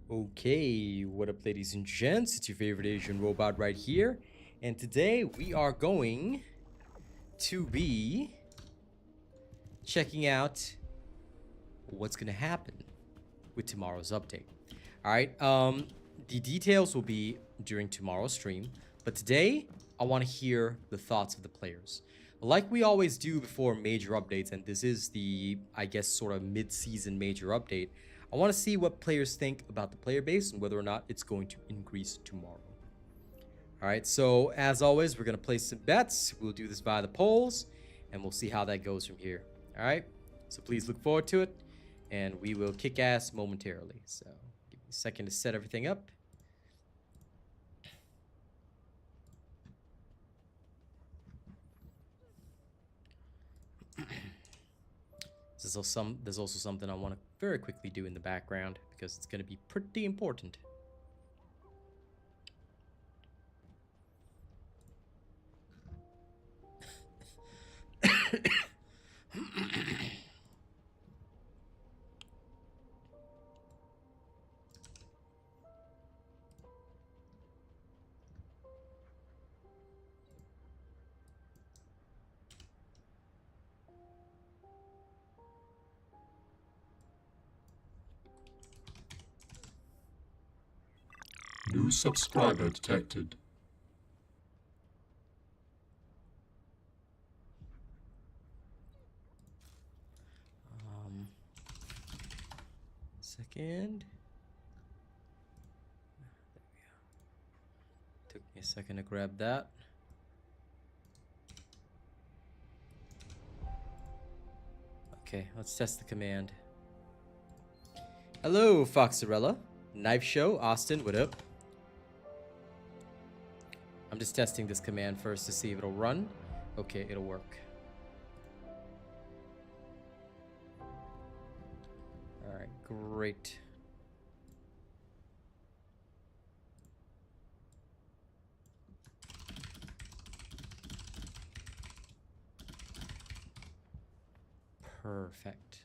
Okay, what up, ladies and gents? It's your favorite Asian robot right here, and today we are going to be checking out what's gonna happen with tomorrow's update. All right, the details will be during tomorrow's stream, but today I want to hear the thoughts of the players, like we always do before major updates, and this is the, I guess, sort of mid-season major update. I want to see what players think about the player base and whether or not it's going to increase tomorrow. All right, so as always, we're going to place some bets. We'll do this via the polls, and we'll see how that goes from here. All right, so please look forward to it, and we will kick ass momentarily. So give me a second to set everything up. There's also something I want to very quickly do in the background because it's going to be pretty important. New subscriber detected. Second. There we go. Took me a second to grab that. Okay, let's test the command. Hello, Foxarella. Knife Show, Austin, what up? I'm just testing this command first to see if it'll run. Okay, it'll work. Alright, great. Perfect.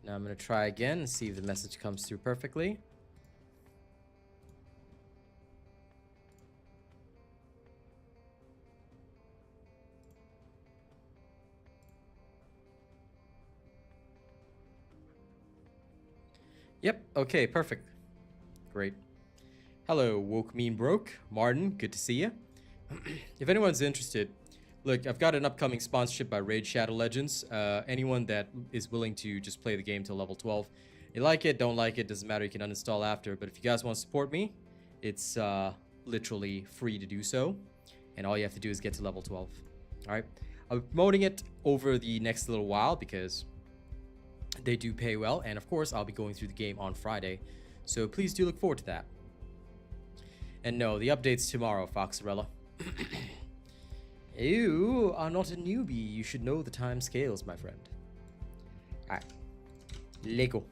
Now I'm going to try again and see if the message comes through perfectly. Yep, okay, perfect. Great. Hello, Woke Mean Broke. Martin, good to see you. If anyone's interested, look, I've got an upcoming sponsorship by Raid Shadow Legends. Anyone that is willing to just play the game till level 12. You like it, don't like it, doesn't matter, you can uninstall after. But if you guys want to support me, it's literally free to do so. And all you have to do is get to level 12. Alright? I'll be promoting it over the next little while because they do pay well. And of course, I'll be going through the game on Friday. So please do look forward to that. And no, the update's tomorrow, Foxarella. You are not a newbie. You should know the time scales, my friend. Alright. Lego.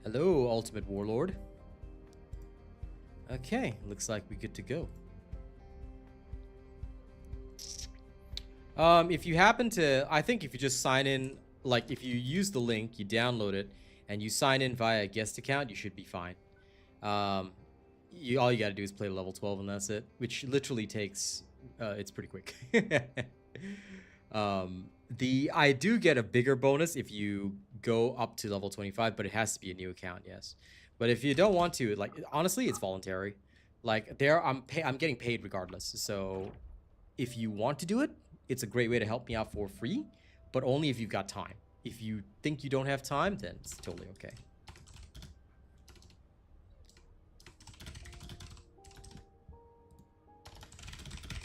Hello, Ultimate Warlord. Okay, looks like we're good to go. If you happen to, I think if you just sign in, like if you use the link, you download it, and you sign in via a guest account, you should be fine. All you gotta do is play level 12 and that's it, which literally takes, it's pretty quick. I do get a bigger bonus if you go up to level 25, but it has to be a new account, yes. But if you don't want to, like, honestly, it's voluntary. Like, I'm getting paid regardless. So if you want to do it, it's a great way to help me out for free, but only if you've got time. If you think you don't have time, then it's totally okay.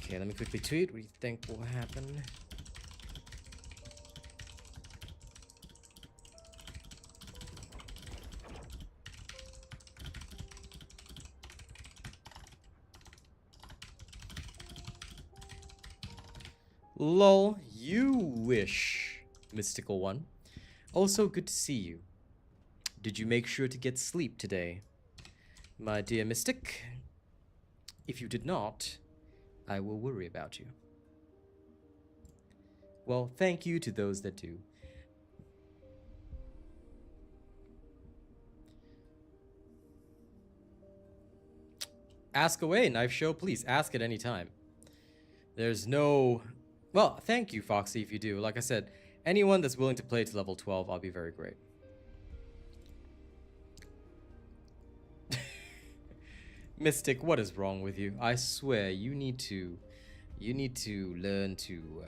Okay, let me quickly tweet. What do you think will happen? Lol, you wish, Mystical One. Also, good to see you. Did you make sure to get sleep today? My dear Mystic, if you did not, I will worry about you. Well, thank you to those that do. Ask away, Knife Show. Please ask at any time. There's no... Well, thank you, Foxy, if you do. Like I said, anyone that's willing to play to level 12, I'll be very great. Mystic, what is wrong with you? I swear, you need to learn to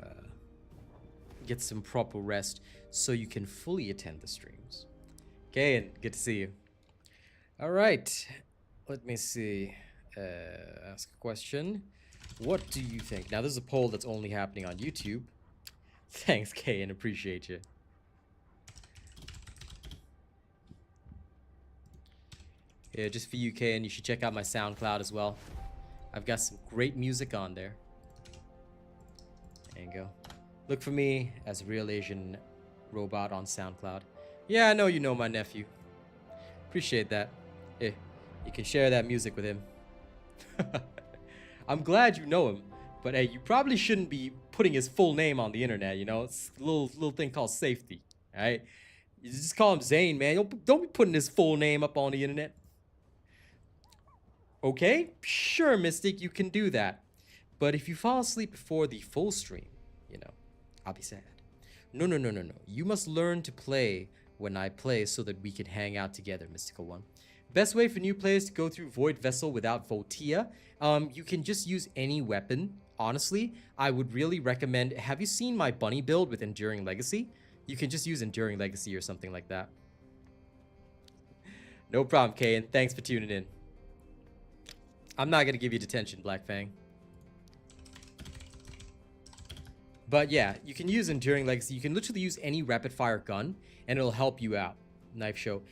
get some proper rest so you can fully attend the streams. Okay, and good to see you. All right, let me see. Ask a question. What do you think? Now, this is a poll that's only happening on YouTube. Thanks, Kayan. Appreciate you. Yeah, just for you, Kayan, you should check out my SoundCloud as well. I've got some great music on there. There you go. Look for me as RealAsianRobot on SoundCloud. Yeah, I know you know my nephew. Appreciate that. Yeah, you can share that music with him. I'm glad you know him, but hey, you probably shouldn't be putting his full name on the internet, you know? It's a little thing called safety, alright? You just call him Zane, man. Don't be putting his full name up on the internet. Okay? Sure, Mystic, you can do that. But if you fall asleep before the full stream, you know, I'll be sad. No. You must learn to play when I play so that we can hang out together, Mystical One. Best way for new players to go through Void Vessel without Voltia, you can just use any weapon. Honestly, I would really recommend... Have you seen my bunny build with Enduring Legacy? You can just use Enduring Legacy or something like that. No problem, Kayan. Thanks for tuning in. I'm not going to give you detention, Black Fang. But yeah, you can use Enduring Legacy. You can literally use any rapid-fire gun, and it'll help you out. Knife Show.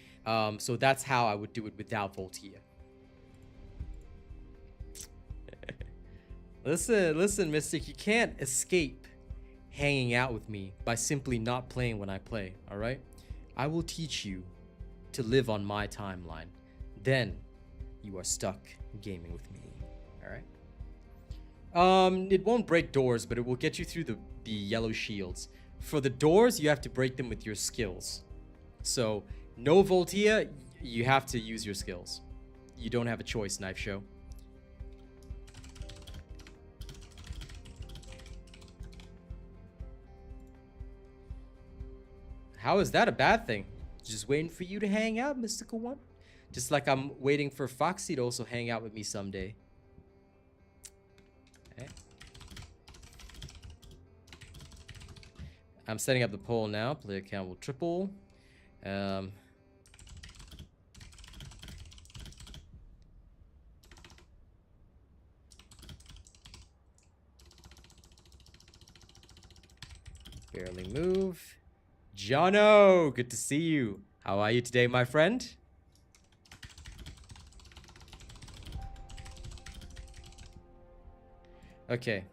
So that's how I would do it without Voltia. Listen, Mystic. You can't escape hanging out with me by simply not playing when I play, alright? I will teach you to live on my timeline. Then you are stuck gaming with me, alright? It won't break doors, but it will get you through the yellow shields. For the doors, you have to break them with your skills. So, no Voltia, you have to use your skills. You don't have a choice, Knife Show. How is that a bad thing? Just waiting for you to hang out, Mystical One. Just like I'm waiting for Foxy to also hang out with me someday. Okay. I'm setting up the poll now. Player count will triple. Barely move. Jono, good to see you. How are you today, my friend? Okay.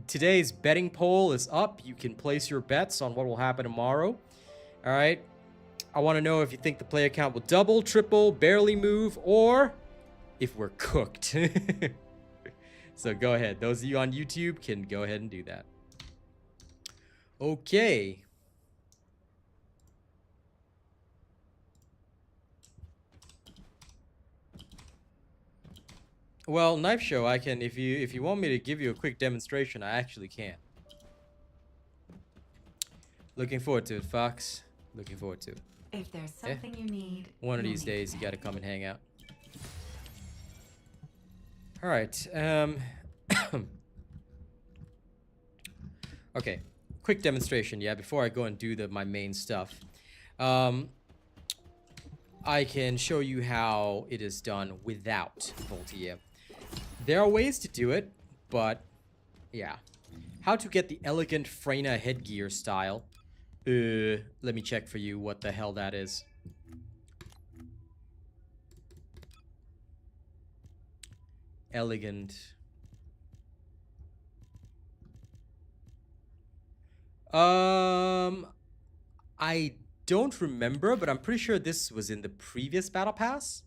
Today's betting poll is up. You can place your bets on what will happen tomorrow. All right. I want to know if you think the player count will double, triple, barely move, or if we're cooked. So go ahead. Those of you on YouTube can go ahead and do that. Okay. Well, Knife Show, I can, if you want me to give you a quick demonstration, I actually can. Looking forward to it, Fox. Looking forward to it. If there's something you need, one of these days you gotta come and hang out. All right. Okay. Quick demonstration, yeah, before I go and do my main stuff. I can show you how it is done without Voltia. There are ways to do it, but yeah. How to get the elegant Freyna headgear style. Let me check for you what the hell that is. Elegant. I don't remember, but I'm pretty sure this was in the previous battle pass.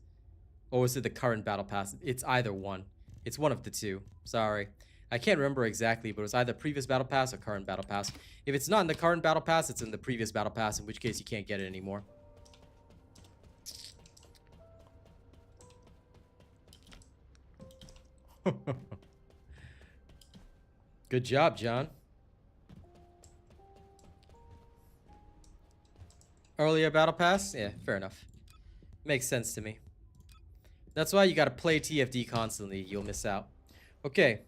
Or was it the current battle pass? It's either one. It's one of the two. Sorry. I can't remember exactly, but it was either previous battle pass or current battle pass. If it's not in the current battle pass, it's in the previous battle pass, in which case you can't get it anymore. Good job, John. Earlier battle pass? Yeah, fair enough. Makes sense to me. That's why you gotta play TFD constantly. You'll miss out. Okay.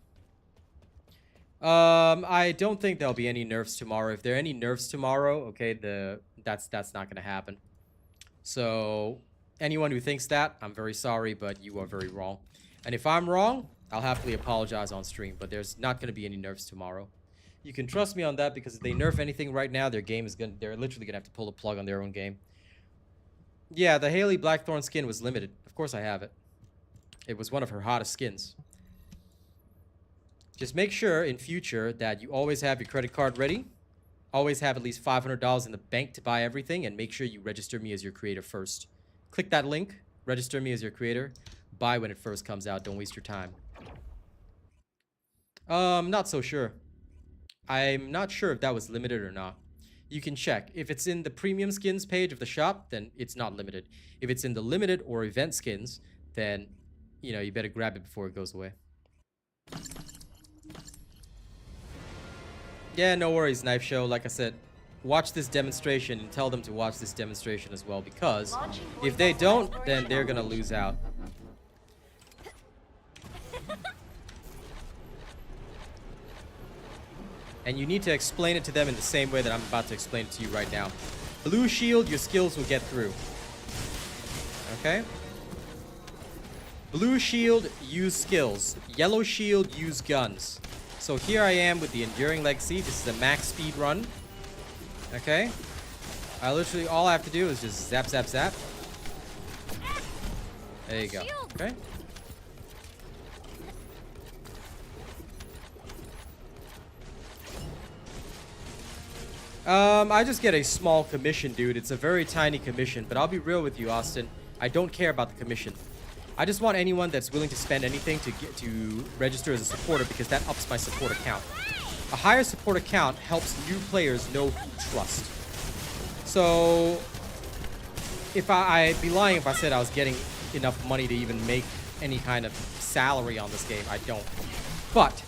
I don't think there'll be any nerfs tomorrow. If there are any nerfs tomorrow, okay, that's not gonna happen. So anyone who thinks that, I'm very sorry, but you are very wrong. And if I'm wrong, I'll happily apologize on stream. But there's not gonna be any nerfs tomorrow. You can trust me on that, because if they nerf anything right now, they're literally gonna have to pull the plug on their own game. Yeah, the Haley Blackthorn skin was limited. Of course I have it. It was one of her hottest skins. Just make sure in future that you always have your credit card ready. Always have at least $500 in the bank to buy everything, and make sure you register me as your creator first. Click that link, register me as your creator, buy when it first comes out. Don't waste your time. Not so sure. I'm not sure if that was limited or not. You can check. If it's in the premium skins page of the shop, then it's not limited. If it's in the limited or event skins, then, you know, you better grab it before it goes away. Yeah, no worries, Knife Show. Like I said, watch this demonstration and tell them to watch this demonstration as well, because if they don't, then they're gonna lose out. And you need to explain it to them in the same way that I'm about to explain it to you right now. Blue shield, your skills will get through. Okay? Blue shield, use skills. Yellow shield, use guns. So here I am with the Enduring Legacy. This is a max speed run. Okay? I literally, all I have to do is just zap, zap, zap. There you go. Okay? I just get a small commission, dude. It's a very tiny commission, but I'll be real with you, Austin. I don't care about the commission. I just want anyone that's willing to spend anything to register as a supporter, because that ups my support account. A higher support account helps new players know who to trust. So, if I'd be lying if I said I was getting enough money to even make any kind of salary on this game. I don't. But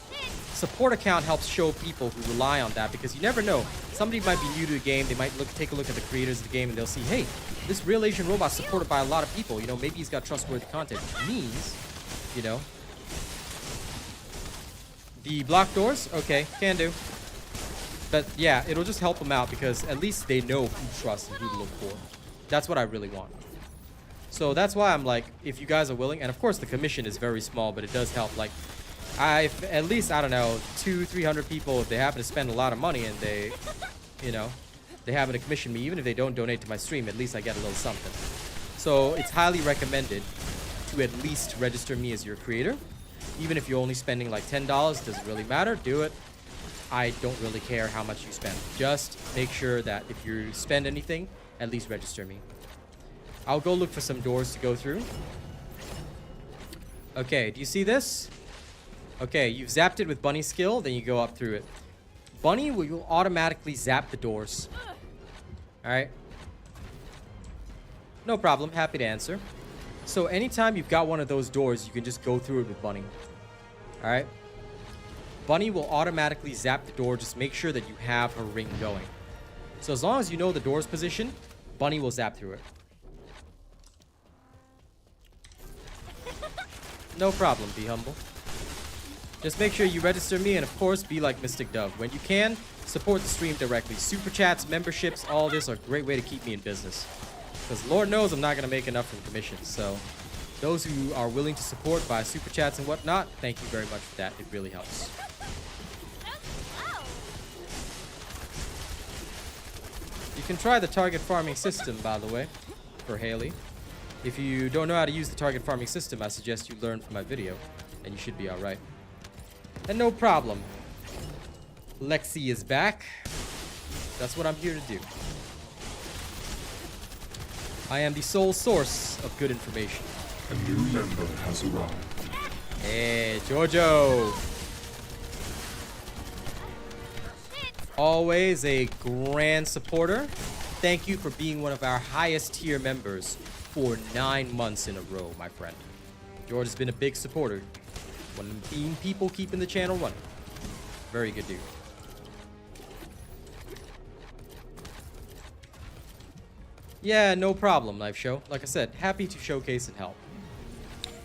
support account helps show people who rely on that, because you never know. Somebody might be new to the game. They might take a look at the creators of the game, and they'll see, hey, this Real Asian Robot's supported by a lot of people. You know, maybe he's got trustworthy content. Which means, you know, the block doors, okay, can do. But yeah, it'll just help them out, because at least they know who to trust and who to look for. That's what I really want. So that's why I'm like, if you guys are willing, and of course the commission is very small, but it does help. Like, at least, I don't know, 200-300 people, if they happen to spend a lot of money and they, you know, they happen to commission me, even if they don't donate to my stream, at least I get a little something. So it's highly recommended to at least register me as your creator. Even if you're only spending like $10, doesn't really matter, do it. I don't really care how much you spend. Just make sure that if you spend anything, at least register me. I'll go look for some doors to go through. Okay, do you see this? Okay, you've zapped it with Bunny skill, then you go up through it. Bunny will automatically zap the doors. Alright. No problem, happy to answer. So anytime you've got one of those doors, you can just go through it with Bunny. Alright. Bunny will automatically zap the door, just make sure that you have her ring going. So as long as you know the door's position, Bunny will zap through it. No problem, be humble. Just make sure you register me, and of course, be like Mystic Dove. When you can, support the stream directly. Super chats, memberships, all this are a great way to keep me in business. Because Lord knows I'm not going to make enough from commissions. So those who are willing to support by super chats and whatnot, thank you very much for that. It really helps. You can try the target farming system, by the way, for Haley. If you don't know how to use the target farming system, I suggest you learn from my video, and you should be alright. And no problem. Lexi is back. That's what I'm here to do. I am the sole source of good information. A new member has arrived. Hey, Jojo. always a grand supporter. Thank you for being one of our highest tier members for 9 months in a row, my friend. George has been a big supporter. One of the main people keeping the channel running. Very good dude. Yeah, no problem, Live Show. Like I said, happy to showcase and help.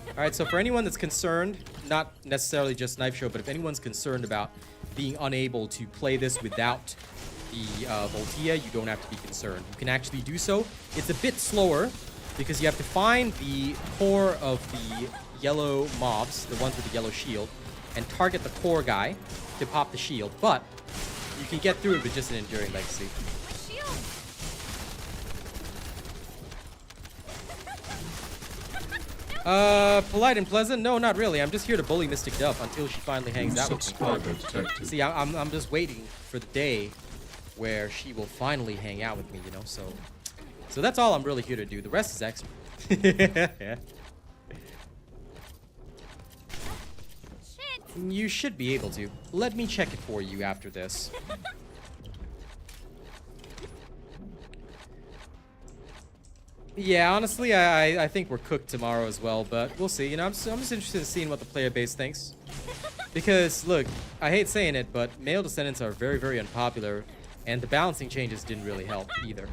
Alright, so for anyone that's concerned, not necessarily just Knife Show, but if anyone's concerned about being unable to play this without the Voltia, you don't have to be concerned. You can actually do so. It's a bit slower because you have to find the core of the yellow mobs, the ones with the yellow shield, and target the core guy to pop the shield. But you can get through it with just an Enduring Legacy. Polite and pleasant? No, not really. I'm just here to bully Mystic Dove until she finally hangs out with me. See, I'm just waiting for the day where she will finally hang out with me, you know, so that's all I'm really here to do. The rest is extra. Yeah. You should be able to. Let me check it for you after this. Yeah, honestly, I think we're cooked tomorrow as well, but we'll see. You know, I'm just interested in seeing what the player base thinks. Because, look, I hate saying it, but male descendants are very, very unpopular, and the balancing changes didn't really help either.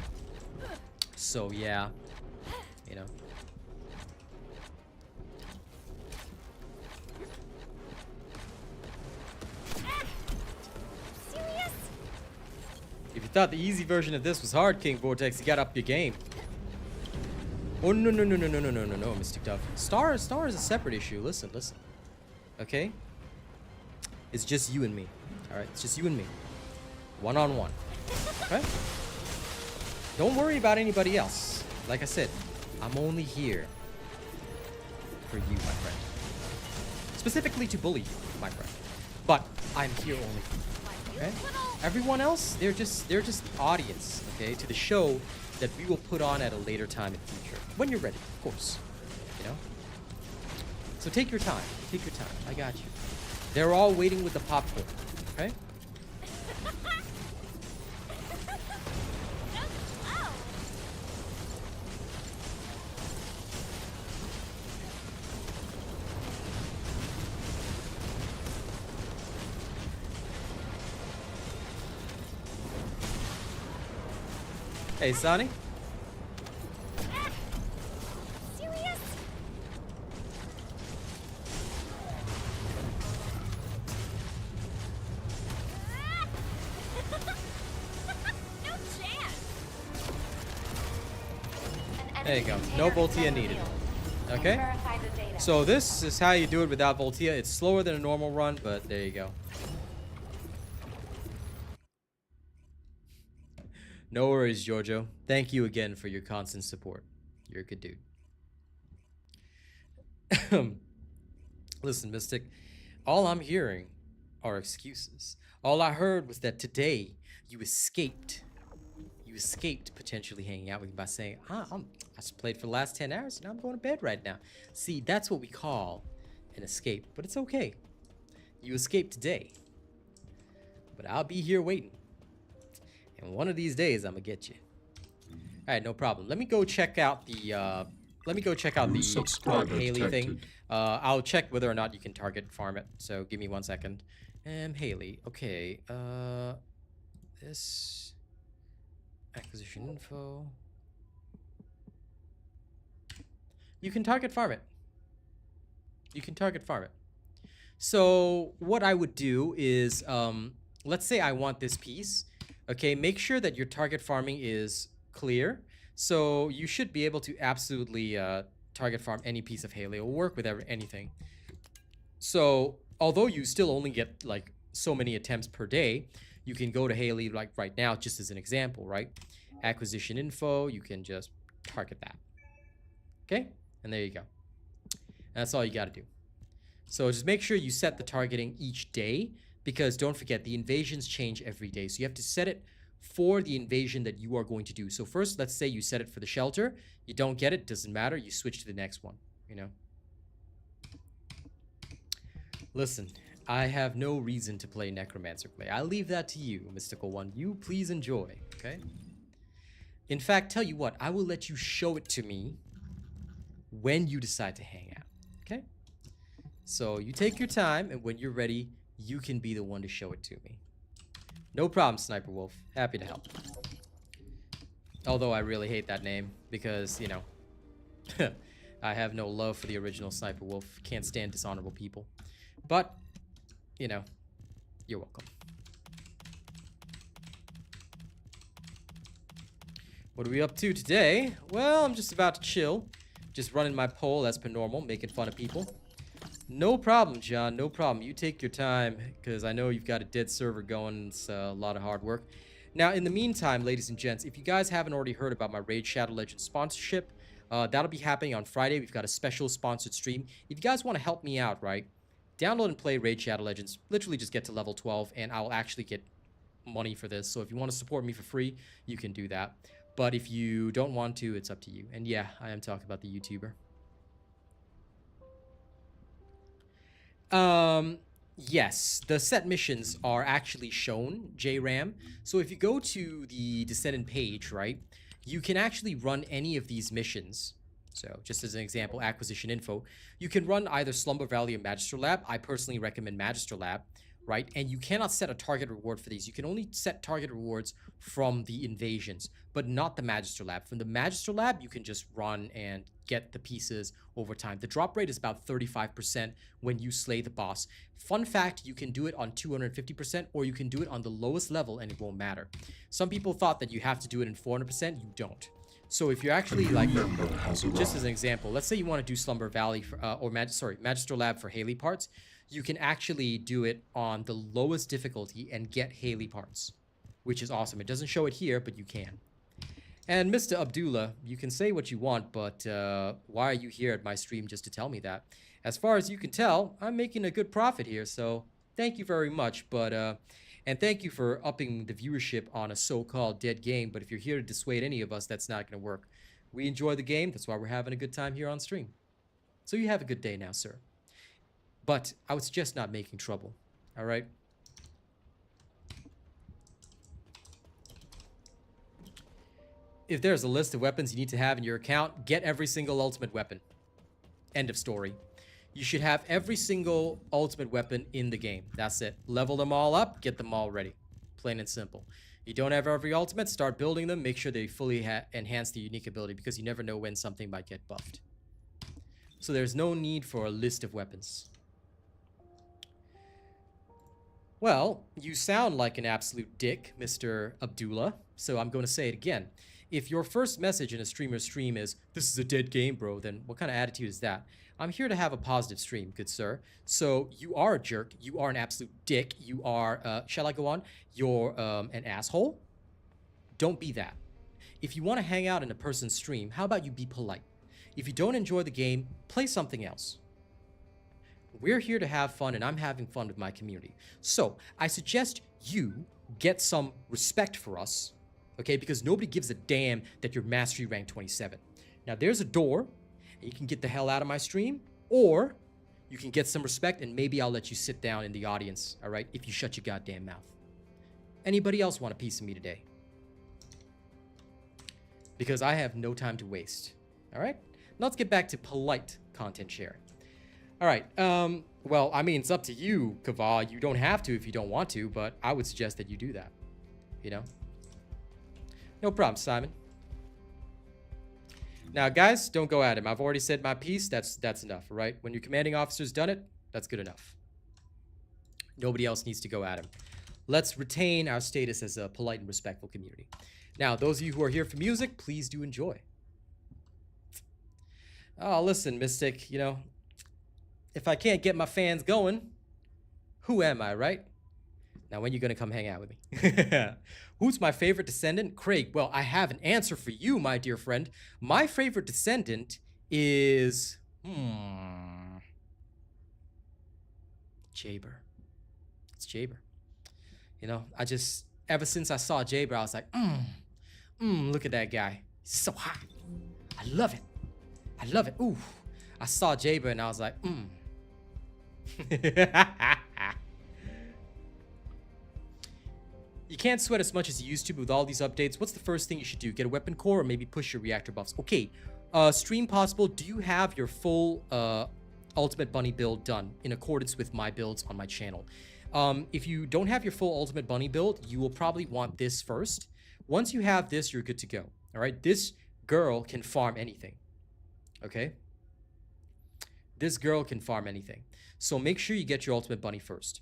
So, yeah, you know. If you thought the easy version of this was hard, King Vortex, you gotta up your game. Oh, no, Mystic Dove. Star is a separate issue. Listen. Okay? It's just you and me. Alright? It's just you and me. One-on-one. Okay? Don't worry about anybody else. Like I said, I'm only here for you, my friend. Specifically to bully you, my friend. But I'm here only for you. Okay? Everyone else, they're just the audience, okay, to the show that we will put on at a later time in the future. When you're ready, of course. You know? So take your time. Take your time. I got you. They're all waiting with the popcorn. Okay? Hey, Sonny. Serious? No chance. There you go. No Voltia needed. Okay? So this is how you do it without Voltia. It's slower than a normal run, but there you go. No worries, Giorgio. Thank you again for your constant support. You're a good dude. Listen, Mystic, all I'm hearing are excuses. All I heard was that today you escaped. You escaped potentially hanging out with me by saying, I just played for the last 10 hours and I'm going to bed right now. See, that's what we call an escape, but it's okay. You escaped today, but I'll be here waiting. And one of these days, I'm gonna get you. All right, no problem. Let me go check out the Haley thing. I'll check whether or not you can target farm it. So give me 1 second. Haley. Okay. This acquisition info. You can target farm it. You can target farm it. So what I would do is, let's say I want this piece. Okay, make sure that your target farming is clear. So you should be able to absolutely target farm any piece of Haley. It'll work with anything. So although you still only get like so many attempts per day, you can go to Haley like right now, just as an example, right? Acquisition info, you can just target that. Okay, and there you go. And that's all you got to do. So just make sure you set the targeting each day. Because don't forget, the invasions change every day. So you have to set it for the invasion that you are going to do. So first, let's say you set it for the shelter. You don't get it, doesn't matter. You switch to the next one, you know. Listen, I have no reason to play Necromancer Clay. I leave that to you, Mystical One. You please enjoy, okay? In fact, tell you what, I will let you show it to me when you decide to hang out, okay? So you take your time, and when you're ready, you can be the one to show it to me. No problem, Sniper Wolf. Happy to help. Although I really hate that name because, you know, I have no love for the original Sniper Wolf. Can't stand dishonorable people. But, you know, you're welcome. What are we up to today? Well, I'm just about to chill. Just running my poll as per normal, making fun of people. No problem, John. No problem. You take your time, because I know you've got a dead server going. It's a lot of hard work. Now, in the meantime, ladies and gents, if you guys haven't already heard about my Raid Shadow Legends sponsorship, that'll be happening on Friday. We've got a special sponsored stream. If you guys want to help me out, right, download and play Raid Shadow Legends. Literally just get to level 12, and I'll actually get money for this. So if you want to support me for free, you can do that. But if you don't want to, it's up to you. And yeah, I am talking about the YouTuber. Yes, the set missions are actually shown, JRAM. So if you go to the Descendant page, right, you can actually run any of these missions. So just as an example, acquisition info. You can run either Slumber Valley or Magister Lab. I personally recommend Magister Lab, right? And you cannot set a target reward for these. You can only set target rewards from the invasions, but not the Magister Lab. From the Magister Lab, you can just run and get the pieces over time. The drop rate is about 35% when you slay the boss. Fun fact, you can do it on 250%, or you can do it on the lowest level and it won't matter. Some people thought that you have to do it in 400%. You don't. So if you're actually like, just as an example, let's say you want to do Slumber Valley for, Magister Lab for Haley parts, you can actually do it on the lowest difficulty and get Haley parts, which is awesome. It doesn't show it here, but you can. And Mr. Abdullah, you can say what you want, but why are you here at my stream just to tell me that? As far as you can tell, I'm making a good profit here, so thank you very much. But and thank you for upping the viewership on a so-called dead game. But if you're here to dissuade any of us, that's not going to work. We enjoy the game. That's why we're having a good time here on stream. So you have a good day now, sir. But I would suggest not making trouble. All right? If there's a list of weapons you need to have in your account, get every single ultimate weapon. End of story. You should have every single ultimate weapon in the game. That's it. Level them all up, get them all ready. Plain and simple. You don't have every ultimate, start building them. Make sure they fully enhance the unique ability, because you never know when something might get buffed. So there's no need for a list of weapons. Well, you sound like an absolute dick, Mr. Abdullah. So I'm going to say it again. If your first message in a streamer's stream is, "This is a dead game, bro," then what kind of attitude is that? I'm here to have a positive stream, good sir. So you are a jerk. You are an absolute dick. You are, shall I go on? You're an asshole. Don't be that. If you want to hang out in a person's stream, how about you be polite? If you don't enjoy the game, play something else. We're here to have fun, and I'm having fun with my community. So I suggest you get some respect for us, okay? Because nobody gives a damn that you're mastery rank 27. Now there's a door. You can get the hell out of my stream, or you can get some respect, and maybe I'll let you sit down in the audience, all right, if you shut your goddamn mouth. Anybody else want a piece of me today? Because I have no time to waste, all right? Now let's get back to polite content sharing. All right, well, I mean, it's up to you, Kava. You don't have to if you don't want to, but I would suggest that you do that, you know? No problem, Simon. Now, guys, don't go at him. I've already said my piece. That's enough, all right? When your commanding officer's done it, that's good enough. Nobody else needs to go at him. Let's retain our status as a polite and respectful community. Now, those of you who are here for music, please do enjoy. Oh, listen, Mystic, you know, if I can't get my fans going, who am I, right? Now, when are you going to come hang out with me? Who's my favorite descendant? Craig. Well, I have an answer for you, my dear friend. My favorite descendant is... Jaber. It's Jaber. You know, ever since I saw Jaber, I was like, look at that guy. He's so hot. I love it. I love it. Ooh. I saw Jaber and I was like, You can't sweat as much as you used to, but with all these updates, what's the first thing you should do? Get a weapon core or maybe push your reactor buffs? Okay, stream possible. Do you have your full Ultimate Bunny build done in accordance with my builds on my channel? If you don't have your full Ultimate Bunny build, you will probably want this first. Once you have this, you're good to go. All right, this girl can farm anything. Okay? This girl can farm anything. So make sure you get your Ultimate Bunny first.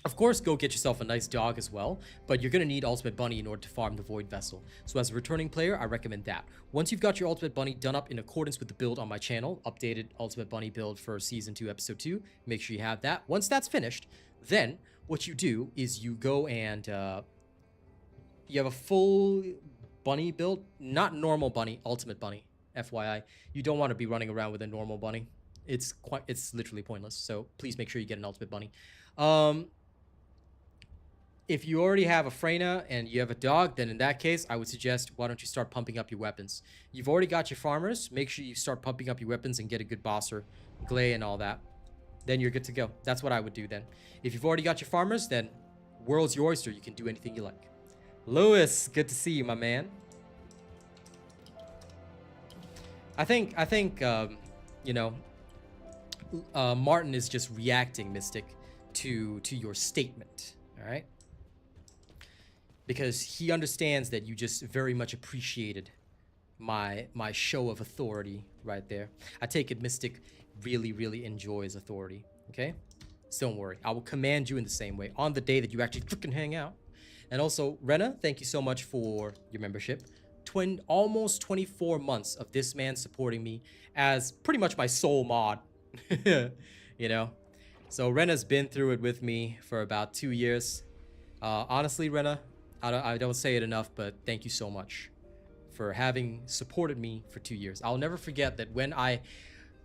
Of course, go get yourself a nice dog as well, but you're going to need Ultimate Bunny in order to farm the Void Vessel. So as a returning player, I recommend that. Once you've got your Ultimate Bunny done up in accordance with the build on my channel, updated Ultimate Bunny build for Season 2, Episode 2, make sure you have that. Once that's finished, then what you do is you go and you have a full bunny build. Not normal bunny, Ultimate Bunny, FYI. You don't want to be running around with a normal bunny. It's literally pointless. So please make sure you get an Ultimate Bunny. If you already have a Freyna and you have a dog, then in that case, I would suggest, why don't you start pumping up your weapons? You've already got your farmers. Make sure you start pumping up your weapons and get a good bosser, Glay and all that. Then you're good to go. That's what I would do then. If you've already got your farmers, then world's your oyster. You can do anything you like. Lewis, good to see you, my man. I think you know, Martin is just reacting, Mystic, to your statement. All right. Because he understands that you just very much appreciated my show of authority right there. I take it Mystic really enjoys authority, okay? So don't worry. I will command you in the same way on the day that you actually freaking hang out. And also, Rena, thank you so much for your membership. Almost 24 months of this man supporting me as pretty much my sole mod, you know? So Rena's been through it with me for about 2 years. Honestly, Rena, I don't say it enough, but thank you so much for having supported me for 2 years. I'll never forget that when I,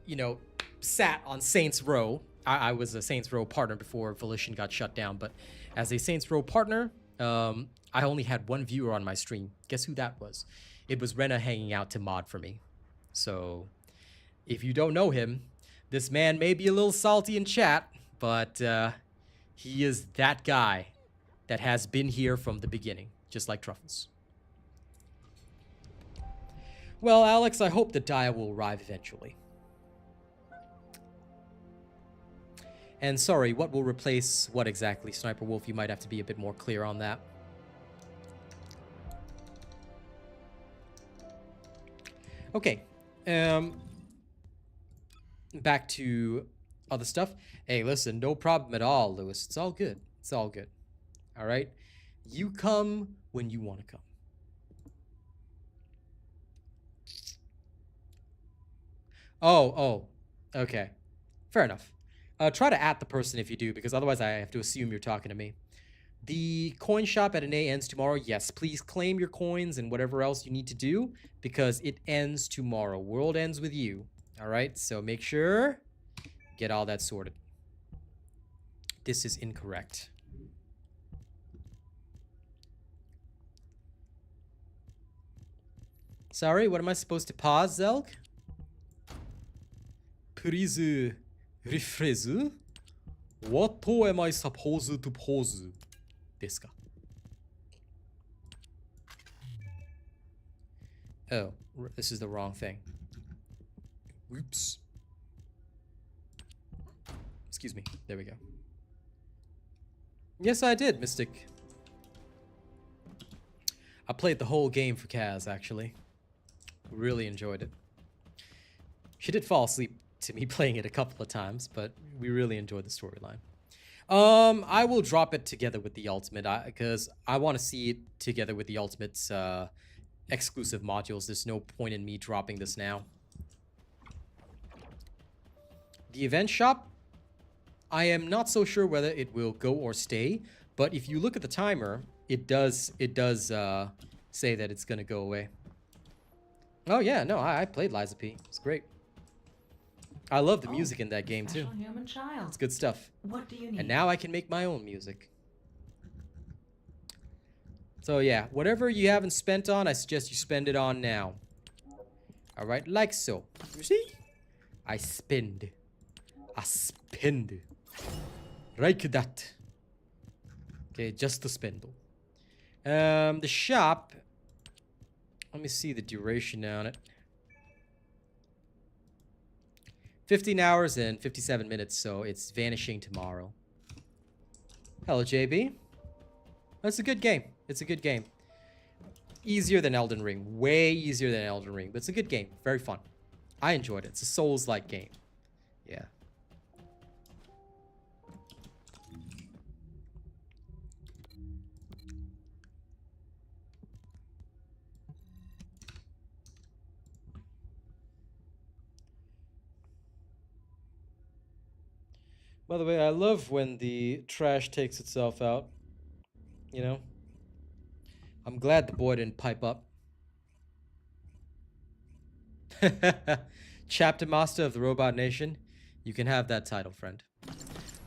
you know, sat on Saints Row. I was a Saints Row partner before Volition got shut down, but as a Saints Row partner, I only had one viewer on my stream. Guess who that was? It was Rena hanging out to mod for me. So if you don't know him, this man may be a little salty in chat, but he is that guy that has been here from the beginning, just like Truffles. Well, Alex, I hope the Dia will arrive eventually. And sorry, what will replace what exactly, Sniper Wolf? You might have to be a bit more clear on that. Okay. Back to other stuff. Hey, listen, no problem at all, Lewis. It's all good. It's all good. All right? You come when you want to come. Oh, okay. Fair enough. Try to at the person if you do, because otherwise I have to assume you're talking to me. The coin shop at NA ends tomorrow. Yes, please claim your coins and whatever else you need to do, because it ends tomorrow. World ends with you. All right, so make sure get all that sorted. This is incorrect. Sorry, what am I supposed to pause, Zelg? Please rephrase. What am I supposed to pause? Desu ka? Oh, this is the wrong thing. Oops. Excuse me. There we go. Yes, I did, Mystic. I played the whole game for Kaz, actually. Really enjoyed it. She did fall asleep to me playing it a couple of times, but we really enjoyed the storyline. I will drop it together with the Ultimate, because I want to see it together with the Ultimate's exclusive modules. There's no point in me dropping this now. The event shop, I am not so sure whether it will go or stay, but if you look at the timer, it does say that it's gonna go away. Oh yeah, no, I played Liza P. It's great. I love the music in that game too. Human child. It's good stuff. What do you need? And now I can make my own music. So yeah, whatever you haven't spent on, I suggest you spend it on now. All right, like so. You see? I spend. I spend. Like that. Okay, just to spend. The shop. Let me see the duration on it. 15 hours and 57 minutes, so it's vanishing tomorrow. Hello, JB. That's a good game. It's a good game. Easier than Elden Ring. Way easier than Elden Ring. But it's a good game. Very fun. I enjoyed it. It's a Souls-like game. Yeah. By the way, I love when the trash takes itself out. You know? I'm glad the boy didn't pipe up. Chapter Master of the Robot Nation. You can have that title, friend.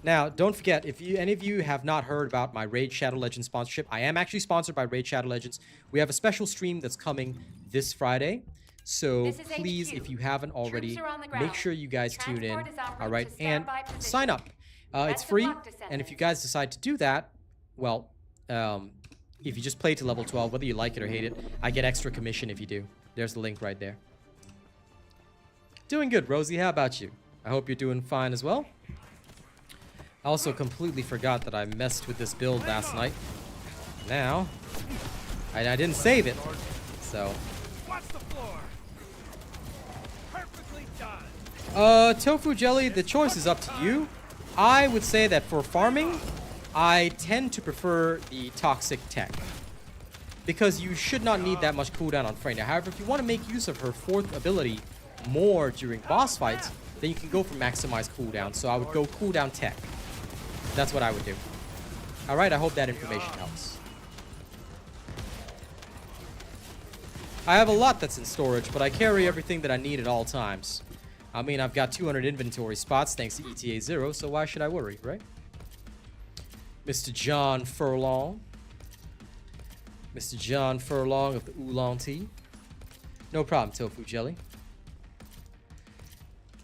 Now, don't forget, if any of you have not heard about my Raid Shadow Legends sponsorship, I am actually sponsored by Raid Shadow Legends. We have a special stream that's coming this Friday. So please, if you haven't already, make sure you guys tune in. All right, and sign up. It's free. And if you guys decide to do that, well, if you just play to level 12, whether you like it or hate it, I get extra commission if you do. There's the link right there. Doing good, Rosie. How about you? I hope you're doing fine as well. I also completely forgot that I messed with this build last night. Now, I didn't save it, so. Tofu jelly, the choice is up to you. I would say that for farming, I tend to prefer the toxic tech, because you should not need that much cooldown on Freyna. However, if you want to make use of her fourth ability more during boss fights, then you can go for maximized cooldown. So I would go cooldown tech. That's what I would do. Alright, I hope that information helps. I have a lot that's in storage, but I carry everything that I need at all times. I mean, I've got 200 inventory spots thanks to ETA 0, so why should I worry, right? Mr. John Furlong. Mr. John Furlong of the Oolong Tea. No problem, Tofu Jelly.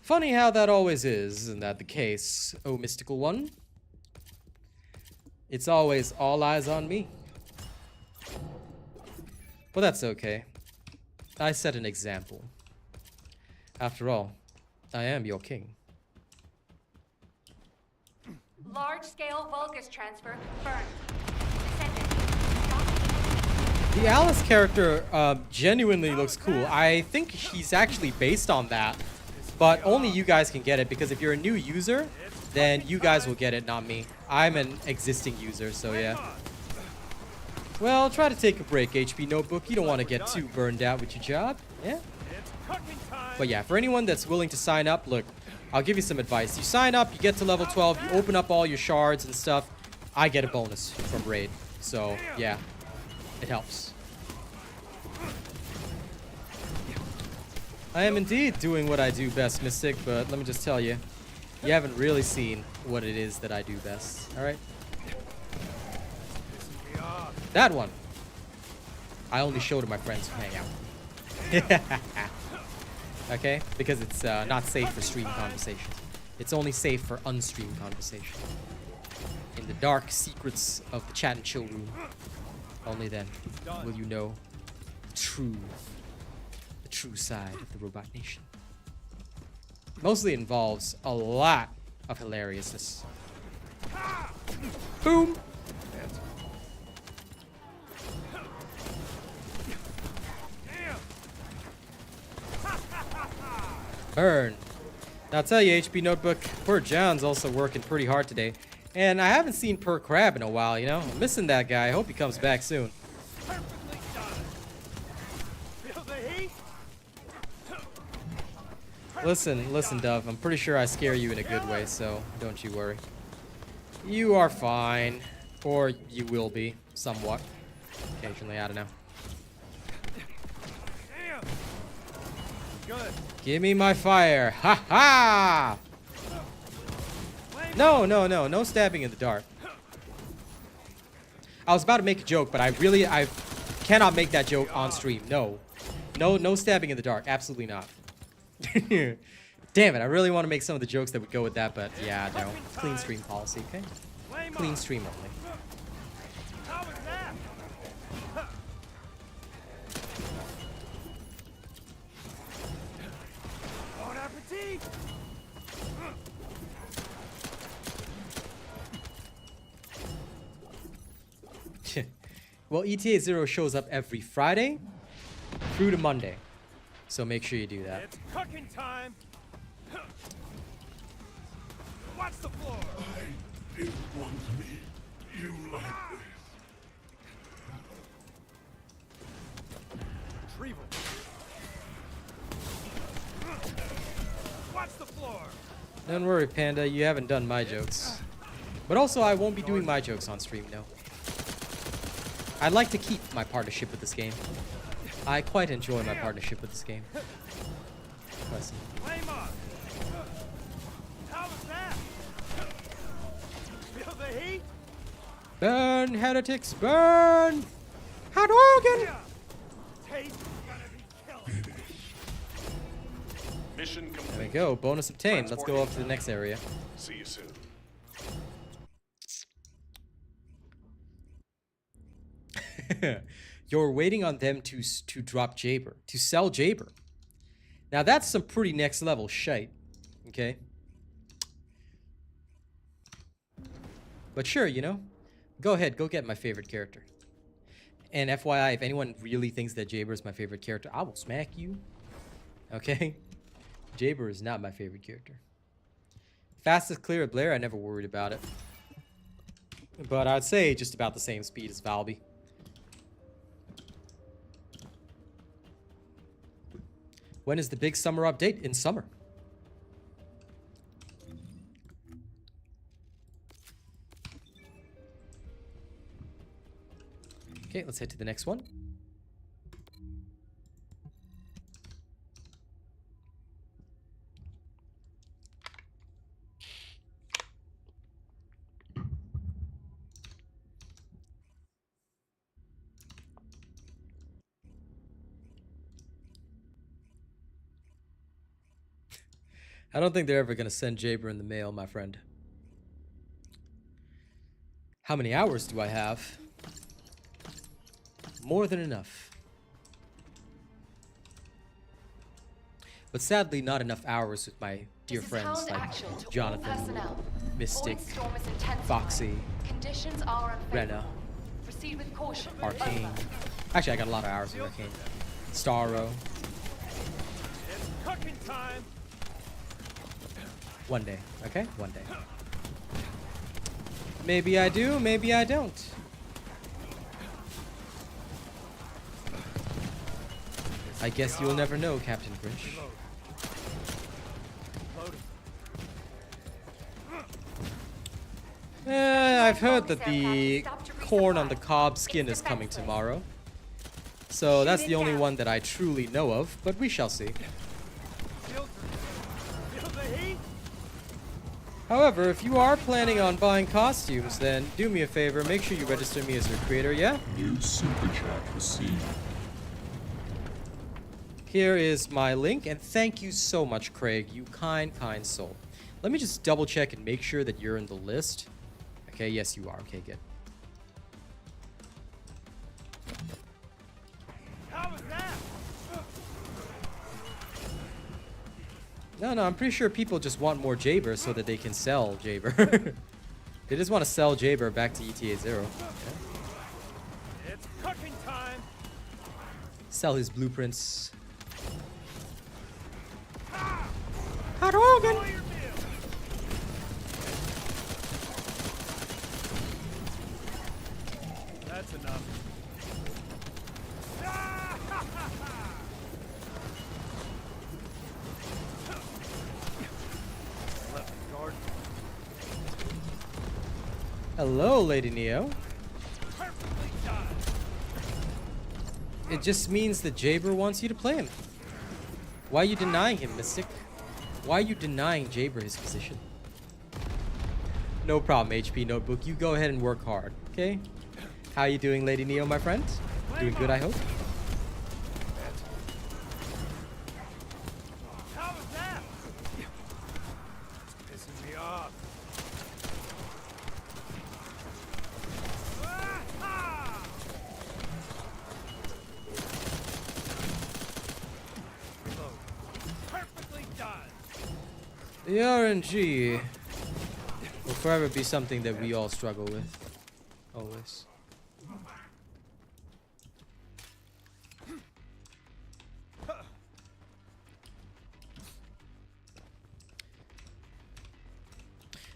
Funny how that always is, isn't that the case, oh mystical one? It's always all eyes on me. But that's okay. I set an example. After all, I am your king. Large-scale Vulgus transfer confirmed. The Alice character genuinely looks cool. I think he's actually based on that, but only you guys can get it, because if you're a new user, then you guys will get it, not me. I'm an existing user, so yeah. Well, try to take a break, HP Notebook. You don't want to get too burned out with your job, yeah? But yeah, for anyone that's willing to sign up, look, I'll give you some advice. You sign up, you get to level 12, you open up all your shards and stuff. I get a bonus from Raid, so yeah, it helps. I am indeed doing what I do best, Mystic, but let me just tell you, you haven't really seen what it is that I do best, alright? That one, I only show to my friends who hang out. Okay? Because it's not safe for stream conversations. It's only safe for unstreamed conversation. In the dark secrets of the chat and chill room, only then will you know the true side of the Robot Nation. Mostly involves a lot of hilariousness. Boom! Burn. Now, I'll tell you, HP Notebook, poor John's also working pretty hard today. And I haven't seen Per Crab in a while, you know? I'm missing that guy. I hope he comes back soon. Listen, Dove. I'm pretty sure I scare you in a good way, so don't you worry. You are fine. Or you will be, somewhat. Occasionally, I don't know. Good. Give me my fire. Ha ha! No stabbing in the dark. I was about to make a joke, but I cannot make that joke on stream. No stabbing in the dark. Absolutely not. Damn it, I really want to make some of the jokes that would go with that, but yeah, no. Clean stream policy, okay? Clean stream only. Well, ETA 0 shows up every Friday through to Monday. So make sure you do that. It's cooking time. Watch the floor. I didn't want to meet you like this. Retrieval. Watch the floor. Don't worry, Panda, you haven't done my jokes. But also, I won't be doing my jokes on stream, no. I'd like to keep my partnership with this game. I quite enjoy my partnership with this game. Listen. Flame on. How was that? Feel the heat? Burn, heretics, burn! Hadouken! Taste gonna be killed. Mission complete. There we go, bonus obtained. Let's go off to the next area. See you soon. You're waiting on them to drop Jaber, to sell Jaber. Now that's some pretty next level shite, okay? But sure, you know, go ahead, go get my favorite character. And FYI, if anyone really thinks that Jaber is my favorite character, I will smack you. Okay? Jaber is not my favorite character. Fastest clear at Blair, I never worried about it. But I'd say just about the same speed as Valby. When is the big summer update? In summer. Okay, let's head to the next one. I don't think they're ever going to send Jaber in the mail, my friend. How many hours do I have? More than enough. But sadly, not enough hours with my dear friends like Jonathan, Mystic, Foxy, Freyna, Proceed with caution. Arcane. Actually, I got a lot of hours with Arcane. Starro. It's cooking time. One day, okay? One day. Maybe I do, maybe I don't. I guess you'll never know, Captain Grinch. I've heard that the corn on the cob skin is coming tomorrow. So that's the only one that I truly know of, but we shall see. Feel the heat? However, if you are planning on buying costumes, then do me a favor, make sure you register me as your creator, yeah? New super chat received. Here is my link, and thank you so much, Craig, you kind, kind soul. Let me just double check and make sure that you're in the list. Okay, yes you are. Okay, good. How was that? No, I'm pretty sure people just want more Jaber so that they can sell Jaber. They just want to sell Jaber back to ETA 0. Okay. It's cooking time. Sell his blueprints. Hadouken! All your meal. That's enough. Left guard. Hello, Lady Neo. Perfectly done. It just means that Jaber wants you to play him. Why are you denying him, Mystic? Why are you denying Jaber his position? No problem, HP Notebook. You go ahead and work hard, okay? How you doing, Lady Neo, my friend? Doing good, I hope? How was that? It's pissing me off. Ah! Reload. Perfectly done. The RNG will forever be something that we all struggle with. Always.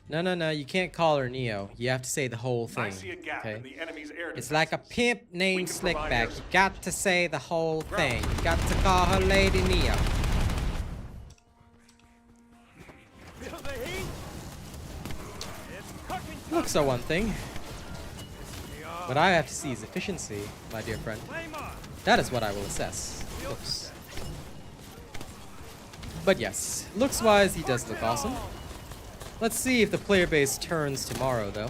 No, you can't call her Neo. You have to say the whole thing. I see a gap Okay? in the enemy's air It's defenses. like a pimp We named can provide Slickback. air You support. got to say the whole thing. You got to call her Lady Neo. Feel the heat? It's cooking. Looks are one thing. What I have to see is efficiency, my dear friend. Flame on. That is what I will assess. Looks. But yes, looks-wise, he does look awesome. Let's see if the player base turns tomorrow, though,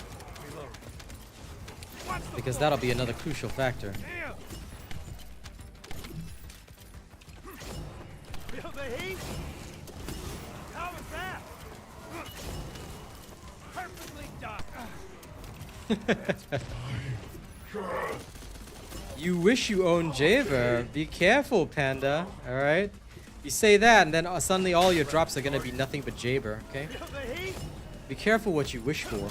because that'll be another crucial factor. Damn. Feel the heat? How was that? Perfectly done. You wish you owned Javer. Be careful, Panda. All right. You say that, and then suddenly all your drops are gonna be nothing but Jaber. Okay. Feel the heat? Be careful what you wish for.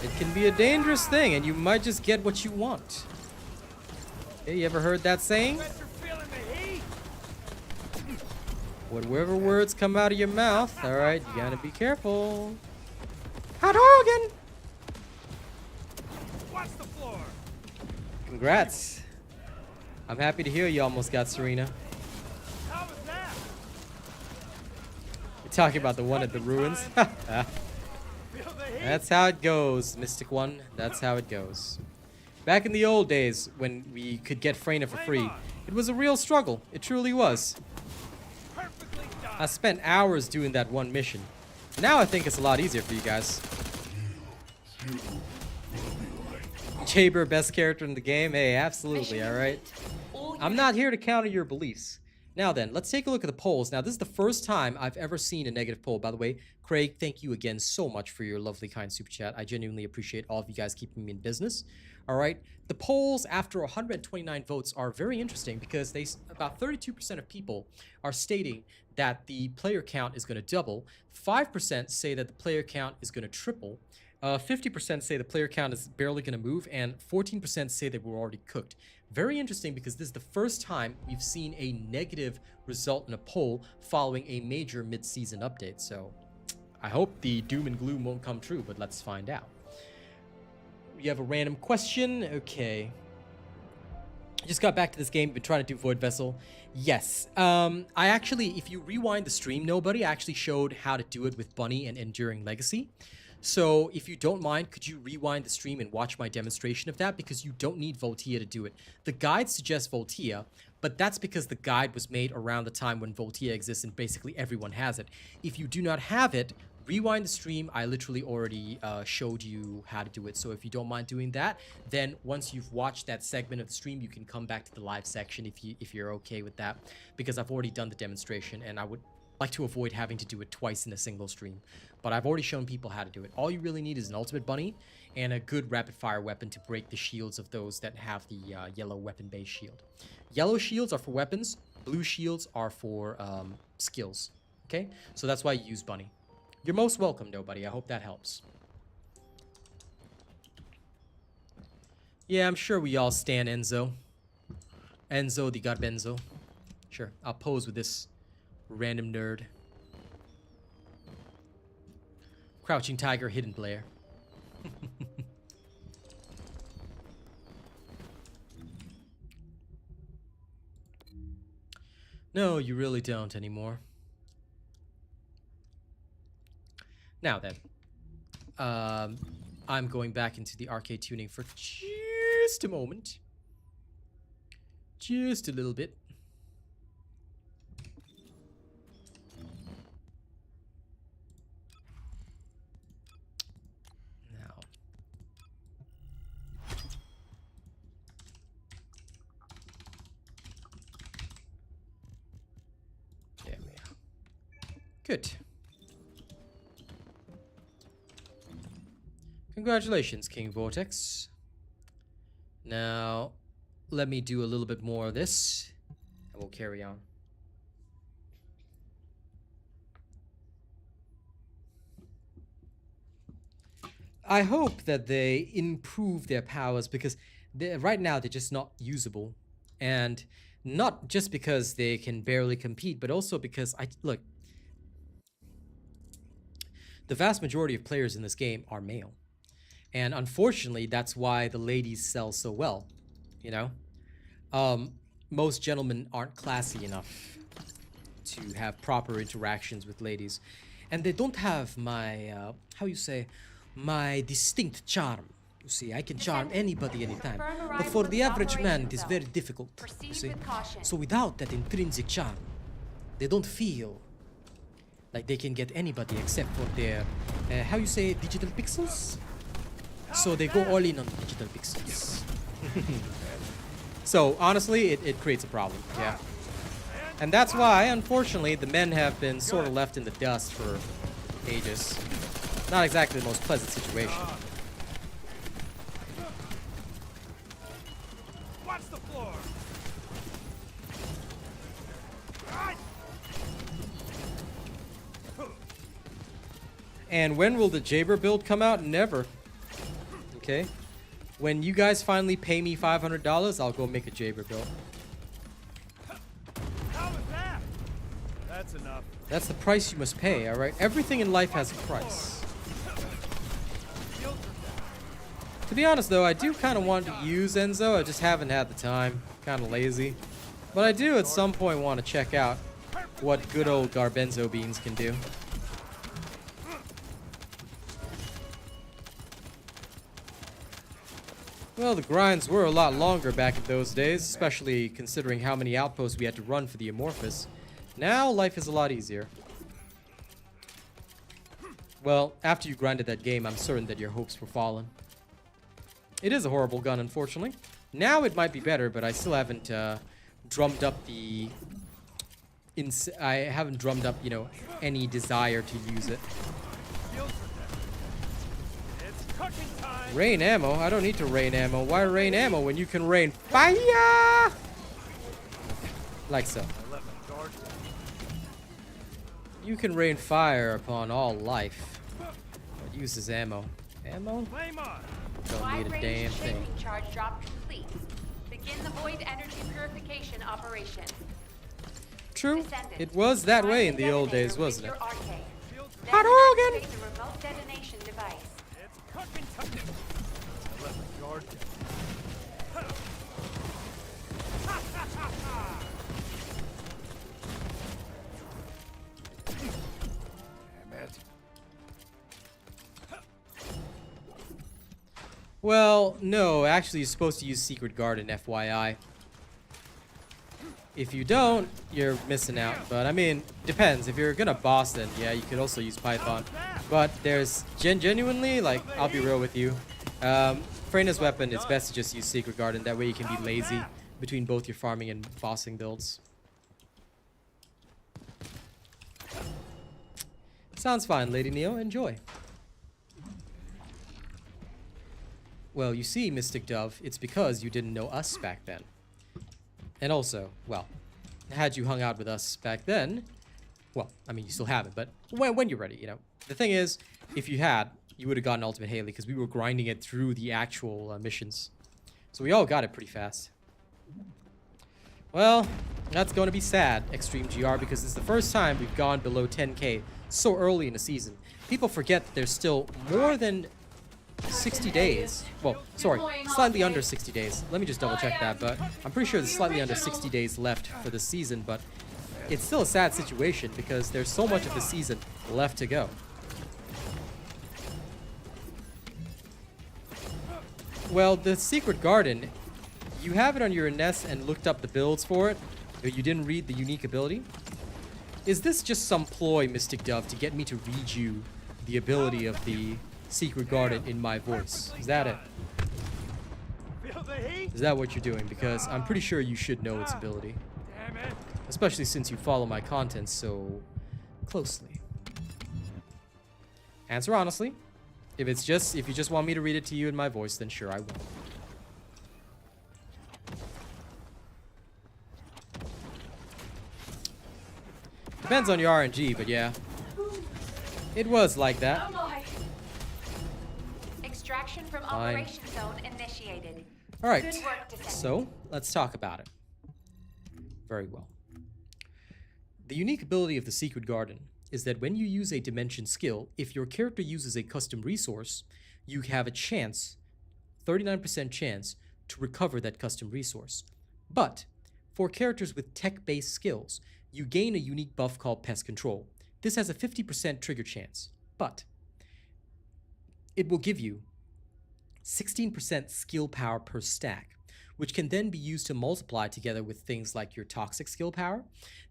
It can be a dangerous thing, and you might just get what you want. Hey, you ever heard that saying? Bet you're feeling the heat. Whatever words come out of your mouth, all right, you gotta be careful. Hot Hogan! Watch the floor. Congrats. I'm happy to hear you almost got Serena. How was that? You're talking about the one at the ruins. Feel the heat? That's how it goes, Mystic One. That's how it goes. Back in the old days, when we could get Freyna for free, it was a real struggle. It truly was. Perfectly done. I spent hours doing that one mission. Now I think it's a lot easier for you guys. Jaber, best character in the game? Hey, absolutely, alright. I'm not here to counter your beliefs. Now then, let's take a look at the polls. Now, this is the first time I've ever seen a negative poll. By the way, Craig, thank you again so much for your lovely, kind super chat. I genuinely appreciate all of you guys keeping me in business. All right, the polls after 129 votes are very interesting because about 32% of people are stating that the player count is going to double. 5% say that the player count is going to triple. 50% say the player count is barely going to move, and 14% say that we're already cooked. Very interesting because this is the first time we've seen a negative result in a poll following a major mid-season update. So I hope the doom and gloom won't come true, but let's find out. You have a random question? Okay. I just got back to this game, been trying to do Void Vessel. Yes. I actually, if you rewind the stream, I actually showed how to do it with Bunny and Enduring Legacy. So if you don't mind, could you rewind the stream and watch my demonstration of that? Because you don't need Voltia to do it. The guide suggests Voltia, but that's because the guide was made around the time when Voltia exists and basically everyone has it. If you do not have it, rewind the stream. I literally already showed you how to do it. So if you don't mind doing that, then once you've watched that segment of the stream, you can come back to the live section if you're okay with that, because I've already done the demonstration and I would like to avoid having to do it twice in a single stream. But I've already shown people how to do it. All you really need is an ultimate bunny and a good rapid fire weapon to break the shields of those that have the yellow weapon based shield. Yellow shields are for weapons, blue shields are for skills. Okay, so that's why you use bunny. You're most welcome, nobody. I hope that helps. Yeah, I'm sure we all stan Enzo. Enzo the Garbenzo. Sure, I'll pose with this random nerd. Crouching Tiger, Hidden Blair. No, you really don't anymore. Now then, I'm going back into the arcade tuning for just a moment. Just a little bit. Now. There we are. Good. Congratulations, King Vortex. Now, let me do a little bit more of this, and we'll carry on. I hope that they improve their powers because right now they're just not usable. And not just because they can barely compete, but also because look, the vast majority of players in this game are male. And unfortunately, that's why the ladies sell so well, you know? Most gentlemen aren't classy enough to have proper interactions with ladies. And they don't have my, how you say, my distinct charm. You see, I can charm anybody anytime. But for the average man, it is very difficult, you see? So without that intrinsic charm, they don't feel like they can get anybody except for their, how you say, digital pixels? So they go all in on digital pixels. So honestly, it creates a problem, yeah. And that's why, unfortunately, the men have been sort of left in the dust for ages. Not exactly the most pleasant situation. Watch the floor. And when will the Jaber build come out? Never. Okay. When you guys finally pay me $500, I'll go make a Jaber build. How was that? That's enough. That's the price you must pay, alright? Everything in life has a price. To be honest though, I do kind of want to use Enzo, I just haven't had the time. Kind of lazy. But I do at some point want to check out what good old Garbenzo beans can do. Well, the grinds were a lot longer back in those days, especially considering how many outposts we had to run for the Amorphous. Now, life is a lot easier. Well, after you grinded that game, I'm certain that your hopes were fallen. It is a horrible gun, unfortunately. Now it might be better, but I still haven't drummed up the... I haven't drummed up, you know, any desire to use it. Rain ammo? I don't need to rain ammo. Why rain ammo when you can rain fire? Like so. You can rain fire upon all life. What uses ammo? Ammo? Don't need a damn thing. Charge drop complete. Begin the void energy purification operation. True. Descendant. It was that way in the old days, wasn't it? Hadouken! Activate the remote detonation device. It's cooking time. I left my guard down. Damn it. Well, no. Actually, you're supposed to use Secret Garden, FYI. If you don't, you're missing out. But I mean, depends. If you're gonna boss, then yeah, you could also use Python. But there's genuinely, like, I'll be real with you. Freyna's weapon, it's best to just use Secret Garden. That way you can be lazy between both your farming and bossing builds. Sounds fine, Lady Neo. Enjoy. Well, you see, Mystic Dove, it's because you didn't know us back then. And also, well, had you hung out with us back then, well, I mean, you still haven't, but when you're ready, you know. The thing is, if you had, you would have gotten Ultimate Haley because we were grinding it through the actual missions. So we all got it pretty fast. Well, that's going to be sad, Extreme GR, because it's the first time we've gone below 10k so early in the season. People forget that there's still more than 60 days. Well, sorry, slightly under 60 days. Let me just double check that, but I'm pretty sure there's slightly under 60 days left for the season, but it's still a sad situation because there's so much of the season left to go. Well, the Secret Garden, you have it on your NES and looked up the builds for it, but you didn't read the unique ability? Is this just some ploy, Mystic Dove, to get me to read you the ability of the Secret Garden in my voice? Is that it? Is that what you're doing? Because I'm pretty sure you should know its ability. Especially since you follow my content so closely. Answer honestly. If you just want me to read it to you in my voice, then sure, I will. Depends on your RNG, but yeah. It was like that. Extraction from Fine. operation zone initiated. All right, Good work, Descendant. so let's talk about it. Very well. The unique ability of the Secret Garden is that when you use a dimension skill, if your character uses a custom resource, you have a chance, 39% chance, to recover that custom resource. But for characters with tech-based skills, you gain a unique buff called Pest Control. This has a 50% trigger chance, but it will give you 16% skill power per stack, which can then be used to multiply together with things like your toxic skill power.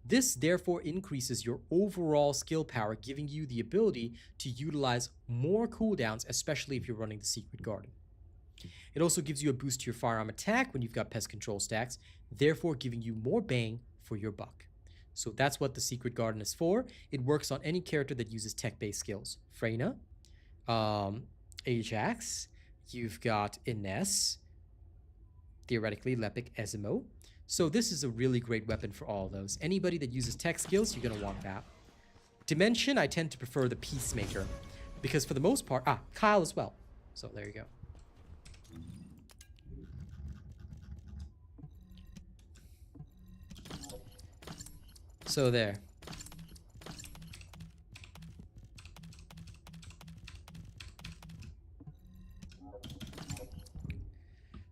This therefore increases your overall skill power, giving you the ability to utilize more cooldowns, especially if you're running the Secret Garden. It also gives you a boost to your firearm attack when you've got pest control stacks, therefore giving you more bang for your buck. So that's what the Secret Garden is for. It works on any character that uses tech-based skills. Freyna, Ajax, you've got Ines, theoretically Lepic, Ezimo. So this is a really great weapon for all of those. Anybody that uses tech skills, you're going to want that. Dimension, I tend to prefer the Peacemaker, because for the most part, Kyle as well. So there you go. So there.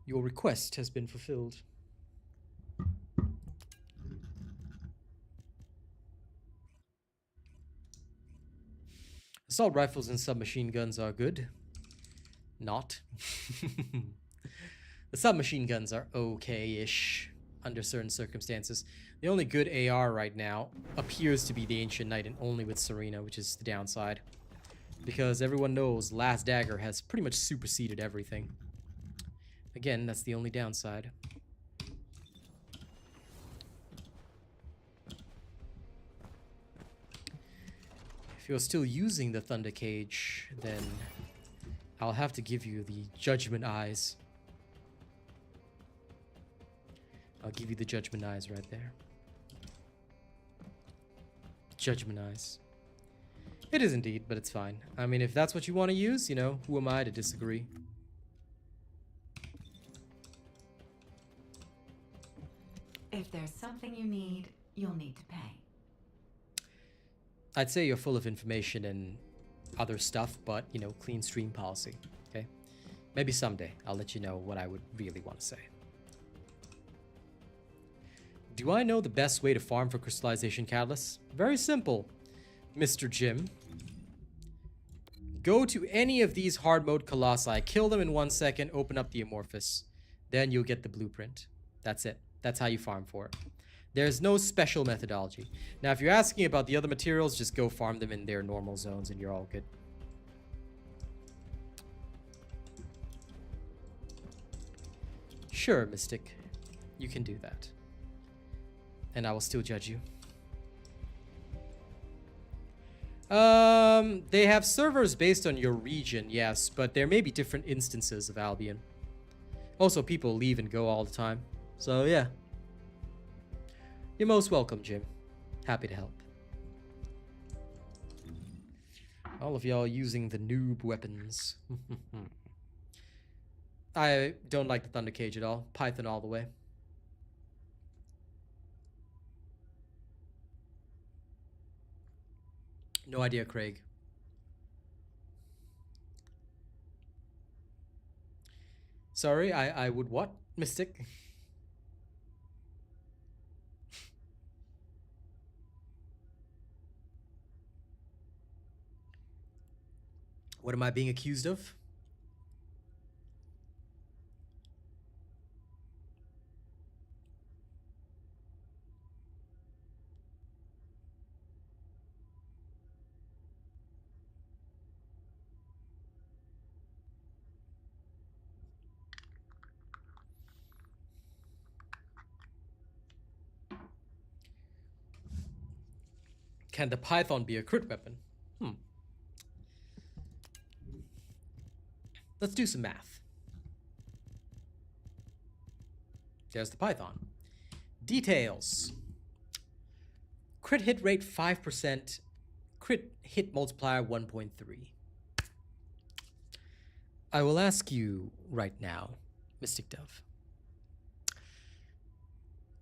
Your request has been fulfilled. Assault rifles and submachine guns are good. Not. The submachine guns are okay-ish under certain circumstances. The only good AR right now appears to be the Ancient Knight, and only with Serena, which is the downside. Because everyone knows Last Dagger has pretty much superseded everything. Again, that's the only downside. If you're still using the Thunder Cage, then I'll have to give you the Judgment Eyes. I'll give you the Judgment Eyes right there. Judgment Eyes. It is indeed, but it's fine. I mean, if that's what you want to use, you know, who am I to disagree? If there's something you need, you'll need to pay. I'd say you're full of information and other stuff, but, you know, clean stream policy, okay? Maybe someday I'll let you know what I would really want to say. Do I know the best way to farm for crystallization catalysts? Very simple, Mr. Jim. Go to any of these hard mode colossi, kill them in 1 second, open up the amorphous. Then you'll get the blueprint. That's it. That's how you farm for it. There's no special methodology. Now, if you're asking about the other materials, just go farm them in their normal zones and you're all good. Sure, Mystic. You can do that. And I will still judge you. They have servers based on your region, yes, but there may be different instances of Albion. Also, people leave and go all the time. So, yeah. You're most welcome, Jim. Happy to help. All of y'all using the noob weapons. I don't like the Thunder Cage at all. Python all the way. No idea, Craig. Sorry, I would what? Mystic? What am I being accused of? Can the Python be a crit weapon? Let's do some math. There's the Python. Details. Crit hit rate 5%. Crit hit multiplier 1.3. I will ask you right now, Mystic Dove.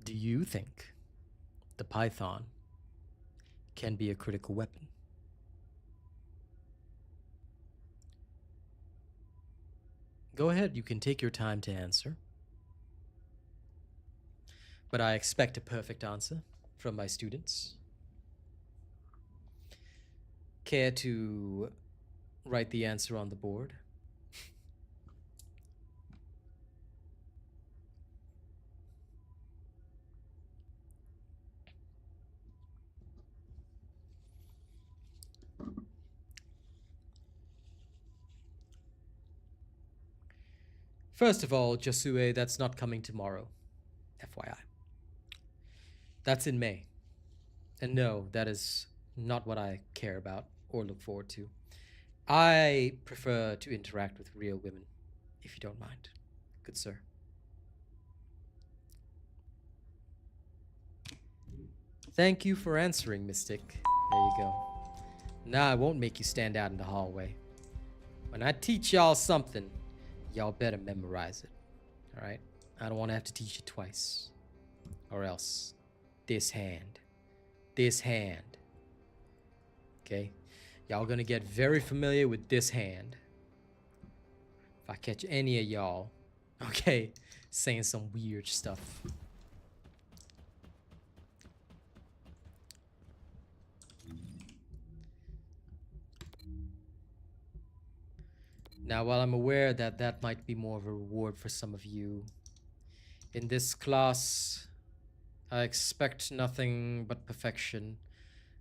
Do you think the Python can be a critical weapon? Go ahead, you can take your time to answer. But I expect a perfect answer from my students. Care to write the answer on the board? First of all, Josue, that's not coming tomorrow. FYI. That's in May. And no, that is not what I care about or look forward to. I prefer to interact with real women, if you don't mind. Good sir. Thank you for answering, Mystic. There you go. Now I won't make you stand out in the hallway. When I teach y'all something, y'all better memorize it. Alright? I don't want to have to teach it twice. Or else, this hand. This hand. Okay? Y'all gonna get very familiar with this hand. If I catch any of y'all, okay, saying some weird stuff. Now, while I'm aware that that might be more of a reward for some of you, in this class, I expect nothing but perfection.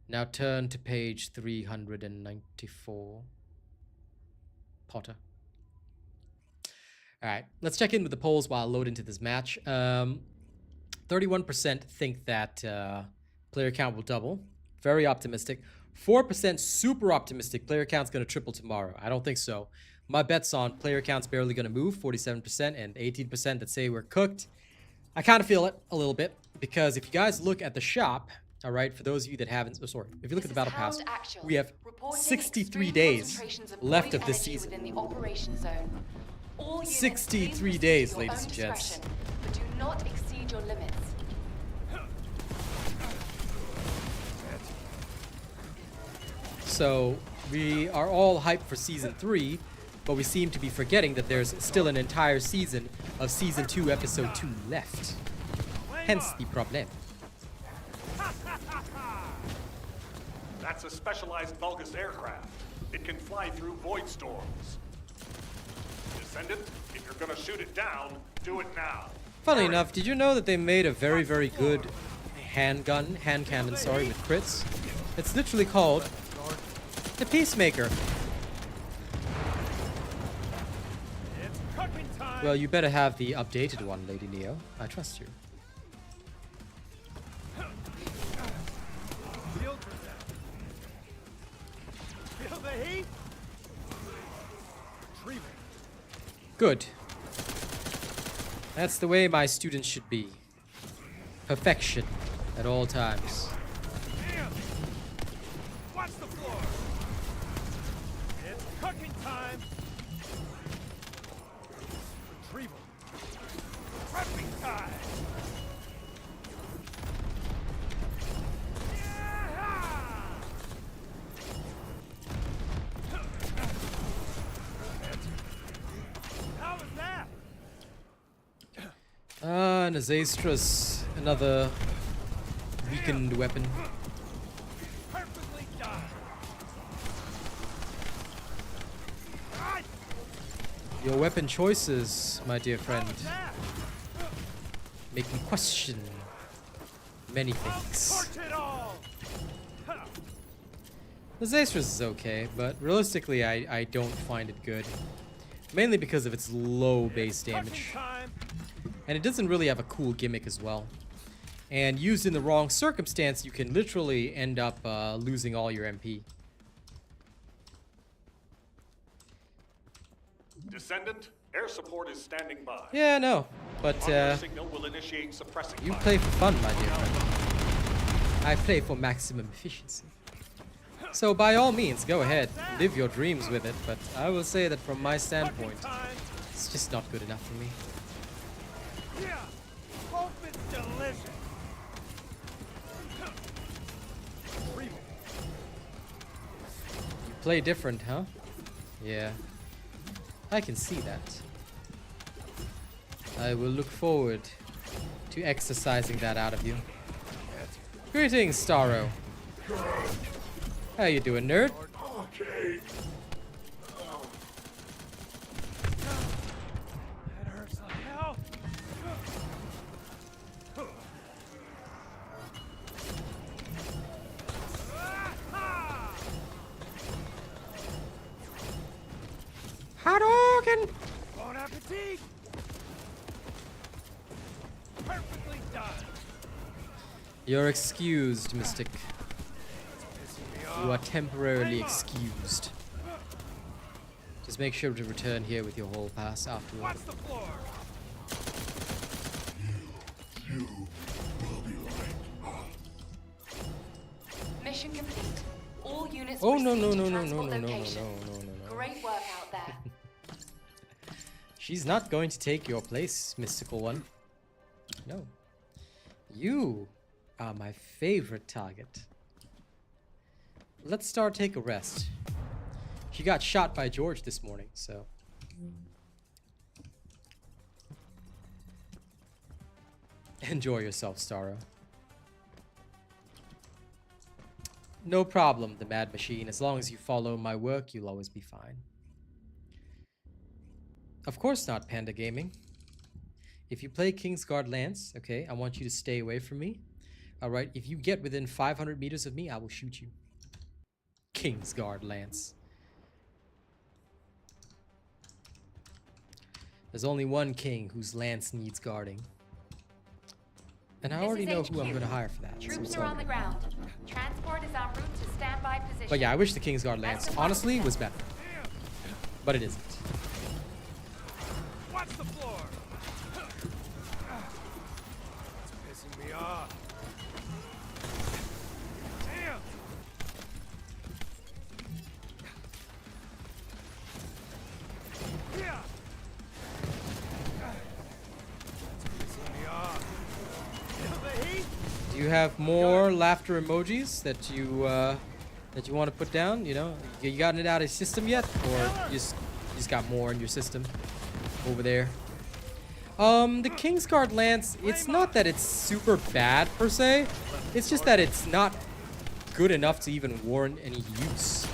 Now turn to page 394. Potter. Alright, let's check in with the polls while I load into this match. 31% think that player count will double. Very optimistic. 4% super optimistic. Player count's going to triple tomorrow. I don't think so. My bet's on player count's barely going to move. 47% and 18% that say we're cooked. I kind of feel it a little bit because if you guys look at the shop, all right, for those of you that haven't, if you look at the battle pass, we have 63 days left of this season. 63 days, ladies and gents. But do not exceed your limits. So we are all hyped for season 3, but we seem to be forgetting that there's still an entire season of season 2, episode 2 left. Hence the problem. That's a specialized Vulgus aircraft. It can fly through void storms. Descendant, if you're gonna shoot it down, do it now. Funnily enough, did you know that they made a very, very good hand cannon, with crits? It's literally called the Peacemaker. It's cooking time. Well, you better have the updated one, Lady Neo. I trust you. Feel the heat? Retrieving. Good. That's the way my students should be. Perfection at all times. Damn. Watch the floor. It's cooking time. Retrieval. Prepping time. How was that? Nazastrus, another weakened weapon. Perfectly done. Right. Your weapon choices, my dear friend, How was that? make me question many things. Torch it all. Nazastrus is okay, but realistically, I don't find it good. Mainly because of its low base damage. Cooking time. And it doesn't really have a cool gimmick as well. And used in the wrong circumstance, you can literally end up losing all your MP. Descendant, air support is standing by. Yeah, no. But On your signal will initiate suppressing you fire. play for fun, my dear friend. I play for maximum efficiency. So by all means, go ahead, live your dreams with it, but I will say that from my standpoint, it's just not good enough for me. Yeah. Hope it's delicious. You play different, huh? Yeah. I can see that. I will look forward to exercising that out of you. Greetings, Starro. How you doing, nerd? Okay. That hurts like hell. Hadouken! Bon appetit. Perfectly done. You're excused, Mystic. Pissing me You are off. temporarily excused. Just make sure to return here with your whole pass afterward. Watch the floor. You will be like Mission complete. All units Oh no proceed no to no no no transport no no no location. no. Great work out there. She's not going to take your place, mystical one. No. You are my favorite target. Let's start take a rest. She got shot by George this morning, so. Enjoy yourself, Starro. No problem, the Mad Machine. As long as you follow my work, you'll always be fine. Of course not, Panda Gaming. If you play Kingsguard Lance, okay, I want you to stay away from me. Alright, if you get within 500 meters of me, I will shoot you. Kingsguard Lance. There's only one king whose lance needs guarding. And I This already is know HQ. who I'm going to hire for that. so Troops it's are all on the good. ground. Transport is en route to standby position. But yeah, I wish the Kingsguard Lance, honestly, was better. But it isn't. Watch the floor. It's pissing me off. Damn. Yeah. It's pissing me off. Feel the heat? Do you have more laughter emojis that you want to put down? You know, you gotten it out of your system yet, or you just got more in your system over there? The Kingsguard Lance. It's not that it's super bad per se. It's just that it's not good enough to even warrant any use.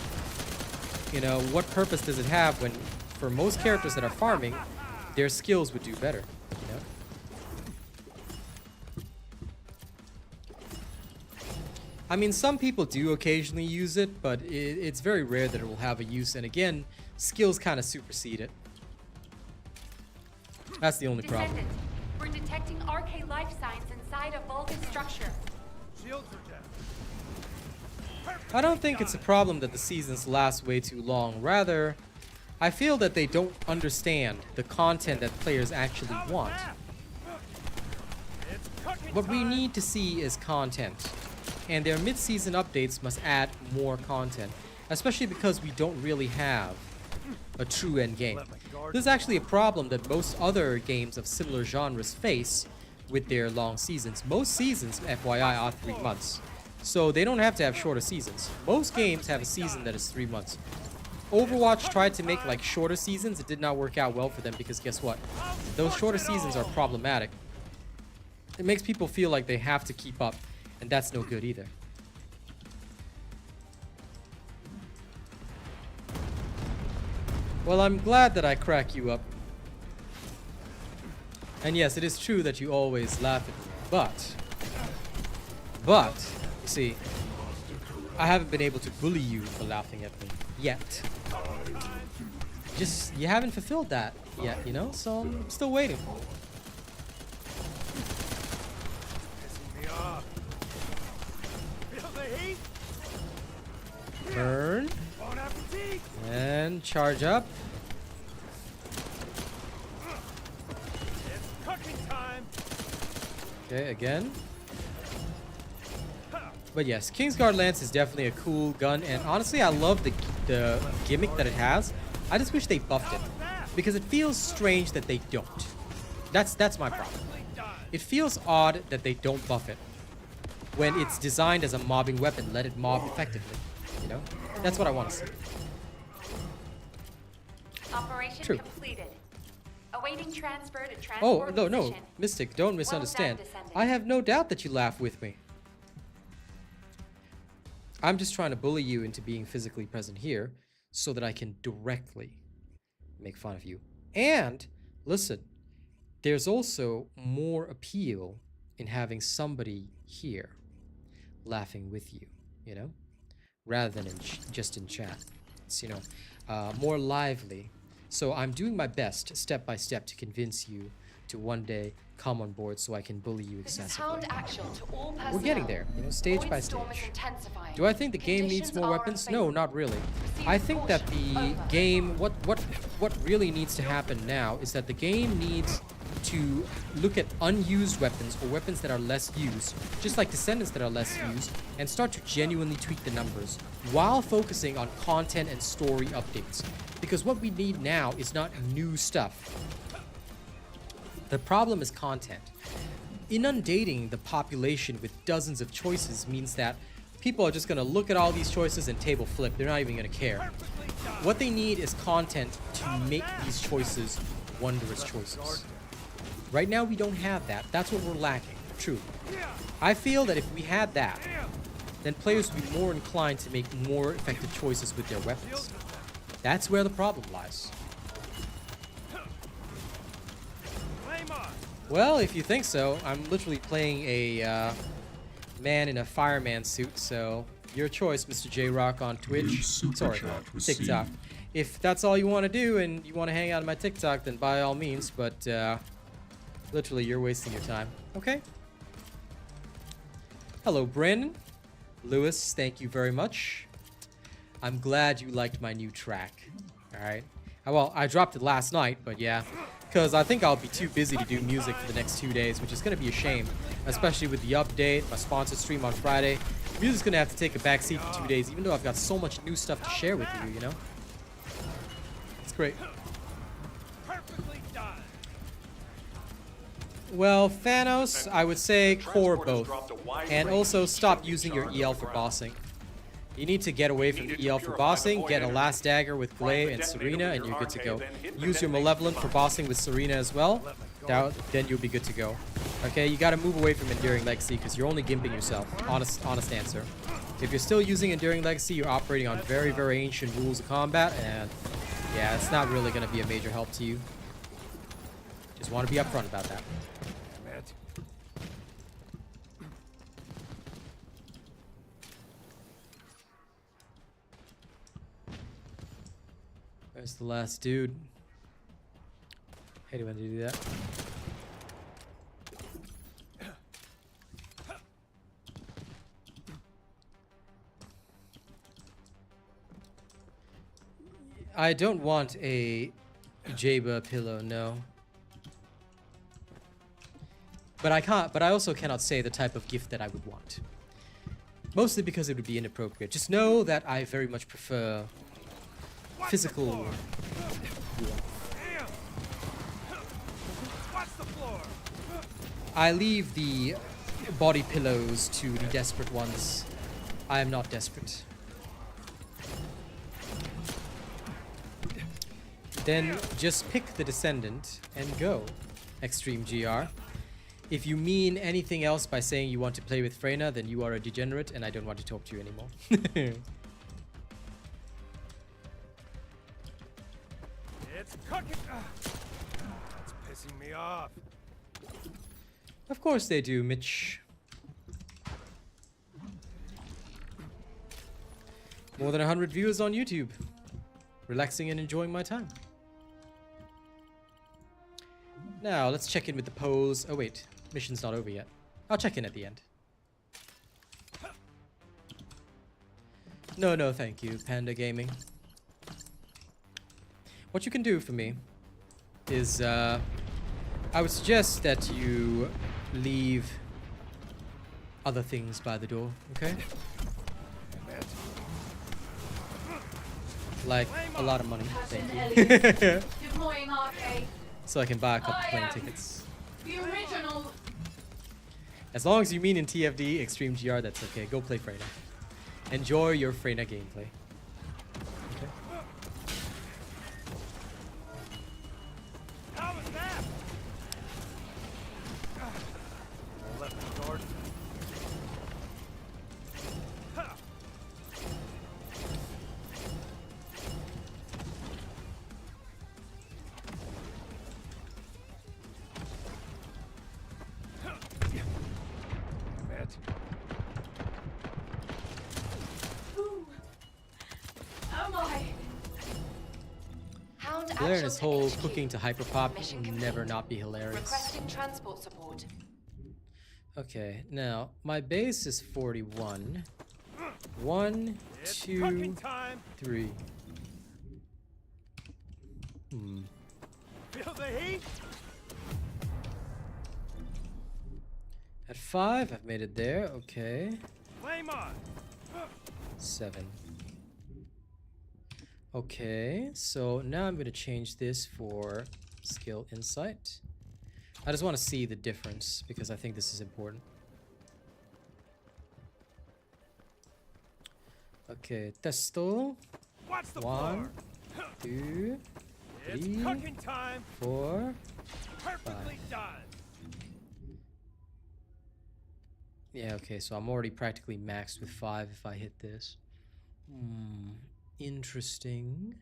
You know, what purpose does it have when, for most characters that are farming, their skills would do better? You know. I mean, some people do occasionally use it, but it's very rare that it will have a use. And again, skills kind of supersede it. That's the only problem. Descendant, we're detecting RK life signs inside a Vulcan structure. Shields are down. I don't think it's a problem that the seasons last way too long. Rather, I feel that they don't understand the content that players actually want. It's cooking What we time. need to see is content. And their mid-season updates must add more content. Especially because we don't really have a true end game. This is actually a problem that most other games of similar genres face with their long seasons. Most seasons, FYI, are 3 months. So they don't have to have shorter seasons. Most games have a season that is 3 months. Overwatch tried to make like shorter seasons. It did not work out well for them because guess what? Those shorter seasons are problematic. It makes people feel like they have to keep up, and that's no good either. Well, I'm glad that I crack you up. And yes, it is true that you always laugh at me, but, you see, I haven't been able to bully you for laughing at me yet. Just, you haven't fulfilled that yet, you know? So I'm still waiting. Pissing me off. Feel the heat? Burn. Bon appetit. And charge up. It's cooking time. Okay, again. But yes, Kingsguard Lance is definitely a cool gun, and honestly, I love the gimmick that it has. I just wish they buffed it, because it feels strange that they don't. That's my problem. It feels odd that they don't buff it when it's designed as a mobbing weapon. Let it mob effectively. You know, that's what I want to see. Operation True. completed. Awaiting transfer to Oh transport no, position. Mystic, don't misunderstand. Descendant. I have no doubt that you laugh with me. I'm just trying to bully you into being physically present here so that I can directly make fun of you. And listen, there's also more appeal in having somebody here laughing with you, you know, rather than just in chat. It's, you know, more lively. So I'm doing my best, step by step, to convince you to one day come on board so I can bully you This is excessively. Hound action to all personnel. We're getting there, you know, stage Void by storm is stage. intensifying. Do I think the game needs Conditions more are weapons? No, unfavorable. not really. Proceed I with think that caution. the Over. game, what really needs to happen now is that the game needs to look at unused weapons, or weapons that are less used, just like Descendants that are less used, and start to genuinely tweak the numbers while focusing on content and story updates. Because what we need now is not new stuff. The problem is content. Inundating the population with dozens of choices means that people are just going to look at all these choices and table flip. They're not even going to care. What they need is content to make these choices wondrous choices. Right now, we don't have that. That's what we're lacking, truly. I feel that if we had that, then players would be more inclined to make more effective choices with their weapons. That's where the problem lies. Flame on. Well, if you think so, I'm literally playing a man in a fireman suit, so your choice, Mr. J-Rock on Twitch. Sorry, TikTok. If that's all you want to do and you want to hang out on my TikTok, then by all means, but literally you're wasting your time. Okay? Hello, Brandon. Lewis, thank you very much. I'm glad you liked my new track. Alright? Well, I dropped it last night, but yeah. Because I think I'll be too busy to do music for the next 2 days, which is going to be a shame. Especially with the update, my sponsored stream on Friday. Music's going to have to take a backseat for 2 days, even though I've got so much new stuff to share with you, you know? It's great. Perfectly done. Well, Thanos, I would say core both. And also stop using your EL for bossing. You need to get away from the EL for bossing, get a last dagger with Glay and Serena, and you're good to go. Use your Malevolent for bossing with Serena as well. Then you'll be good to go. Okay, you gotta move away from Enduring Legacy because you're only gimping yourself. Honest answer. If you're still using Enduring Legacy, you're operating on very, very ancient rules of combat, and yeah, it's not really gonna be a major help to you. Just want to be upfront about that. There's the last dude. Hate it when you do that. I don't want a Jaba pillow, no. But I also cannot say the type of gift that I would want. Mostly because it would be inappropriate. Just know that I very much prefer physical warmth. Damn. Watch the floor. I leave the body pillows to the desperate ones. I am not desperate. Then just pick the Descendant and go, Extreme GR. If you mean anything else by saying you want to play with Freyna, then you are a degenerate and I don't want to talk to you anymore. It's cooking. It's pissing me off. Of course they do, Mitch. More than 100 viewers on YouTube. Relaxing and enjoying my time. Now, let's check in with the polls. Oh wait, mission's not over yet. I'll check in at the end. No, thank you, Panda Gaming. What you can do for me is, I would suggest that you leave other things by the door, okay? Like a lot of money, thank you. Deploying arcade. So I can buy a couple plane tickets. The original. As long as you mean in TFD, Extreme GR, that's okay. Go play Freyna. Enjoy your Freyna gameplay. Okay. How was that? Left the guard. Hound Blair and action his to whole HQ. cooking to hyperpop Mission will complete. never not be hilarious. Requesting transport support. Okay, now my base is 41. 1, It's 2, cooking time. 3. Feel the heat? At 5, I've made it there. Okay. Flame on. 7. Okay, so now I'm going to change this for skill insight. I just want to see the difference because I think this is important. Okay, testo. Watch the 1, floor. 2, It's 3, cooking time. 4. Perfectly done. Yeah, okay, so I'm already practically maxed with 5 if I hit this. Interesting.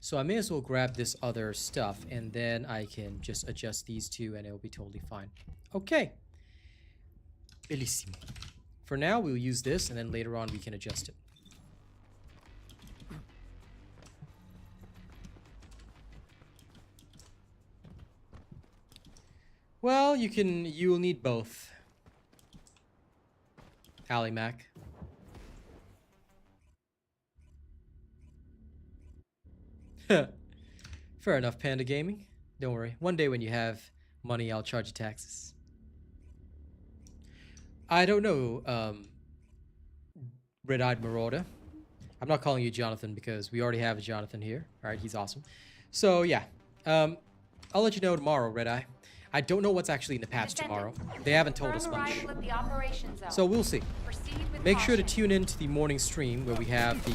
So I may as well grab this other stuff and then I can just adjust these two and it'll be totally fine. Okay. Bellissimo. For now, we'll use this and then later on we can adjust it. Well, you'll need both. Ally Mac. Fair enough, Panda Gaming. Don't worry. One day when you have money, I'll charge you taxes. I don't know, Red-Eyed Marauder. I'm not calling you Jonathan because we already have a Jonathan here. Alright, he's awesome. So, yeah. I'll let you know tomorrow, Red-Eye. I don't know what's actually in the patch tomorrow. They haven't told us Confirm much. arrival at the operation zone. So we'll see. Proceed with Make sure to caution. tune in to the morning stream where we have the...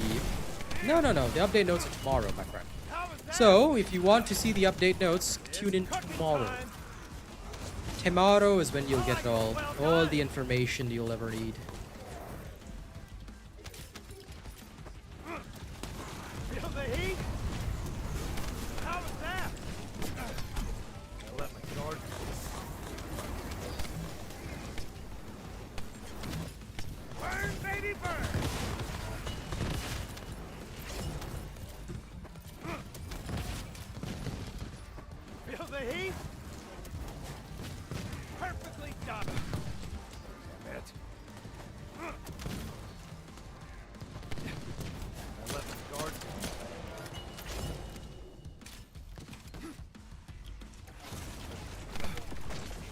No. The update notes are tomorrow, my friend. How was that? So, if you want to see the update notes, tune in Cooking tomorrow. time. Tomorrow is when you'll get all the information you'll ever need. Feel the heat? How was that? I left my guard. Burn, baby, burn! Feel the heat? Perfectly done. Damn it. I left my guard.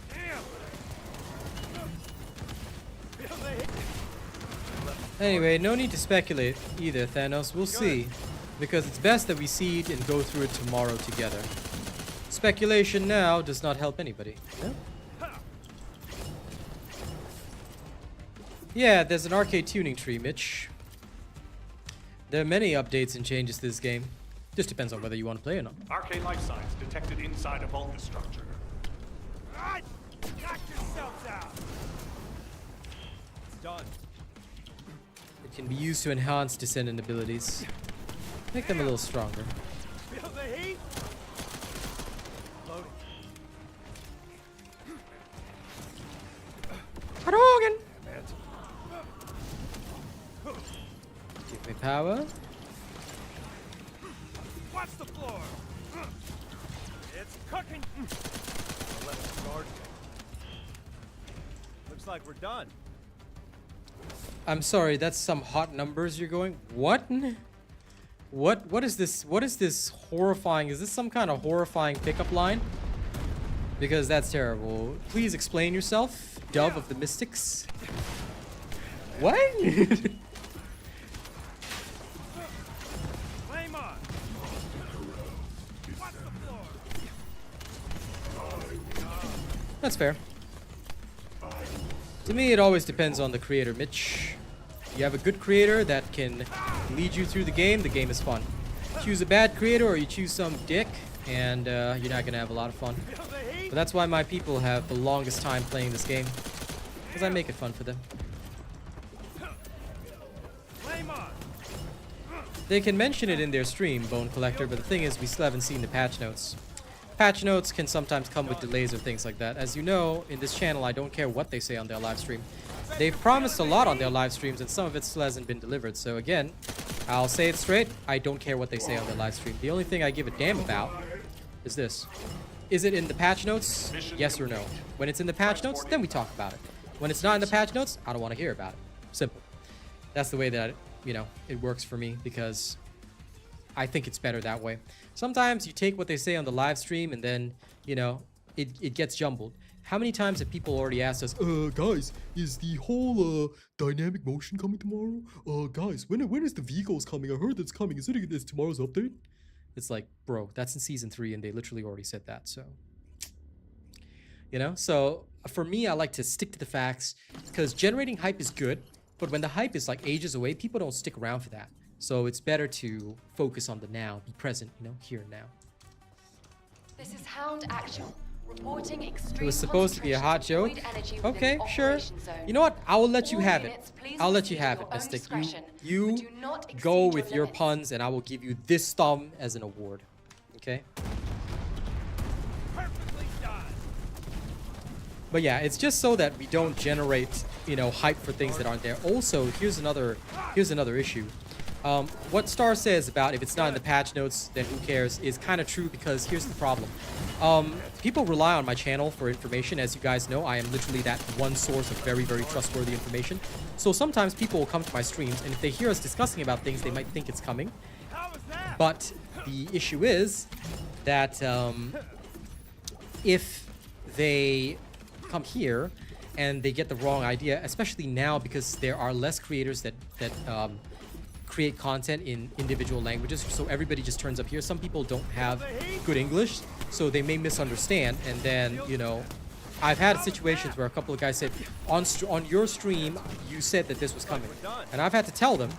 Damn. Feel the heat? Anyway, no need to speculate either, Thanos. We'll see. Because it's best that we see it and go through it tomorrow together. Speculation now does not help anybody. No? Yeah, there's an arcade tuning tree, Mitch. There are many updates and changes to this game. Just depends on whether you want to play or not. Arcane life signs detected inside a Vulgus structure. Right! Knock yourselves out! It's done. It can be used to enhance Descendant abilities. Make them a little stronger. Feel the heat? Loading. Hadouken! Damn it. Give me power. Watch the floor! It's cooking! I left the guard. Looks like we're done. I'm sorry, that's some hot numbers you're going. What? What is this? What is this horrifying? Is this some kind of horrifying pickup line? Because that's terrible. Please explain yourself, Dove of the Mystics. What? Flame on. Watch the floor. That's fair. To me, it always depends on the creator, Mitch. You have a good creator that can lead you through the game is fun. Choose a bad creator or you choose some dick, and you're not gonna have a lot of fun. Feel the heat? But that's why my people have the longest time playing this game, because I make it fun for them. Flame on. They can mention it in their stream, Bone Collector, but the thing is, we still haven't seen the patch notes. Patch notes can sometimes come with delays or things like that. As you know, in this channel, I don't care what they say on their live stream. They've promised a lot on their live streams, and some of it still hasn't been delivered. So again, I'll say it straight, I don't care what they say on their live stream. The only thing I give a damn about is this. Is it in the patch notes? Yes or no? When it's in the patch notes, then we talk about it. When it's not in the patch notes, I don't want to hear about it. Simple. That's the way that, you know, it works for me, because I think it's better that way. Sometimes you take what they say on the live stream and then, you know, it gets jumbled. How many times have people already asked us, guys, is the whole dynamic motion coming tomorrow? Guys, when is the vehicles coming? I heard it's coming. Is it tomorrow's update? It's like, bro, that's in season 3 and they literally already said that. So, you know, so for me, I like to stick to the facts, because generating hype is good, but when the hype is like ages away, people don't stick around for that. So it's better to focus on the now, be present, you know, here and now. This is Hound Actual. Reporting extreme It was supposed to be a hot joke. concentration of void energy Okay, within sure. operation zone. You know what? I will let you All have it. units, please I'll let you proceed have at it, your own Mystic. discretion, You but do not exceed go your with your limits. puns, and I will give you this thumb as an award. Okay? Perfectly done. But yeah, it's just so that we don't generate, you know, hype for things that aren't there. Also, here's another issue. What Star says about if it's not in the patch notes, then who cares, is kind of true, because here's the problem. People rely on my channel for information. As you guys know, I am literally that one source of very, very trustworthy information. So sometimes people will come to my streams, and if they hear us discussing about things, they might think it's coming. How was that? But the issue is that if they come here and they get the wrong idea, especially now because there are less creators that create content in individual languages, so everybody just turns up here. Some people don't have good English, so they may misunderstand, and then, you know, I've had situations where a couple of guys said, on your stream, you said that this was coming. And I've had to tell them,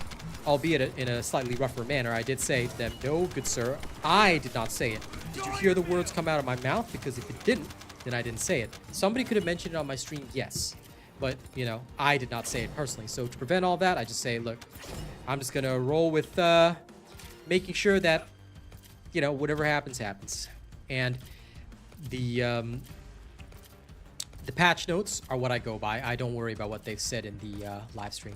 albeit in a slightly rougher manner, I did say to them, no, good sir, I did not say it. Did you hear the words come out of my mouth? Because if it didn't, then I didn't say it. Somebody could have mentioned it on my stream, yes. But, you know, I did not say it personally. So to prevent all that, I just say, look, I'm just going to roll with making sure that, you know, whatever happens, happens. And the patch notes are what I go by. I don't worry about what they've said in the live stream.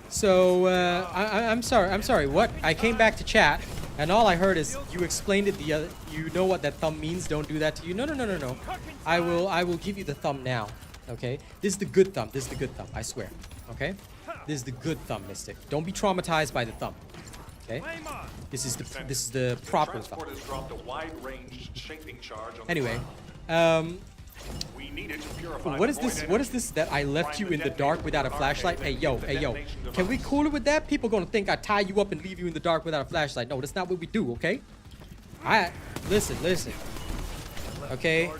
So, I'm sorry, what? I came back to chat, and all I heard is you explained it the other, you know what that thumb means, don't do that to you. No. I will give you the thumb now, okay? This is the good thumb, I swear, okay? This is the good thumb, Mystic. Don't be traumatized by the thumb, okay? Flame on. This is the proper thumb. Transport has dropped a wide-range shaping charge on the Anyway, ground. We need it to purify what the is void this? energy. What is this that I left you in the dark without a flashlight? Hey yo, can we cool it with that? People gonna think I tie you up and leave you in the dark without a flashlight. No, that's not what we do, okay? Listen. Okay,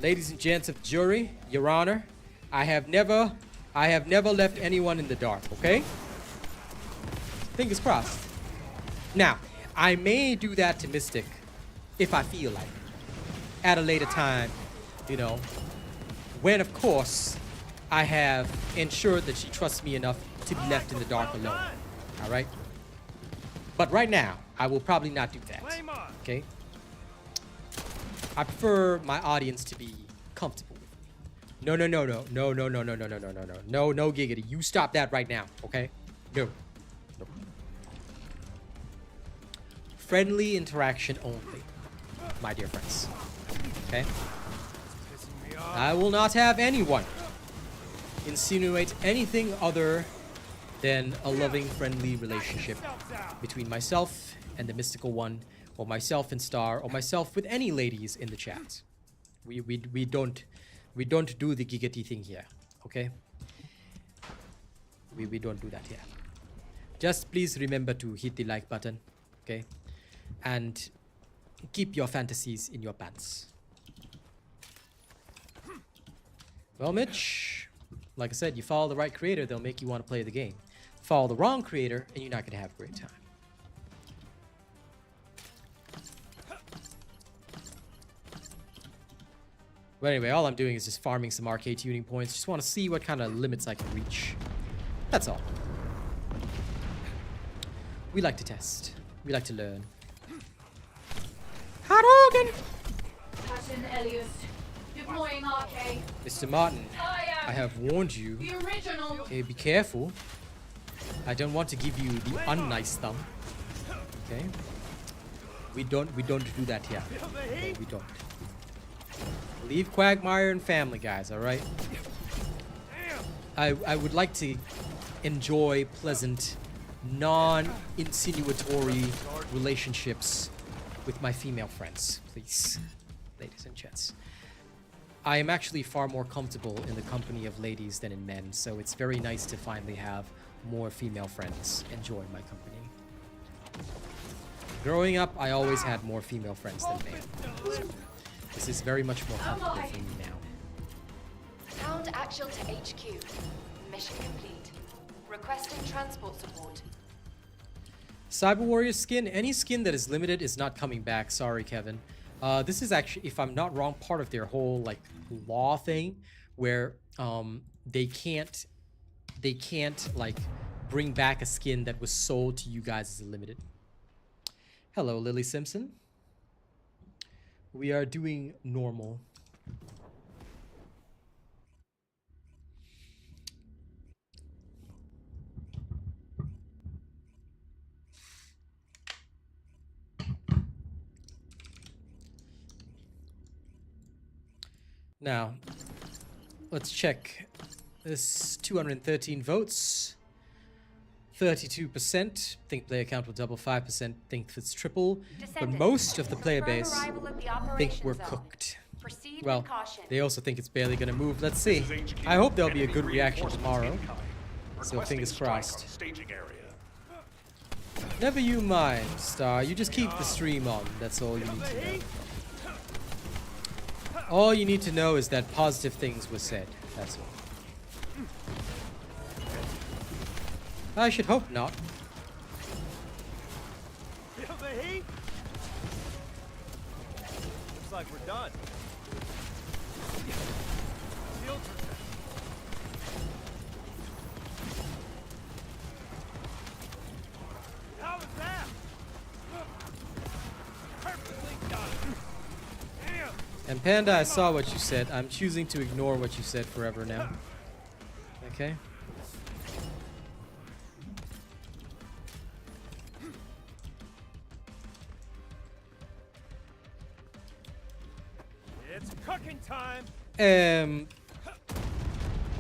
ladies and gents of the jury, Your Honor, I have never left anyone in the dark, okay? Fingers crossed. Now, I may do that to Mystic if I feel like it at a later time, you know, when of course I have ensured that she trusts me enough to be left in the dark alone. All right? But right now, I will probably not do that. Flame on. Okay? I prefer my audience to be comfortable with me. No, giggity. You stop that right now, okay? No. Friendly interaction only, my dear friends. Okay? Pissing me off. I will not have anyone insinuate anything other than a loving, friendly relationship between myself and the mystical one or myself and Star, or myself with any ladies in the chat. We don't do the giggity thing here, okay? We don't do that here. Just please remember to hit the like button, okay? And keep your fantasies in your pants. Well, Mitch, like I said, you follow the right creator, they'll make you want to play the game. Follow the wrong creator, and you're not going to have a great time. But anyway, all I'm doing is just farming some arcade tuning points. Just want to see what kind of limits I can reach. That's all. We like to test. We like to learn. Hadouken! Captain Elias, deploying arcade. Mr. Martin, I have warned you. The original. Okay, be careful. I don't want to give you the unnice thumb. Okay? We don't do that here. Okay, we don't. Leave Quagmire and Family Guys, alright? I would like to enjoy pleasant, non-insinuatory relationships with my female friends, please, ladies and gents. I am actually far more comfortable in the company of ladies than in men, so it's very nice to finally have more female friends enjoy my company. Growing up, I always had more female friends than men. So this is very much more comfortable for me now. Pound actual to HQ. Mission complete. Requesting transport support. Cyber Warrior skin, any skin that is limited is not coming back. Sorry, Kevin. This is actually, if I'm not wrong, part of their whole like law thing where they can't like bring back a skin that was sold to you guys as a limited. Hello, Lily Simpson. We are doing normal. Now, let's check this. 213 votes, 32% think player count will double, 5% think it's triple, but most of the player base think we're cooked. Proceed Well, with caution. they also think it's barely gonna move. Let's see. I hope there'll be a good reaction tomorrow. So fingers crossed. Staging area. Never you mind, Star. You just keep the stream on. That's all you need to know. All you need to know is that positive things were said. That's all. I should hope not. Feel the heat? Looks like we're done. Shields are set. How was that? Perfectly done. Damn. And Panda, I saw what you said. I'm choosing to ignore what you said forever now. Okay? It's cooking time.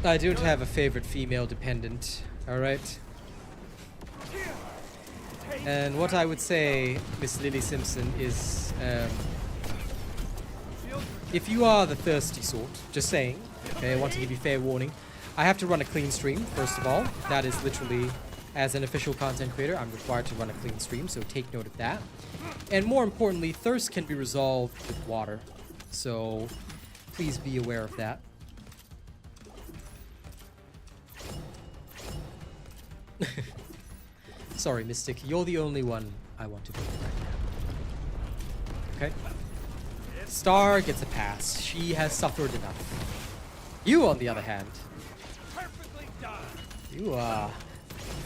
I don't have a favorite female dependent, alright? And what I would say, Miss Lily Simpson, is if you are the thirsty sort, just saying, okay, I want to give you fair warning. I have to run a clean stream, first of all. That is literally, as an official content creator, I'm required to run a clean stream, so take note of that. And more importantly, thirst can be resolved with water. So please be aware of that. Sorry, Mystic, you're the only one I want to do right now. Okay? Star gets a pass. She has suffered enough. You, on the other hand, Perfectly done. you are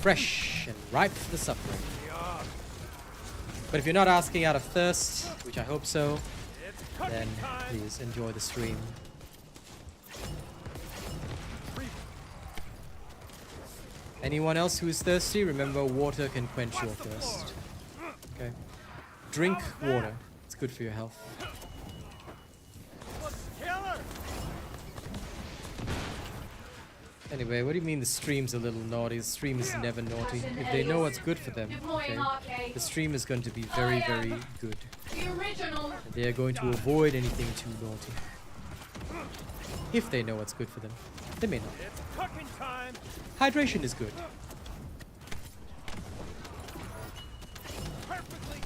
fresh and ripe for the suffering. But if you're not asking out of thirst, which I hope so, It's cooking then time. please enjoy the stream. Anyone else who is thirsty, remember water can quench your thirst. Okay? Drink water. It's good for your health. Let's kill her. Anyway, what do you mean the stream's a little naughty? The stream is never naughty. If they know what's good for them, okay, the stream is going to be very, very good. The original. And they are going to avoid anything too naughty. If they know what's good for them. They may not. It's cooking time. Hydration is good. Perfectly.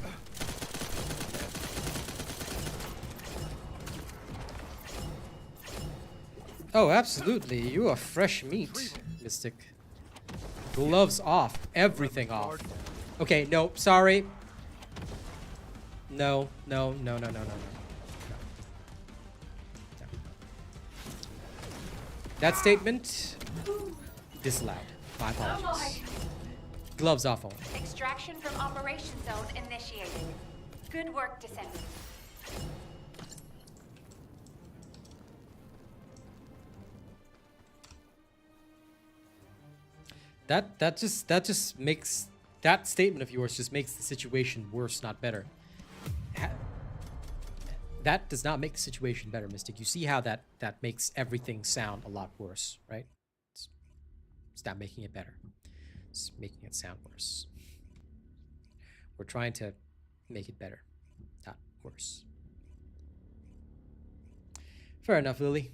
Oh, absolutely. You are fresh meat, Mystic. Gloves off. Everything off. Okay, no, sorry. No, no, no, no, no, no, no. That statement disallowed. My apologies. Gloves off only. Extraction from operation zone initiated. Good work, Descendant. That just makes that statement of yours just makes the situation worse, not better. That does not make the situation better, Mystic. You see how that makes everything sound a lot worse, right? It's not making it better. It's making it sound worse. We're trying to make it better, not worse. Fair enough, Lily.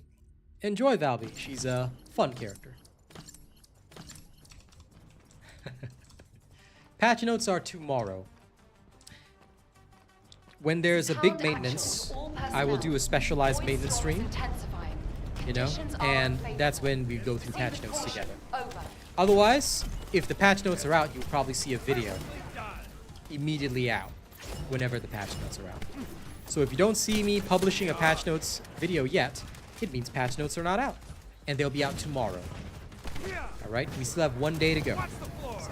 Enjoy Valby. She's a fun character. Patch notes are tomorrow. When there's a big maintenance, I will do a specialized maintenance stream, you know, and that's when we go through patch notes together. Otherwise, if the patch notes are out, you'll probably see a video immediately out whenever the patch notes are out. So if you don't see me publishing a patch notes video yet, it means patch notes are not out, and they'll be out tomorrow. All right, we still have 1 day to go. So.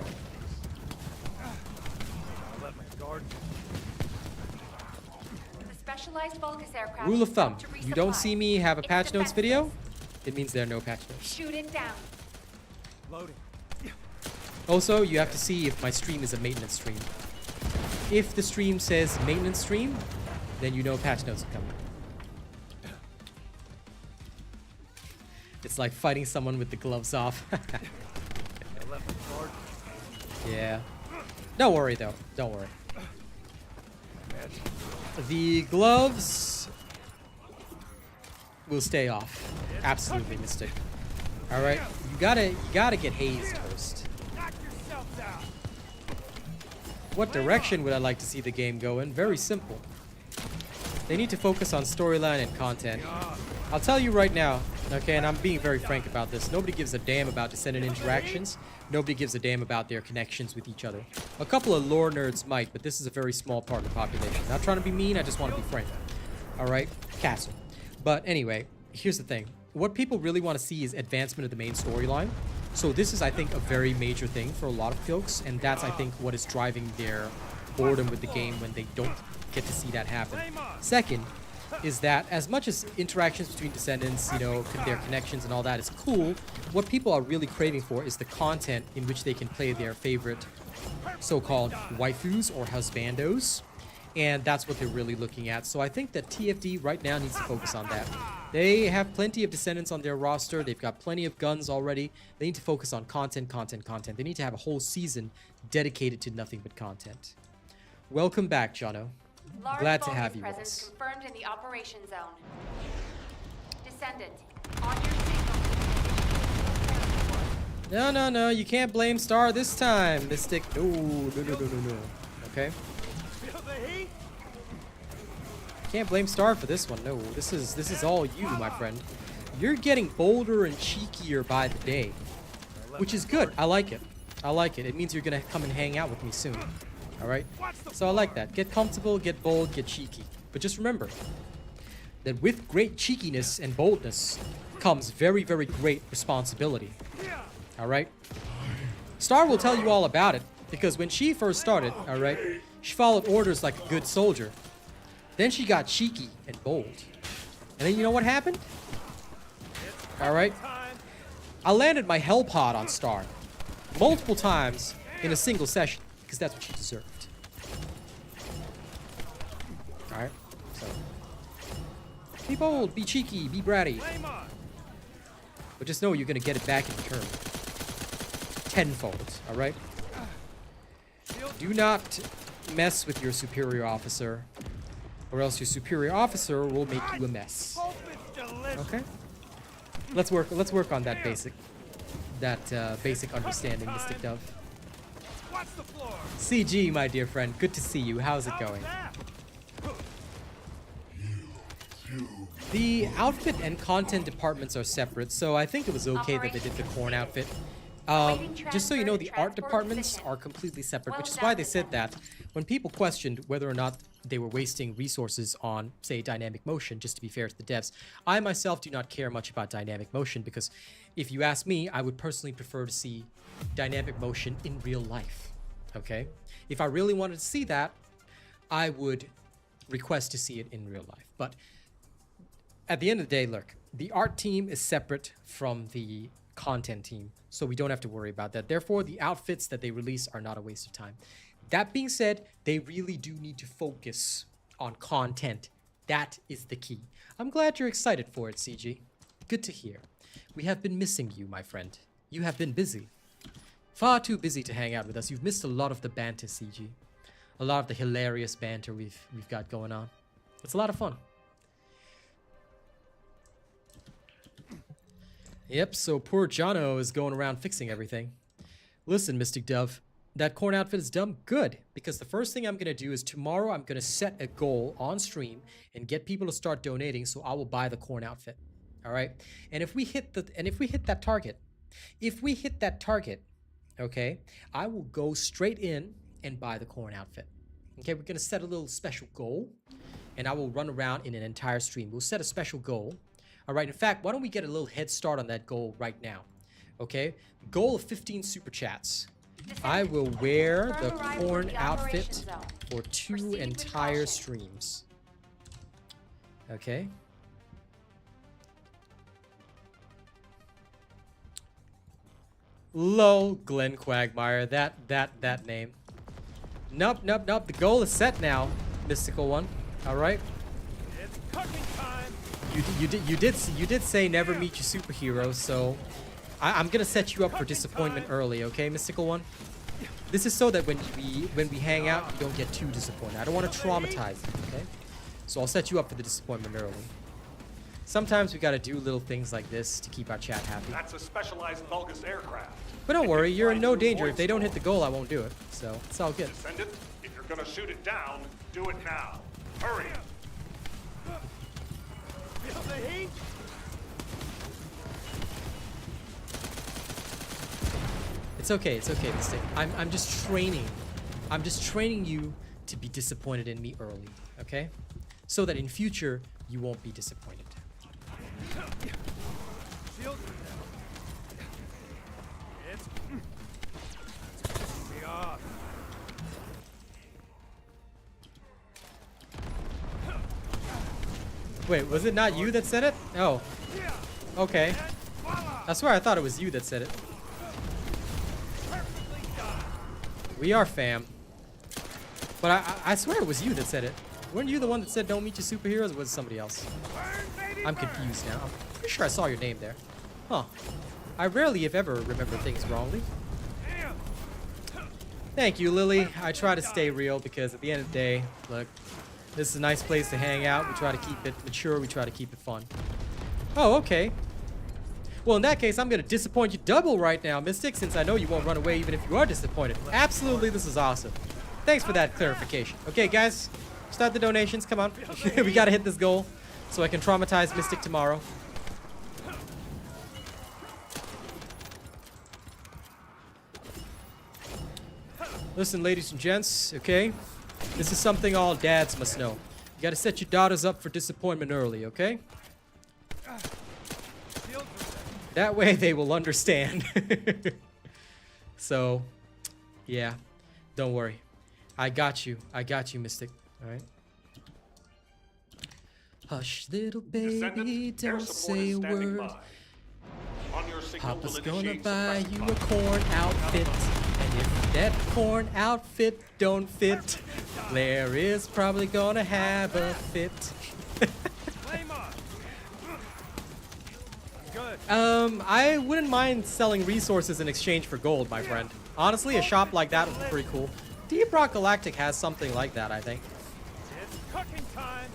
Rule of thumb, you don't see me have a patch notes video, it means there are no patch notes. Shoot it down. Loading. Also, you have to see if my stream is a maintenance stream. If the stream says maintenance stream, then you know patch notes are coming. It's like fighting someone with the gloves off. Yeah. Don't worry though, don't worry. The gloves will stay off. Absolutely, Mystic. All right, you gotta get hazed first. What direction would I like to see the game go in? Very simple. They need to focus on storyline and content. I'll tell you right now, okay, and I'm being very frank about this. Nobody gives a damn about Descendant interactions. Nobody gives a damn about their connections with each other. A couple of lore nerds might, but this is a very small part of the population. Not trying to be mean, I just want to be frank. Alright? Castle. But anyway, here's the thing. What people really want to see is advancement of the main storyline. So this is, I think, a very major thing for a lot of folks, and that's, I think, what is driving their boredom with the game when they don't get to see that happen. Second, is that as much as interactions between Descendants, you know, their connections and all that is cool, what people are really craving for is the content in which they can play their favorite so-called waifus or husbandos, and that's what they're really looking at. So I think that TFD right now needs to focus on that. They have plenty of Descendants on their roster. They've got plenty of guns already. They need to focus on content, content, content. They need to have a whole season dedicated to nothing but content. Welcome back, Jono. Glad to have you with us. Confirmed in the operation zone. Descendant, on your signal. No, no, no. You can't blame Star this time, Mystic. No, no, no, no, no, no. Okay? Feel the heat? Can't blame Star for this one. No, this is all you, my friend. You're getting bolder and cheekier by the day, which is good. I like it. I like it. It means you're gonna come and hang out with me soon. All right? So I like that. Get comfortable, get bold, get cheeky. But just remember that with great cheekiness and boldness comes very, very great responsibility. All right? Star will tell you all about it because when she first started, all right, she followed orders like a good soldier. Then she got cheeky and bold. And then you know what happened? All right? I landed my hell pod on Star multiple times in a single session because that's what she deserved. All right? So be bold, be cheeky, be bratty. But just know you're gonna get it back in return. Tenfold, alright? Do not mess with your superior officer, or else your superior officer will make you a mess. Hope it's delicious. Okay? Let's work on that basic understanding, Mystic Dove. Watch the floor. CG, my dear friend, good to see you. How's it going? The outfit and content departments are separate, so I think it was okay that they did the corn outfit. Just so you know, the art departments are completely separate, which is why they said that when people questioned whether or not they were wasting resources on, say, dynamic motion, just to be fair to the devs. I myself do not care much about dynamic motion because if you ask me, I would personally prefer to see dynamic motion in real life, okay? If I really wanted to see that, I would request to see it in real life. But at the end of the day, look, the art team is separate from the content team, so we don't have to worry about that. Therefore, the outfits that they release are not a waste of time. That being said, they really do need to focus on content. That is the key. I'm glad you're excited for it, CG. Good to hear. We have been missing you, my friend. You have been busy. Far too busy to hang out with us. You've missed a lot of the banter, CG. A lot of the hilarious banter we've got going on. It's a lot of fun. Yep, so poor Jono is going around fixing everything. Listen, Mystic Dove, that corn outfit is dumb good, because the first thing I'm going to do is tomorrow I'm going to set a goal on stream and get people to start donating, so I will buy the corn outfit. All right? And if we hit that target, okay, I will go straight in and buy the corn outfit. Okay, we're going to set a little special goal, and I will run around in an entire stream. We'll set a special goal. All right, in fact, why don't we get a little head start on that goal right now? Okay, goal of 15 super chats. I will wear the corn outfit for 2 entire streams. Okay. Lol, Glenn Quagmire, that name. Nope. The goal is set now, Mystical One. All right. It's cooking time. You did say never meet your superhero, so I'm gonna set you up for disappointment early, okay, Mystical One? This is so that when we hang out, you don't get too disappointed. I don't want to traumatize you, okay? So I'll set you up for the disappointment early. Sometimes we gotta do little things like this to keep our chat happy. That's a specialized Vulgus aircraft. But don't worry, you're in no danger. If they don't hit the goal, I won't do it. So it's all good. Descendant, if you're gonna shoot it down, do it now. Hurry! Feel the heat? It's okay, Mystic. I'm just training. I'm just training you to be disappointed in me early, okay? So that in future you won't be disappointed. Shield. It's me off. Wait, was it not you that said it? Oh. Okay. I swear I thought it was you that said it. We are fam. But I swear it was you that said it. Weren't you the one that said don't meet your superheroes, or was it somebody else? I'm confused now. I'm pretty sure I saw your name there. Huh. I rarely, if ever, remember things wrongly. Thank you, Lily. I try to stay real because at the end of the day, look, this is a nice place to hang out. We try to keep it mature. We try to keep it fun. Oh, okay. Well, in that case, I'm going to disappoint you double right now, Mystic, since I know you won't run away even if you are disappointed. Absolutely, this is awesome. Thanks for that clarification. Okay, guys, start the donations. Come on. We got to hit this goal so I can traumatize Mystic tomorrow. Listen, ladies and gents, okay? This is something all dads must know. You got to set your daughters up for disappointment early, okay? That way they will understand. So, yeah, don't worry. I got you, Mystic. All right. Hush, little baby, don't say a word. Papa's gonna buy you a corn outfit, and if that corn outfit don't fit, Blair is probably gonna have a fit. I wouldn't mind selling resources in exchange for gold, my friend. Honestly, a shop like that would be pretty cool. Deep Rock Galactic has something like that, I think. It's cooking time.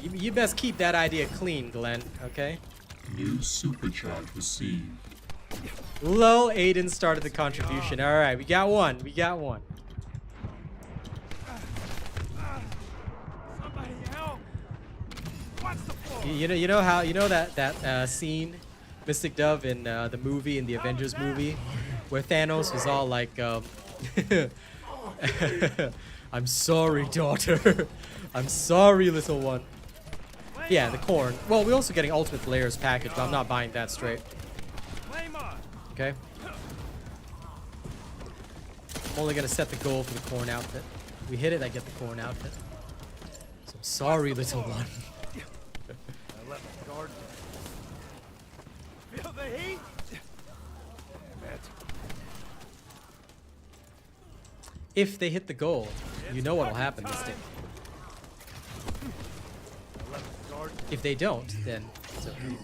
You best keep that idea clean, Glenn, okay? New super chat received. Lol, Aiden started the contribution. Alright, we got one. We got one. Somebody help. Watch the floor. You know how that scene, Mystic Dove in the movie, in the Avengers movie, where Thanos was all like, I'm sorry, daughter. I'm sorry, little one. Yeah, the corn. Well, we're also getting Ultimate Players package, but I'm not buying that straight. Flame on. Okay. I'm only gonna set the goal for the corn outfit. If we hit it, I get the corn outfit. So sorry, little one. I left the guard. Feel the heat? Damn it. If they hit the goal, you know what'll happen, Mystic. I left the guard. If they don't, then it's okay.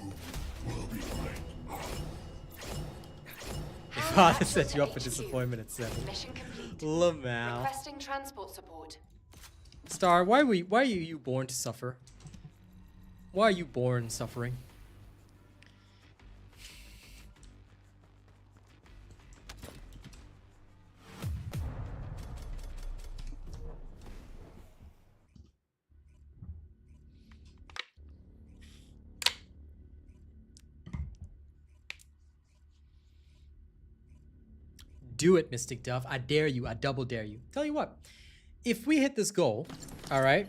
Your father set you up for disappointment at 7. Mission complete. Lamau. Requesting transport support. Star, why are you born to suffer? Why are you born suffering? Do it, Mystic Dove. I dare you. I double dare you. Tell you what. If we hit this goal, all right?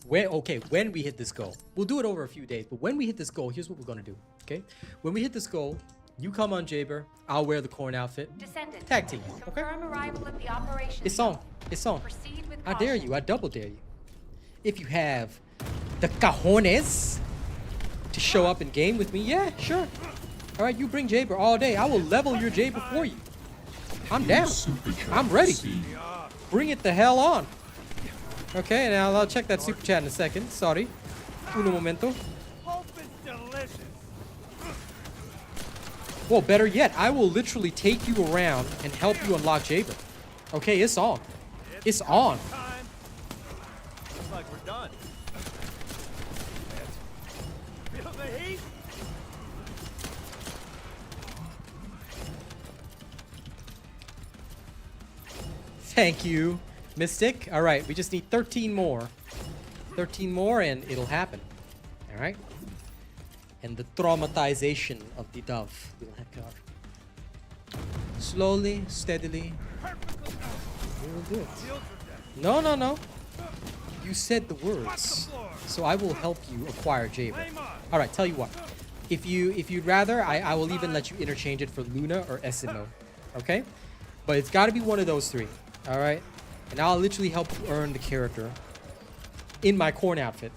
When we hit this goal, we'll do it over a few days. But when we hit this goal, here's what we're gonna do. Okay? When we hit this goal, you come on Jaber. I'll wear the corn outfit. Descendant. Tag team. Okay? Confirm arrival at the operation. It's on. It's on. Proceed with I dare caution. you. I double dare you. If you have the cojones to show up in game with me, yeah, sure. All right, you bring Jaber all day. I will level your Jaber for you. I'm down. I'm ready. Bring it the hell on. Okay, now I'll check that super chat in a second. Sorry. Uno momento. Hope is delicious. Well, better yet, I will literally take you around and help you unlock Jaber. Okay, it's on. It's on. Time. Looks like we're done. Feel the heat? Thank you, Mystic. All right, we just need 13 more. 13 more and it'll happen. All right? And the traumatization of the dove will occur. Slowly, steadily, we will do it. No, no, no. You said the words. So I will help you acquire Jaber. All right, tell you what. If you'd rather, I will even let you interchange it for Luna or Esimo. Okay? But it's got to be one of those three. All right? And I'll literally help you earn the character in my corn outfit.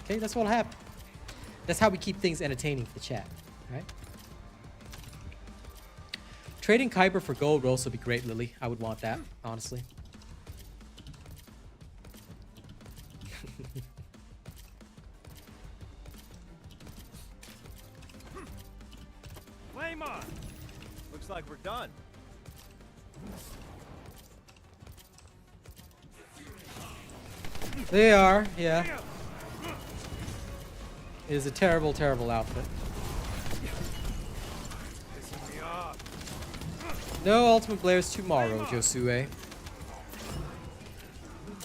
Okay? That's what'll happen. That's how we keep things entertaining for the chat. All right? Trading Kuiper for gold would also be great, Lily. I would want that, honestly. Flame on. Looks like we're done. They are, yeah. It is a terrible, terrible outfit. Pissing me off. No ultimate players tomorrow, Josue.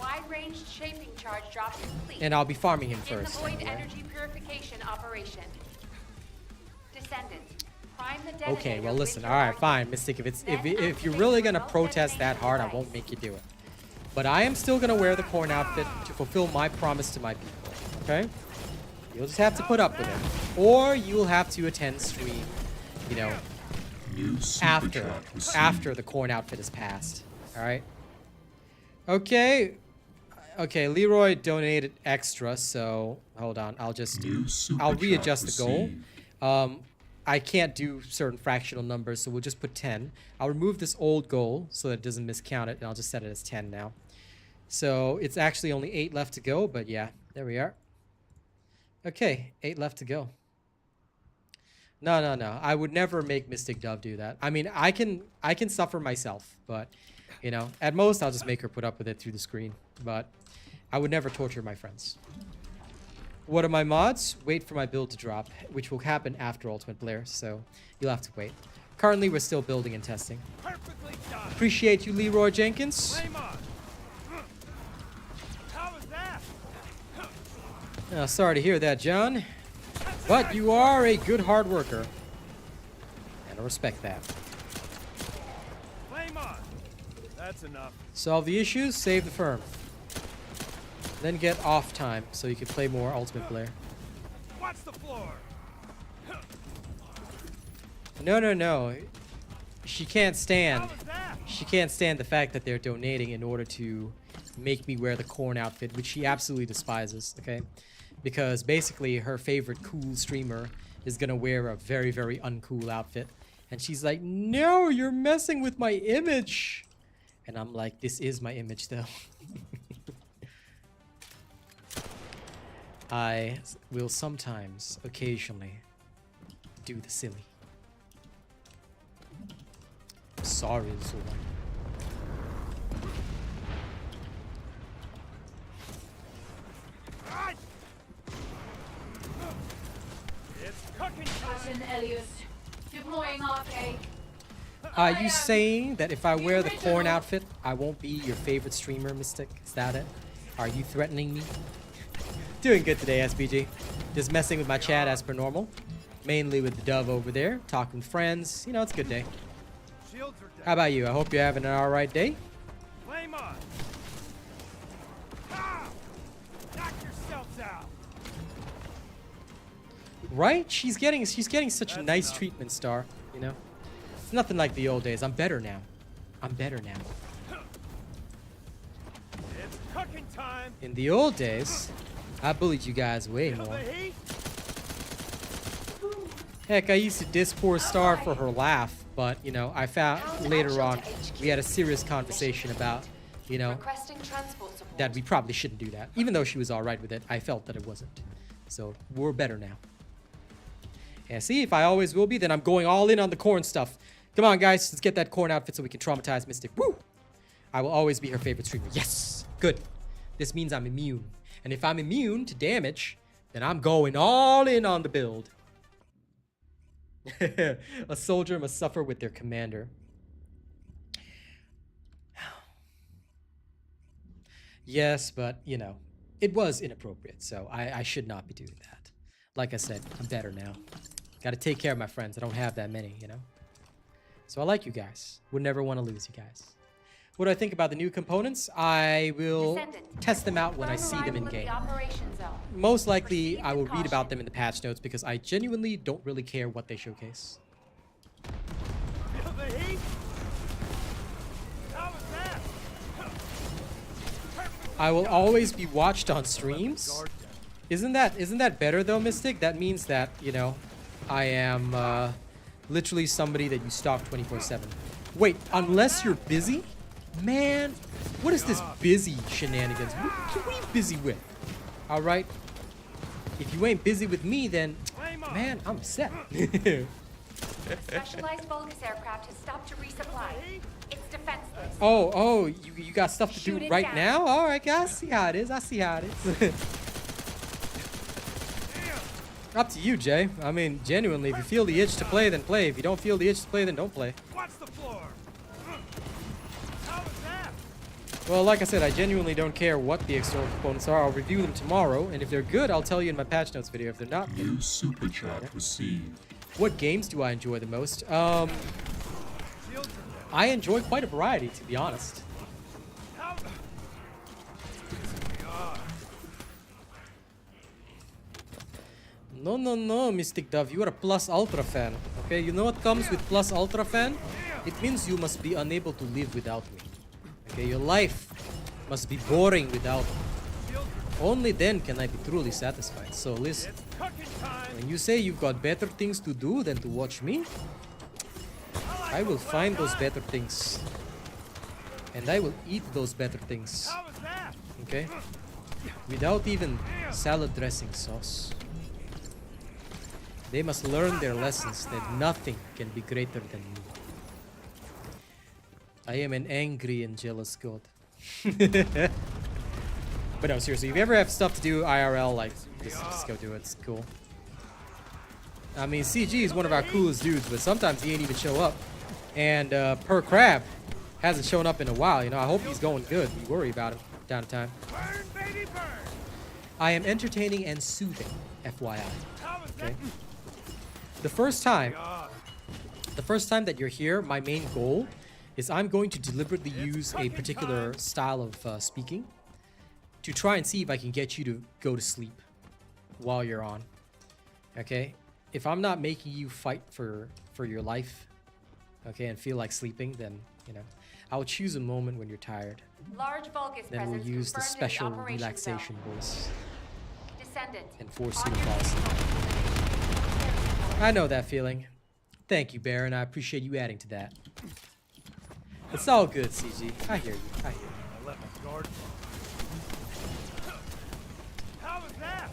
Wide-range shaping charge drop complete. And I'll be farming him In the first. void anyway. energy purification operation. Descendant. Prime the detonator Okay, well with listen. your All right, arsenal. fine, Mystic. If you're activate really the gonna remote protest that detonation hard, I device. won't make you do it. But I am still gonna wear the corn outfit to fulfill my promise to my people. Okay? You'll just have to put up with it, or you'll have to attend stream. You know, New super after chat received. after the corn outfit is passed. All right. Okay. Okay, Leroy donated extra, so hold on. I'll New super I'll chat readjust the goal. received. I can't do certain fractional numbers, so we'll just put 10. I'll remove this old goal so that it doesn't miscount it, and I'll just set it as 10 now. So it's actually only 8 left to go, but yeah, there we are. Okay, 8 left to go. No, no, no. I would never make Mystic Dove do that. I mean, I can suffer myself, but you know, at most I'll just make her put up with it through the screen. But I would never torture my friends. What are my mods? Wait for my build to drop, which will happen after Ultimate Blair, so you'll have to wait. Currently, we're still building and testing. Perfectly done. Appreciate you, Leroy Jenkins. Flame on. How was that? Sorry to hear that, John. But you are a good hard worker. And I respect that. Flame on. That's enough. Solve the issues, save the firm. Then get off time so you can play more Ultimate Blair. Watch the floor. No, no, no. She can't stand. How was that? She can't stand the fact that they're donating in order to make me wear the corn outfit, which she absolutely despises, okay? Because basically her favorite cool streamer is gonna wear a very, very uncool outfit. And she's like, no, you're messing with my image. And I'm like, this is my image though. I will sometimes, occasionally, do the silly. Sorry, little one. Right. It's cooking time. Captain Elias. Deploying arcade. Are you saying that if I wear the corn outfit, I won't be your favorite streamer, Mystic? Is that it? Are you threatening me? Doing good today, SBG. Just messing with my chat as per normal. Mainly with the Dove over there, talking with friends. You know, it's a good day. Shields are down. How about you? I hope you're having an alright day. Flame on. Ah! Knock yourselves out. Right? She's getting such a That's nice enough. treatment, Star. You know? It's nothing like the old days. I'm better now. I'm better now. It's cooking time. In the old days, I bullied you guys way Feel more. the heat? Heck, I used to diss poor Star for her laugh, but, you know, I found later on we had a serious conversation about, you know, Requesting transport support. that we probably shouldn't do that. Even though she was alright with it, I felt that it wasn't. So, we're better now. Yeah, see, if I always will be, then I'm going all in on the corn stuff. Come on, guys, let's get that corn outfit so we can traumatize Mystic. Woo! I will always be her favorite streamer. Yes! Good. This means I'm immune. And if I'm immune to damage, then I'm going all in on the build. A soldier must suffer with their commander. Yes, but, you know, it was inappropriate, so I should not be doing that. Like I said, I'm better now. Gotta take care of my friends. I don't have that many, you know? So I like you guys. Would never want to lose you guys. What do I think about the new components? I will Descendant. test them out when I see them in Arrival at the game. operation zone. Most likely, Proceed I will with read about caution. them in the patch notes because I genuinely don't really care what they showcase. Feel the heat? How was that? I will always be watched on streams. Isn't that better though, Mystic? That means that, you know, I am literally somebody that you stalk 24/7. Wait, unless you're busy? Man, what is this busy shenanigans? What are you busy with? All right. If you ain't busy with me, then, man, I'm set. The specialized Vulgus aircraft has stopped to resupply. It's defenseless. Oh, you got stuff to Shoot do it right down. now? All right, guys. I see how it is. I see how it is. Up to you, Jay. I mean, genuinely, if you feel the itch to play, then play. If you don't feel the itch to play, then don't play. Watch the floor. How was that? Well, like I said, I genuinely don't care what the external components are. I'll review them tomorrow, and if they're good, I'll tell you in my patch notes video. If they're not, New super chat received. what games do I enjoy the most? Shields are down. I enjoy quite a variety, to be honest. How? No, Mystic Dove, you are a Plus Ultra fan. Okay, you know what comes with Plus Ultra fan? It means you must be unable to live without me. Okay, your life must be boring without me. Only then can I be truly satisfied. So listen, It's cooking time. when you say you've got better things to do than to watch me, I will find those better things. And I will eat those better things. How was that? Okay? Without even salad dressing sauce. They must learn their lessons that nothing can be greater than me. I am an angry and jealous god. But no, seriously, if you ever have stuff to do IRL, like, just go do it. It's cool. I mean, CG is one of our coolest dudes, but sometimes he ain't even show up. And Per Crab hasn't shown up in a while, you know. I hope he's going good. We worry about him down to time. Burn, baby, burn. I am entertaining and soothing, FYI. Okay. The first time that you're here, my main goal is I'm going to deliberately use a particular style of speaking to try and see if I can get you to go to sleep while you're on. Okay? If I'm not making you fight for your life, okay, and feel like sleeping, then, you know, I'll choose a moment when you're tired. Large Vulgus Then we'll presence use the confirmed in special operation relaxation zone. voice Descendant. and force you On to your fall asleep. way. I know that feeling. Thank you, Baron. I appreciate you adding to that. It's all good, CG. I hear you. I hear you. I let my guard fall. How was that?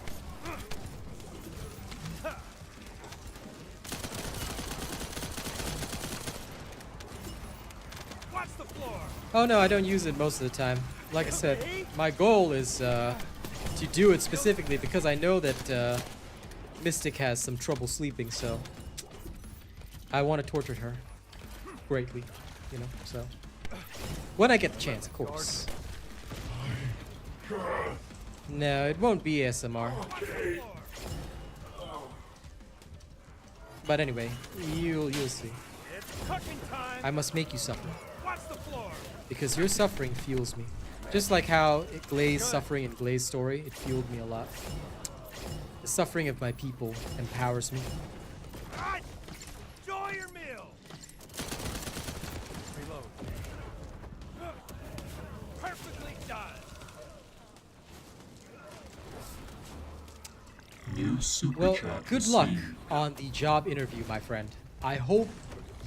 Watch the floor. Oh no, I don't use it most of the time. Like I said, my goal is to do it specifically because I know that Mystic has some trouble sleeping, so I want to torture her greatly, you know, so when I get the chance, of course. No, it won't be ASMR. But anyway, you'll see. It's cooking time. I must make you suffer. Watch the floor. Because your suffering fuels me. Just like how Glaze's suffering in Glaze's story, it fueled me a lot. The suffering of my people empowers me. Right. Enjoy your meal. Reload. Perfectly done. New super Well, chat good luck received. on the job interview, my friend. I hope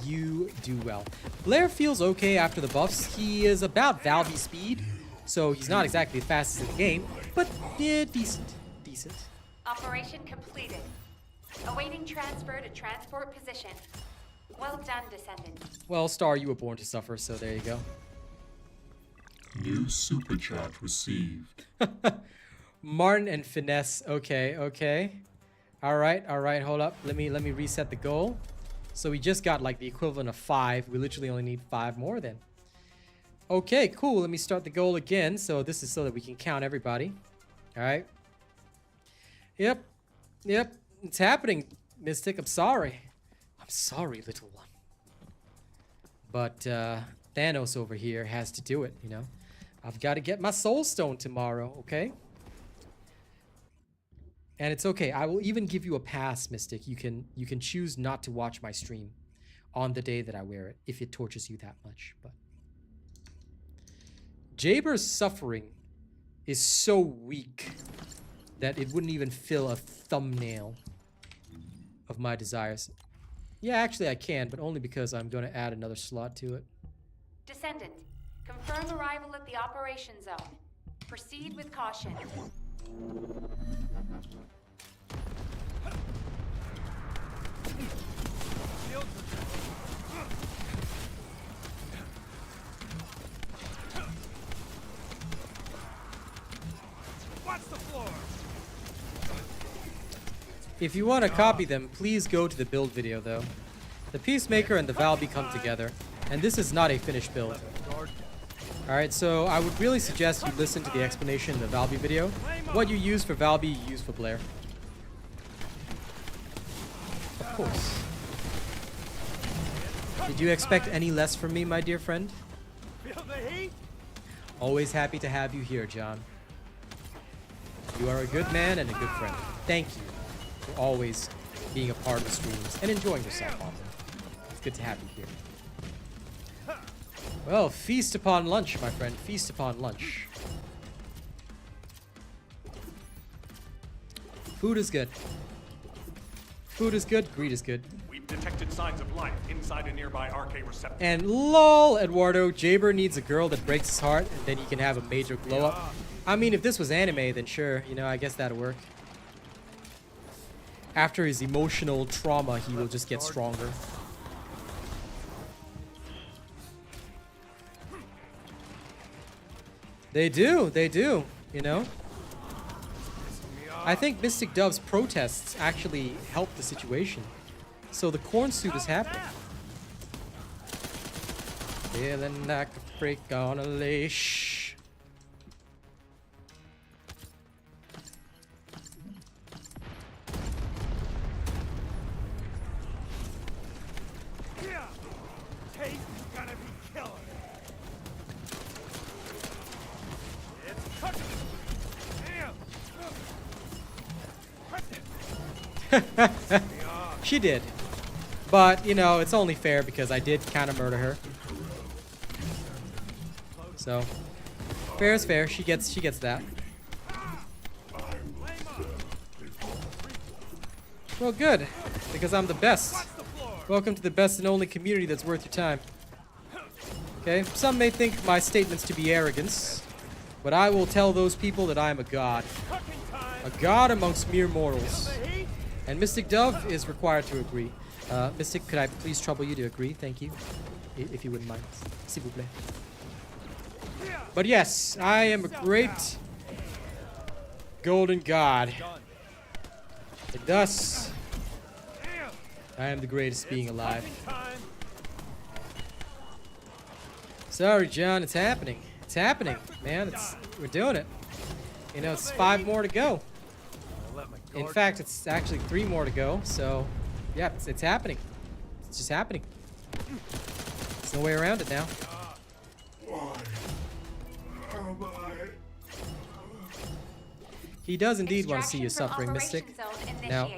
you do well. Blair feels okay after the buffs. He is about Valby speed, so he's not exactly the fastest in the game, but yeah, decent. Decent. Operation completed. Awaiting transfer to transport position. Well done, Descendant. Well, Star, you were born to suffer, so there you go. New super chat received. Martin and Finesse. Okay, okay. All right, hold up. Let me reset the goal. So we just got like the equivalent of 5. We literally only need 5 more then. Okay, cool. Let me start the goal again. So this is so that we can count everybody. All right. Yep. It's happening, Mystic. I'm sorry. I'm sorry, little one. But Thanos over here has to do it, you know. I've got to get my soul stone tomorrow, okay? And it's okay. I will even give you a pass, Mystic. You can choose not to watch my stream on the day that I wear it if it tortures you that much. But Jaber's suffering is so weak that it wouldn't even fill a thumbnail of my desires. Yeah, actually I can, but only because I'm going to add another slot to it. Descendant, confirm arrival at the operation zone. Proceed with caution. Watch the floor. If you want to copy them, please go to the build video though. The Peacemaker and the Valby come together, and this is not a finished build. Alright, so I would really suggest you listen to the explanation in the Valby video. What you use for Valby, you use for Blair. Of course. Did you expect any less from me, my dear friend? Feel the heat? Always happy to have you here, John. You are a good man and a good friend. Thank you for always being a part of the streams and enjoying yourself on them. It's good to have you here. Well, feast upon lunch, my friend. Feast upon lunch. Food is good. Food is good. Greed is good. We've detected signs of life inside a nearby RK receptor. And lol, Eduardo, Jaber needs a girl that breaks his heart, and then he can have a major glow up. I mean, if this was anime, then sure, you know, I guess that'd work. after his emotional trauma, he will just get stronger. They do, you know? I think Mystic Dove's protests actually helped the situation. So the corn suit is happening. Feeling like a freak on a leash. Yeah. Taste is gonna be killer. It's cooking. Damn. She did. But, you know, it's only fair because I did kind of murder her. So, fair is fair. She gets that. Well, good. Because I'm the best. Welcome to the best and only community that's worth your time. Okay, some may think my statements to be arrogance, but I will tell those people that I am a god. A god amongst mere mortals. And Mystic Dove is required to agree. Mystic, could I please trouble you to agree? Thank you. If you wouldn't mind. S'il vous plaît. But yes, I am a great golden god. And thus, I am the greatest being alive. Sorry, John, it's happening. It's happening, man. We're doing it. You know, it's 5 more to go. In fact, it's actually 3 more to go. So, yeah, it's happening. It's just happening. There's no way around it now. Why am I? He does indeed want to see you suffering, Mystic. Now,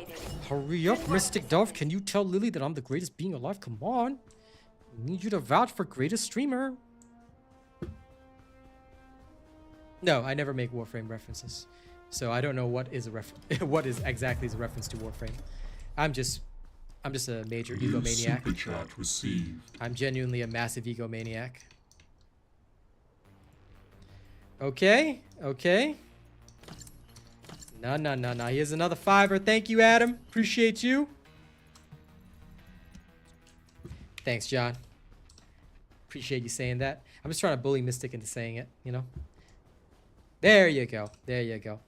hurry up, Mystic Dove. Can you tell Lily that I'm the greatest being alive? Come on. I need you to vouch for greatest streamer. No, I never make Warframe references. So I don't know what is a what is exactly a reference to Warframe. I'm just a major egomaniac. Super chat received. I'm genuinely a massive egomaniac. Okay, okay. No. Here's another $5. Thank you, Adam. Appreciate you. Thanks, John. Appreciate you saying that. I'm just trying to bully Mystic into saying it, you know? There you go. There you go.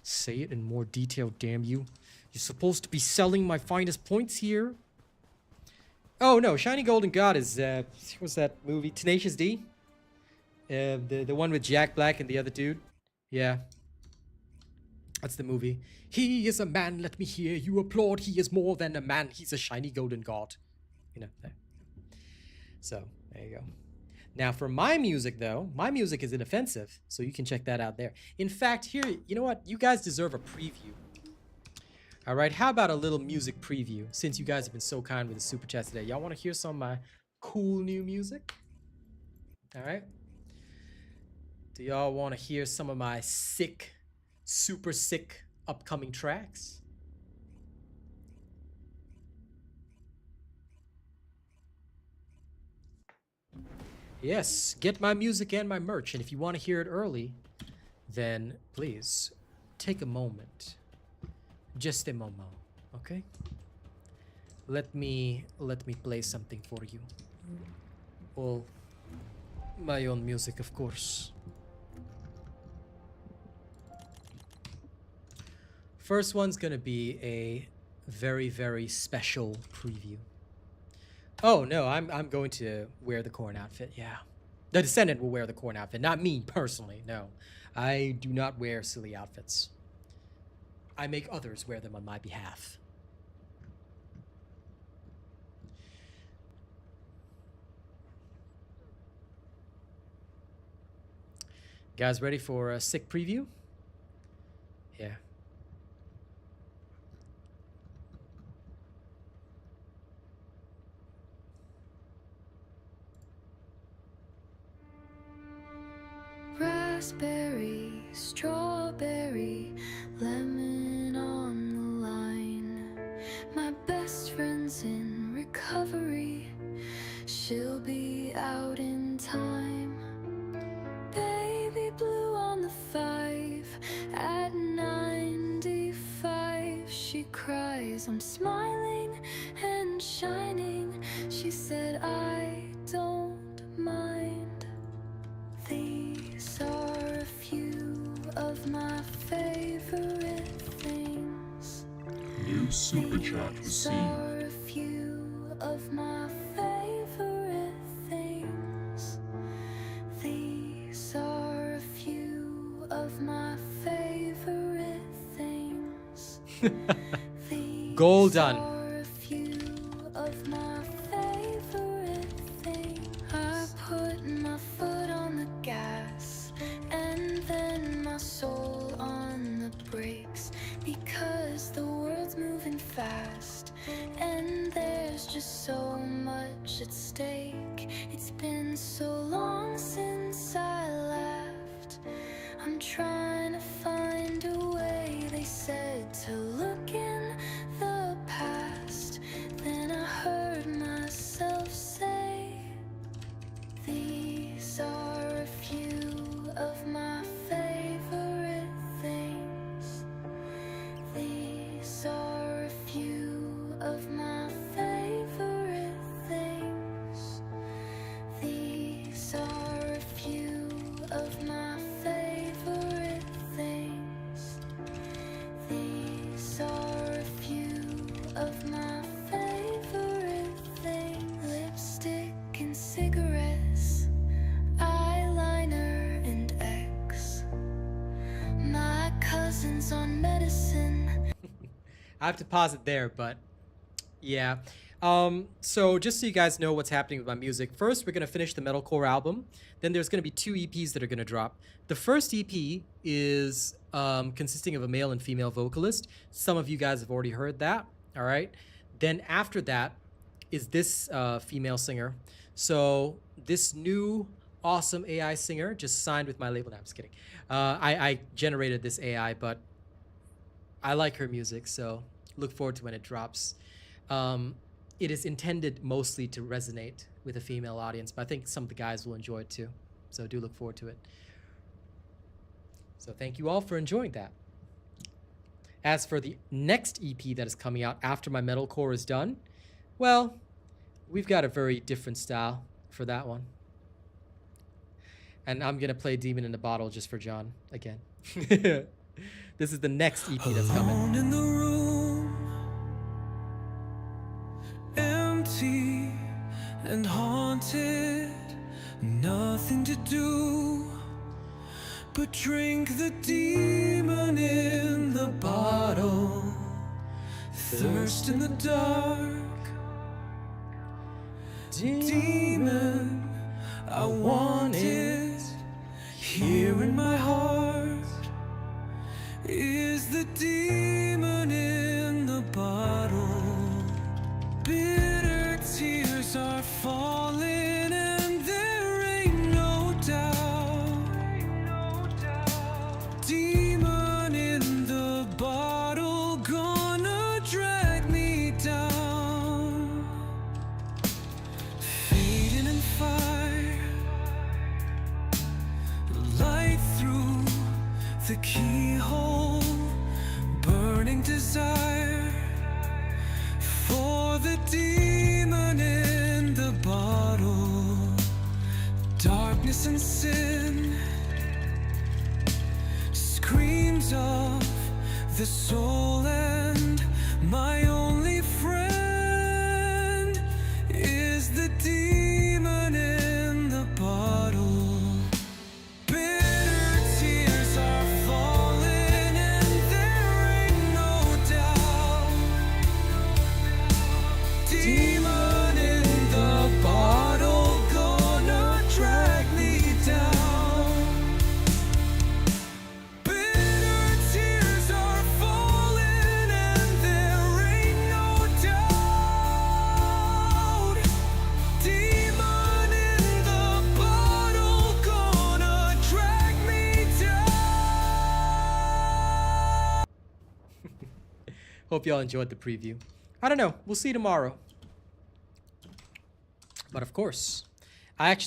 Say it in more detail, damn you. You're supposed to be selling my finest points here. Oh, no. Shiny Golden God is, what's that movie? Tenacious D? The one with Jack Black and the other dude? Yeah. That's the movie. He is a man, let me hear you applaud. He is more than a man. He's a shiny golden god. You know, there. So, there you go. Now, for my music, though, my music is inoffensive, so you can check that out there. In fact, here, you know what? You guys deserve a preview. All right, how about a little music preview, since you guys have been so kind with the super chats today? Y'all want to hear some of my cool new music? All right. Do y'all want to hear some of my sick, super sick upcoming tracks? Yes, get my music and my merch, and if you want to hear it early, then please take a moment. Just a moment, okay? Let me play something for you. All my own music, of course. First one's gonna be a very, very special preview. Oh no, I'm going to wear the corn outfit, yeah. The Descendant will wear the corn outfit, not me personally, no. I do not wear silly outfits. I make others wear them on my behalf. Guys ready for a sick preview? Yeah. Raspberry, strawberry, lemon on the line. My best friend's in recovery. She'll be out in time. Baby blue on the 5 at 95. I'm smiling and shining. She said, I don't mind. These are a few of my favorite things. New super chat These received. are a few of my favorite things. These are a few of my favorite things. Goal done. Are a few of my favorite things. I put my foot on the gas and then my soul on the brakes, because the world's moving fast and there's just so much at stake. It's been so long since I laughed. I'm trying to find a way, they said, to look in the past. Then I heard myself say, these are a few of my favorite things. These are a few of my favorite things. These are a few of my favorite things. These are a few of my favorite things. Lipstick and cigarettes, eyeliner and X. My cousin's on medicine. I have to pause it there, but yeah. So just so you guys know what's happening with my music, first we're gonna finish the metalcore album. Then there's gonna be 2 EPs that are gonna drop. The first EP is consisting of a male and female vocalist. Some of you guys have already heard that. All right. Then after that is this female singer. So this new awesome AI singer just signed with my label. No, I'm just kidding. I generated this AI, but I like her music, so look forward to when it drops. It is intended mostly to resonate with a female audience, but I think some of the guys will enjoy it too. So do look forward to it. So thank you all for enjoying that. As for the next EP that is coming out after my metalcore is done, well, we've got a very different style for that one. And I'm gonna play Demon in the Bottle just for John again. This is the next EP that's coming. Alone in the room, empty and haunted, nothing to do but drink the demon in the bottle, thirst in the dark. Demon, I want it here in my heart. Is the demon in the bottle? Bitter tears are falling and there ain't no doubt. Demon in the bottle, gonna drag me down. Fading in fire, light through the keyhole, burning desire for the demon in the bottle. Darkness and sin, screams of the soul, and my only friend is the demon in the bottle. Demon in the bottle, gonna drag me down. Bitter tears are falling and there ain't no doubt. Demon in the bottle, gonna drag me down. Hope y'all enjoyed the preview. I don't know. We'll see tomorrow. But of course, I'm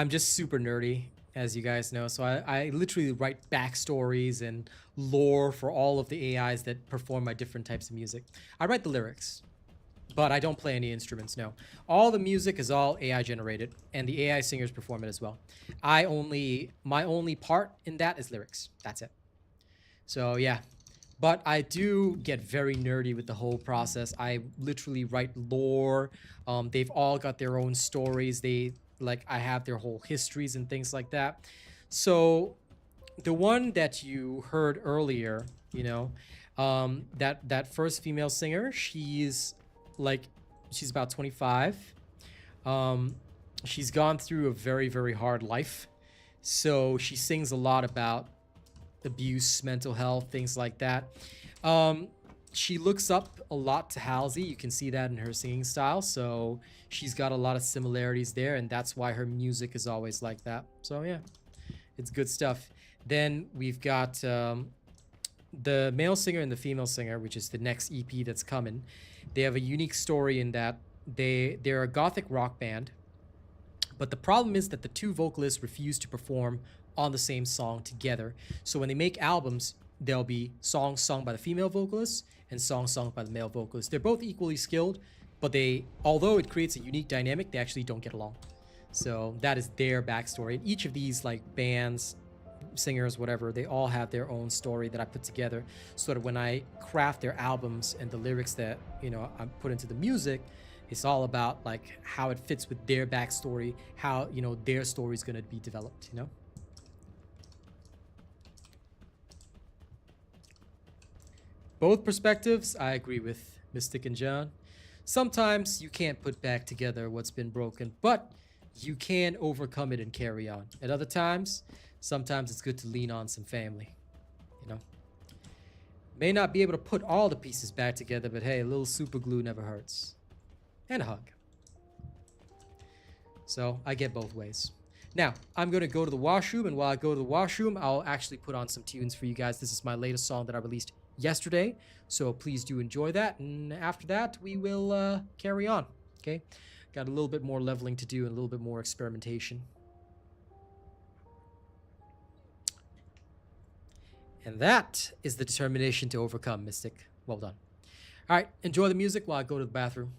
just super nerdy, as you guys know. So I literally write backstories and lore for all of the AIs that perform my different types of music. I write the lyrics, but I don't play any instruments, no. All the music is all AI generated, and the AI singers perform it as well. My only part in that is lyrics. That's it. So yeah. But I do get very nerdy with the whole process. I literally write lore. They've all got their own stories. I have their whole histories and things like that. So the one that you heard earlier, you know, that first female singer, she's about 25. She's gone through a very, very hard life. So she sings a lot about abuse, mental health, things like that. She looks up a lot to Halsey. You can see that in her singing style. So she's got a lot of similarities there, and that's why her music is always like that. So yeah, it's good stuff. Then we've got the male singer and the female singer, which is the next EP that's coming. They have a unique story in that they're a gothic rock band, but the problem is that the two vocalists refuse to perform on the same song together. So when they make albums, there'll be songs sung by the female vocalist and songs sung by the male vocalist. They're both equally skilled, but although it creates a unique dynamic, they actually don't get along. So that is their backstory. And each of these like bands, singers, whatever, they all have their own story that I put together so that when I craft their albums and the lyrics that, you know, I put into the music, it's all about like how it fits with their backstory, how, you know, their story is going to be developed, you know? Both perspectives, I agree with Mystic and John. Sometimes you can't put back together what's been broken, but you can overcome it and carry on. At other times, sometimes it's good to lean on some family, you know? May not be able to put all the pieces back together, but hey, a little super glue never hurts. And a hug. So I get both ways. Now, I'm going to go to the washroom, and while I go to the washroom, I'll actually put on some tunes for you guys. This is my latest song that I released yesterday, so please do enjoy that, and after that we will carry on. Okay, got a little bit more leveling to do and a little bit more experimentation, and that is the determination to overcome, Mystic. Well done. All right, enjoy the music while I go to the bathroom.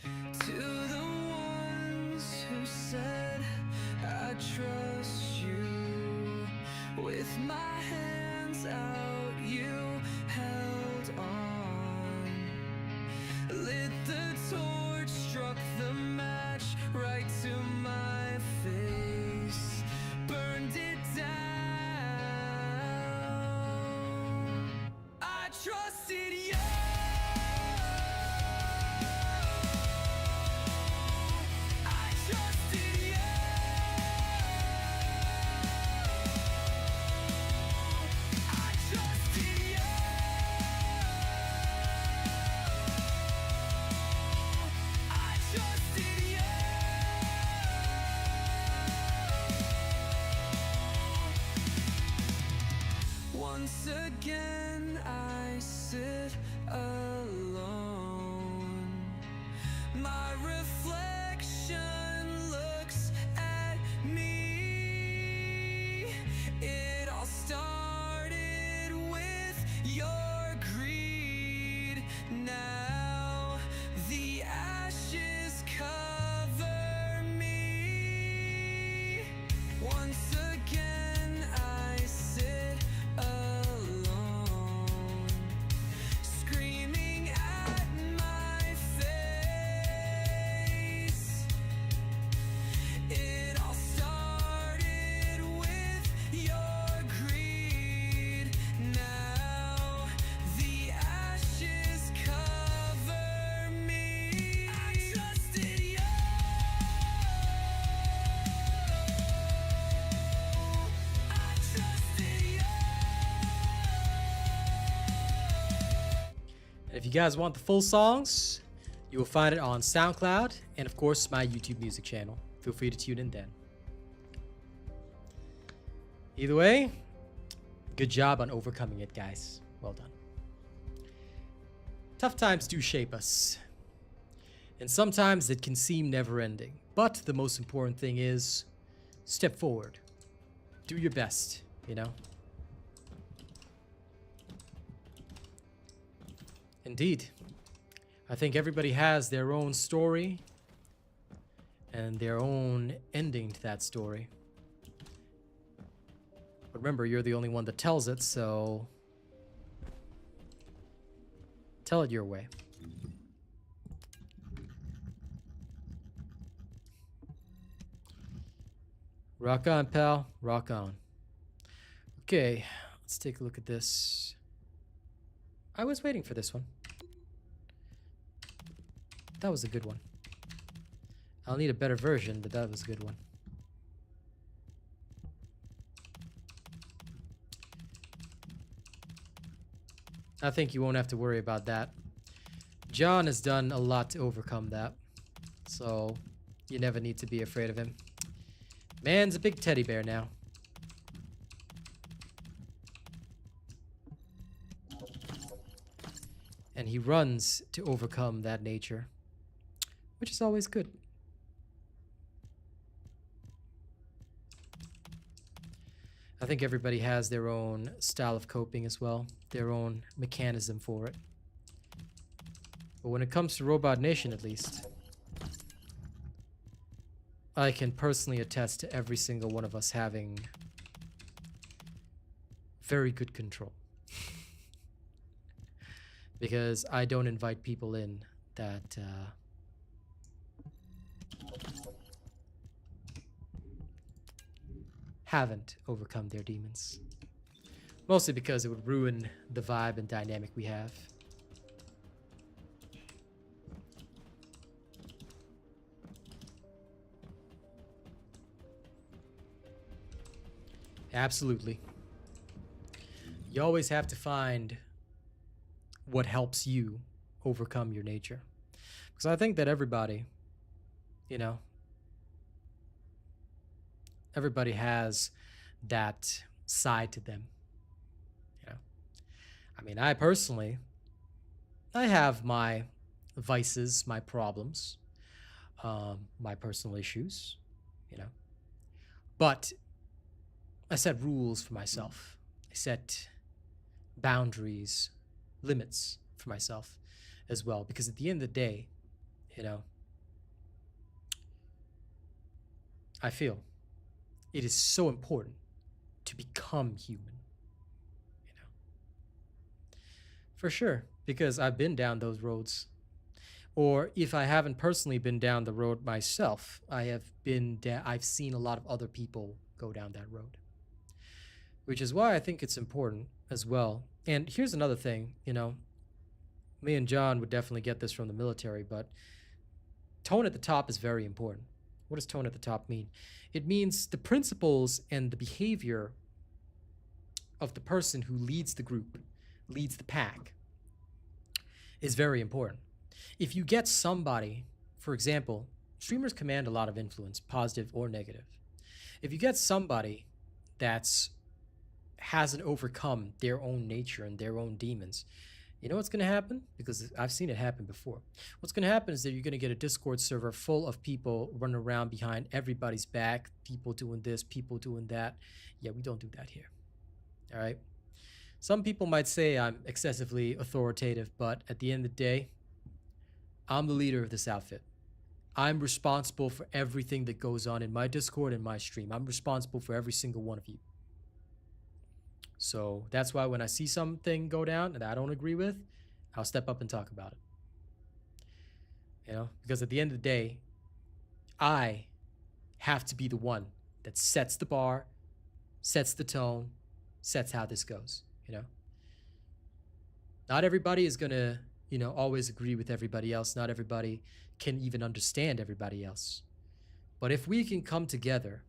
To the ones who said I trust you, with my hands out you held on, lit the torch, struck the match right to my face, burned it down. I trusted you. Once again I sit alone. My reflection looks at me. It all started with your greed. Now the ashes cover me. Once again I sit alone, screaming at my face. It all started with your greed. Now the ashes cover me. I trusted you. I trusted you. And if you guys want the full songs, you will find it on SoundCloud and of course my YouTube music channel. Feel free to tune in then. Either way, good job on overcoming it, guys. Well done. Tough times do shape us, and sometimes it can seem never-ending, but the most important thing is step forward, do your best, you know? Indeed. I think everybody has their own story and their own ending to that story. But remember, you're the only one that tells it, so tell it your way. Rock on, pal. Rock on. Okay, let's take a look at this. I was waiting for this one. That was a good one. I'll need a better version, but that was a good one. I think you won't have to worry about that. John has done a lot to overcome that, so you never need to be afraid of him. Man's a big teddy bear now. And he runs to overcome that nature, which is always good. I think everybody has their own style of coping as well, their own mechanism for it. But when it comes to Robot Nation, at least, I can personally attest to every single one of us having very good control. Because I don't invite people in that haven't overcome their demons. Mostly because it would ruin the vibe and dynamic we have. Absolutely. You always have to find what helps you overcome your nature. Because I think that everybody, you know, everybody has that side to them. You know, I mean, I personally, I have my vices, my problems, my personal issues, you know, but I set rules for myself. I set boundaries, limits for myself as well, because at the end of the day, you know, I feel it is so important to become human, you know, for sure, because I've been down those roads. Or if I haven't personally been down the road myself, I've seen a lot of other people go down that road, which is why I think it's important as well. And here's another thing, you know, me and John would definitely get this from the military, but tone at the top is very important. What does tone at the top mean? It means the principles and the behavior of the person who leads the group, leads the pack, is very important. If you get somebody, for example, streamers command a lot of influence, positive or negative. If you get somebody that's hasn't overcome their own nature and their own demons, you know what's going to happen? Because I've seen it happen before. What's going to happen is that you're going to get a Discord server full of people running around behind everybody's back, people doing this, people doing that. Yeah, we don't do that here. All right? Some people might say I'm excessively authoritative, but at the end of the day, I'm the leader of this outfit. I'm responsible for everything that goes on in my Discord and my stream. I'm responsible for every single one of you. So that's why when I see something go down that I don't agree with, I'll step up and talk about it. You know, because at the end of the day, I have to be the one that sets the bar, sets the tone, sets how this goes, you know. Not everybody is going to, you know, always agree with everybody else. Not everybody can even understand everybody else. But if we can come together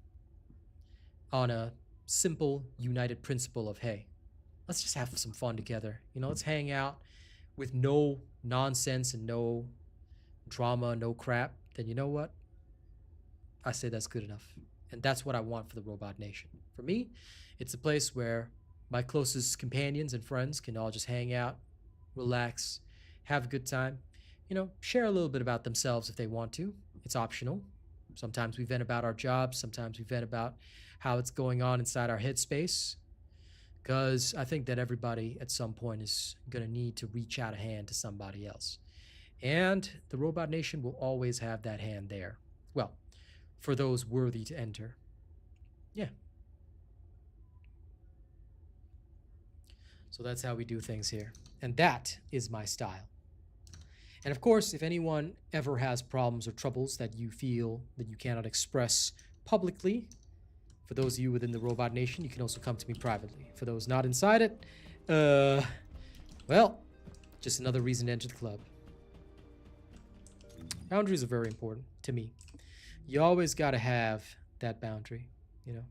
on a simple, united principle of, hey, let's just have some fun together. You know, let's hang out with no nonsense and no drama, no crap. Then you know what? I say that's good enough. And that's what I want for the Robot Nation. For me, it's a place where my closest companions and friends can all just hang out, relax, have a good time. You know, share a little bit about themselves if they want to. It's optional. Sometimes we vent about our jobs. Sometimes we vent about how it's going on inside our headspace. Because I think that everybody at some point is going to need to reach out a hand to somebody else. And the Robot Nation will always have that hand there. Well, for those worthy to enter. Yeah. So that's how we do things here. And that is my style. And of course, if anyone ever has problems or troubles that you feel that you cannot express publicly, for those of you within the Robot Nation, you can also come to me privately. For those not inside it, well, just another reason to enter the club. Boundaries are very important to me. You always got to have that boundary, you know.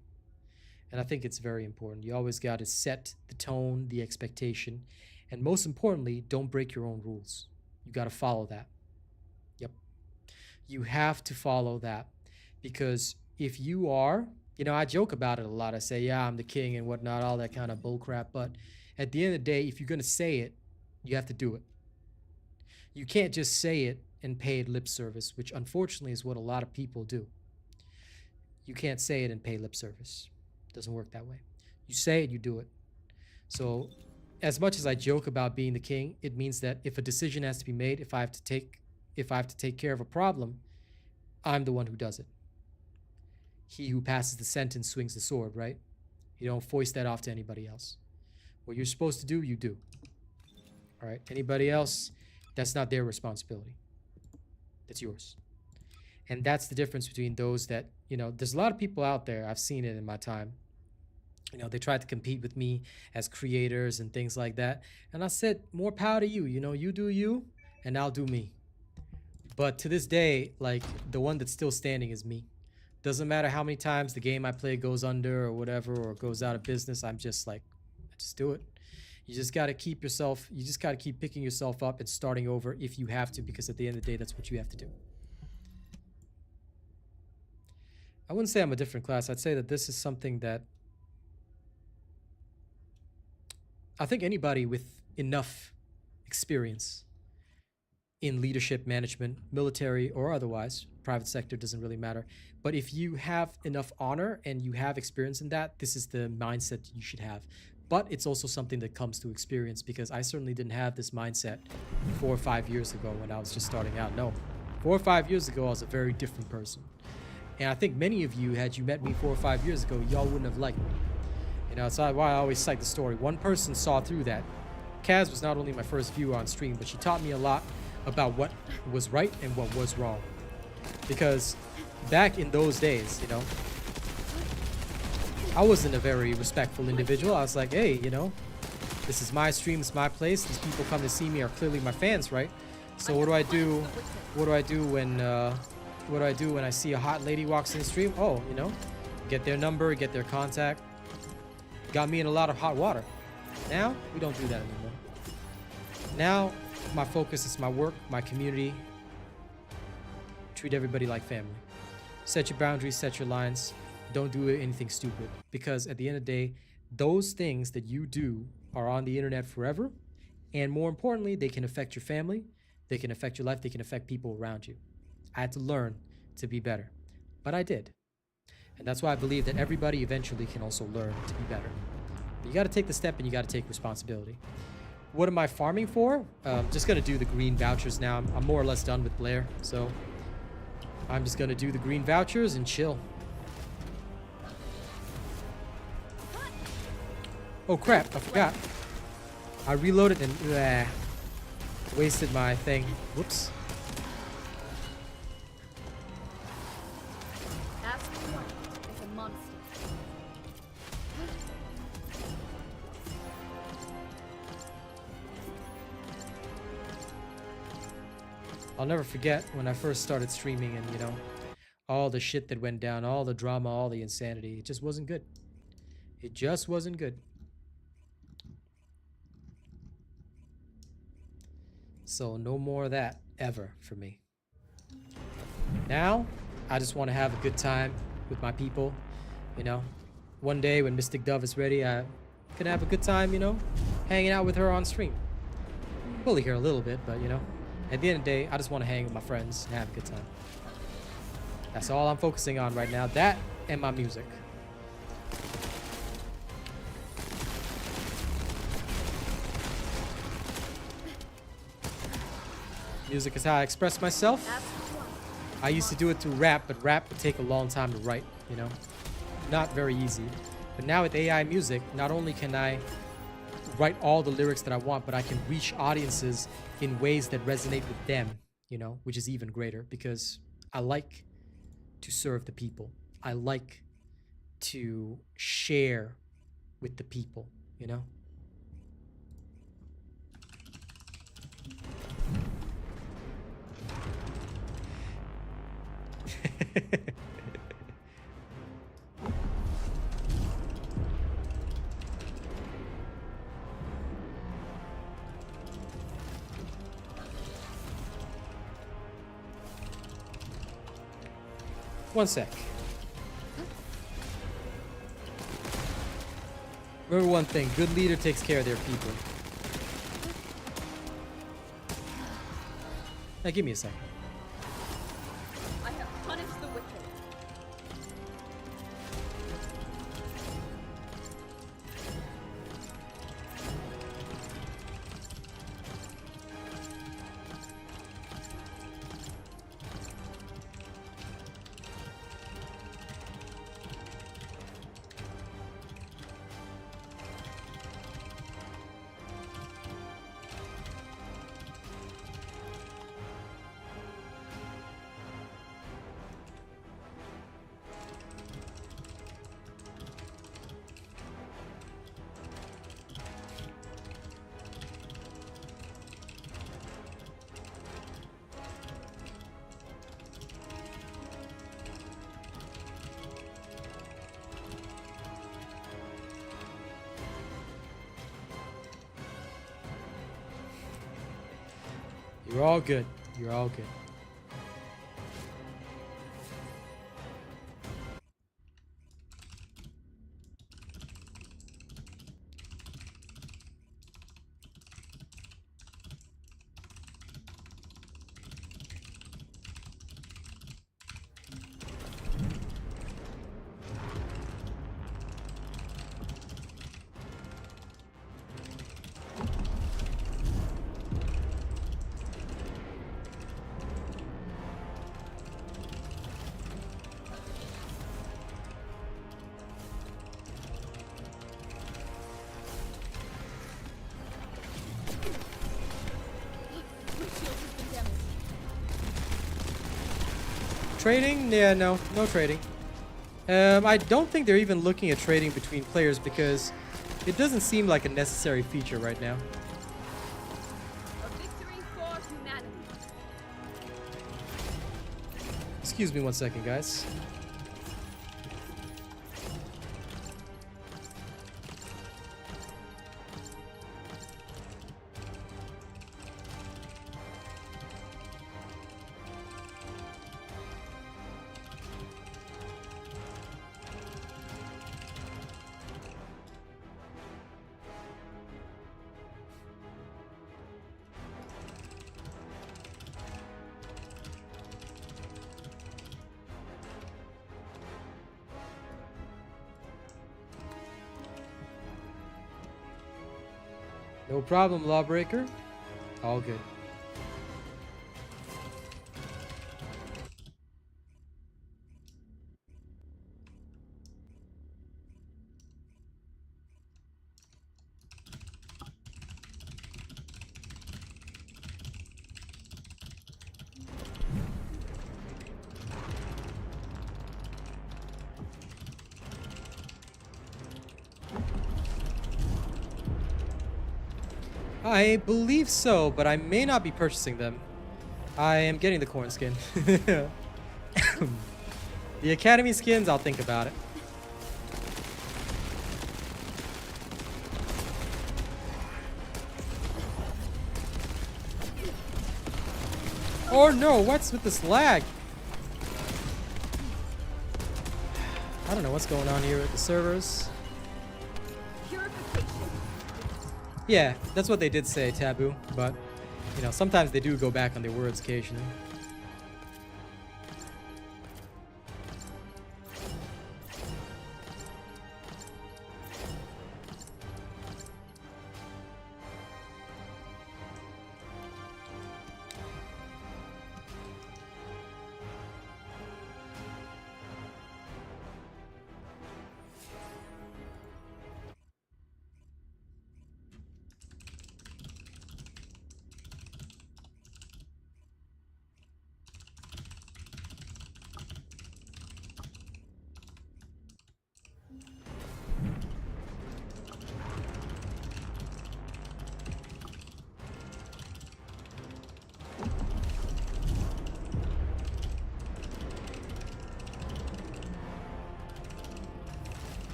And I think it's very important. You always got to set the tone, the expectation, and most importantly, don't break your own rules. You got to follow that. Yep. You have to follow that, because if you are, you know, I joke about it a lot. I say, yeah, I'm the king and whatnot, all that kind of bullcrap. But at the end of the day, if you're going to say it, you have to do it. You can't just say it and pay lip service, which unfortunately is what a lot of people do. You can't say it and pay lip service. It doesn't work that way. You say it, you do it. So as much as I joke about being the king, it means that if a decision has to be made, if I have to take care of a problem, I'm the one who does it. He who passes the sentence swings the sword, right? You don't foist that off to anybody else. What you're supposed to do, you do. All right? Anybody else, that's not their responsibility. That's yours. And that's the difference between those that, you know, there's a lot of people out there, I've seen it in my time. You know, they tried to compete with me as creators and things like that. And I said, more power to you. You know, you do you, and I'll do me. But to this day, like, the one that's still standing is me. Doesn't matter how many times the game I play goes under or whatever, or goes out of business. I'm just like, I just do it. You just got to keep yourself, you just got to keep picking yourself up and starting over if you have to, because at the end of the day, that's what you have to do. I wouldn't say I'm a different class. I'd say that this is something that I think anybody with enough experience in leadership, management, military, or otherwise, private sector, doesn't really matter. But if you have enough honor and you have experience in that, this is the mindset you should have. But it's also something that comes to experience, because I certainly didn't have this mindset 4 or 5 years ago when I was just starting out. No, 4 or 5 years ago, I was a very different person. And I think many of you, had you met me 4 or 5 years ago, y'all wouldn't have liked me. You know, that's why I always cite the story. One person saw through that. Kaz was not only my first viewer on stream, but she taught me a lot about what was right and what was wrong. Because back in those days, you know, I wasn't a very respectful individual. I was like, hey, you know, this is my stream, it's my place. These people come to see me are clearly my fans, right? So what do I do? What do I do when I see a hot lady walks in the stream? Oh, you know, get their number, get their contact. Got me in a lot of hot water. Now we don't do that anymore. Now my focus is my work, my community. Treat everybody like family. Set your boundaries, set your lines. Don't do anything stupid, because at the end of the day, those things that you do are on the internet forever. And more importantly, they can affect your family. They can affect your life. They can affect people around you. I had to learn to be better, but I did. And that's why I believe that everybody eventually can also learn to be better. But you got to take the step and you got to take responsibility. What am I farming for? Just going to do the green vouchers now. I'm more or less done with Blair. So I'm just going to do the green vouchers and chill. Oh crap, I forgot. I reloaded and wasted my thing. Whoops. That's the one. It's a monster. I'll never forget when I first started streaming and, you know, all the shit that went down, all the drama, all the insanity. It just wasn't good. It just wasn't good. So no more of that ever for me. Now, I just want to have a good time with my people. You know, one day when Mystic Dove is ready, I can have a good time, you know, hanging out with her on stream. Bully her a little bit, but you know, at the end of the day, I just want to hang with my friends and have a good time. That's all I'm focusing on right now. That and my music. Music is how I express myself. That's the one. I used to do it through rap, but rap would take a long time to write, you know? Not very easy. But now with AI music, not only can I write all the lyrics that I want, but I can reach audiences in ways that resonate with them, you know, which is even greater because I like to serve the people. I like to share with the people, you know? One sec. Remember one thing, good leader takes care of their people. Now give me a second. I have punished the wicked. You're all good. You're all good. Trading? Yeah, no trading. I don't think they're even looking at trading between players because it doesn't seem like a necessary feature right now. A victory for humanity. Excuse me one second, guys. No problem, Lawbreaker. All good. I believe so, but I may not be purchasing them. I am getting the corn skin. The Academy skins, I'll think about it. Oh no, what's with this lag? I don't know what's going on here with the servers. Purification. Yeah, that's what they did say, Taboo, but, you know, sometimes they do go back on their words occasionally.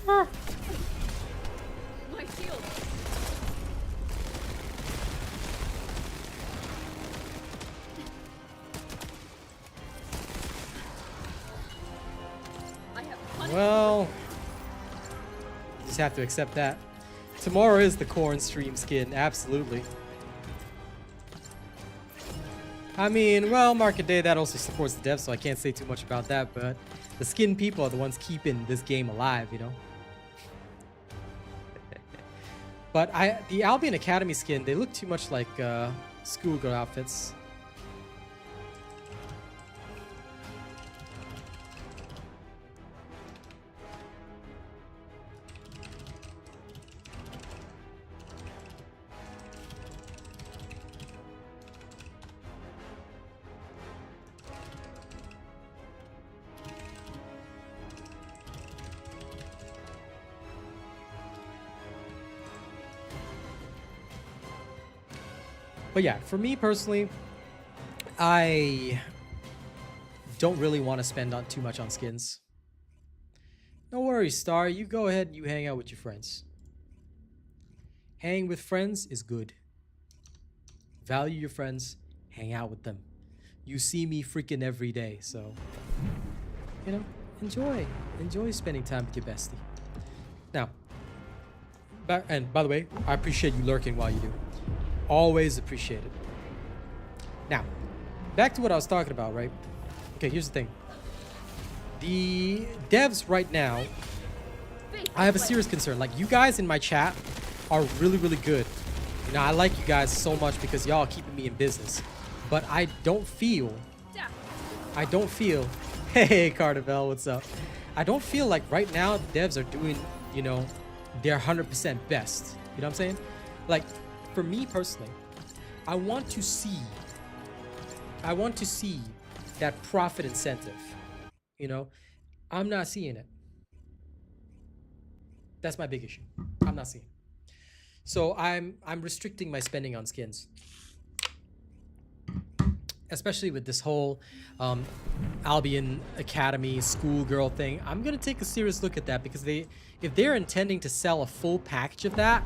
My shield. I have punished. Well, just have to accept that. Tomorrow is the corn stream skin, absolutely. I mean, well, market day, that also supports the devs, so I can't say too much about that, but the skin people are the ones keeping this game alive, you know? But the Albion Academy skin, they look too much like schoolgirl outfits. But yeah, for me personally, I don't really want to spend on too much on skins. No worries, Star. You go ahead and you hang out with your friends. Hang with friends is good. Value your friends. Hang out with them. You see me freaking every day, so you know, enjoy spending time with your bestie. Now, and by the way, I appreciate you lurking while you do. Always appreciate it. Now, back to what I was talking about, right? Okay, here's the thing. The devs right now, I have a serious concern. Like, you guys in my chat are really, really good. You know, I like you guys so much because y'all are keeping me in business. But I don't feel, hey, Carnival, what's up? I don't feel like right now the devs are doing, you know, their 100% best. You know what I'm saying? Like, for me personally, I want to see that profit incentive. You know, I'm not seeing it. That's my big issue. I'm not seeing it. So I'm restricting my spending on skins. Especially with this whole Albion Academy schoolgirl thing. I'm gonna take a serious look at that because if they're intending to sell a full package of that,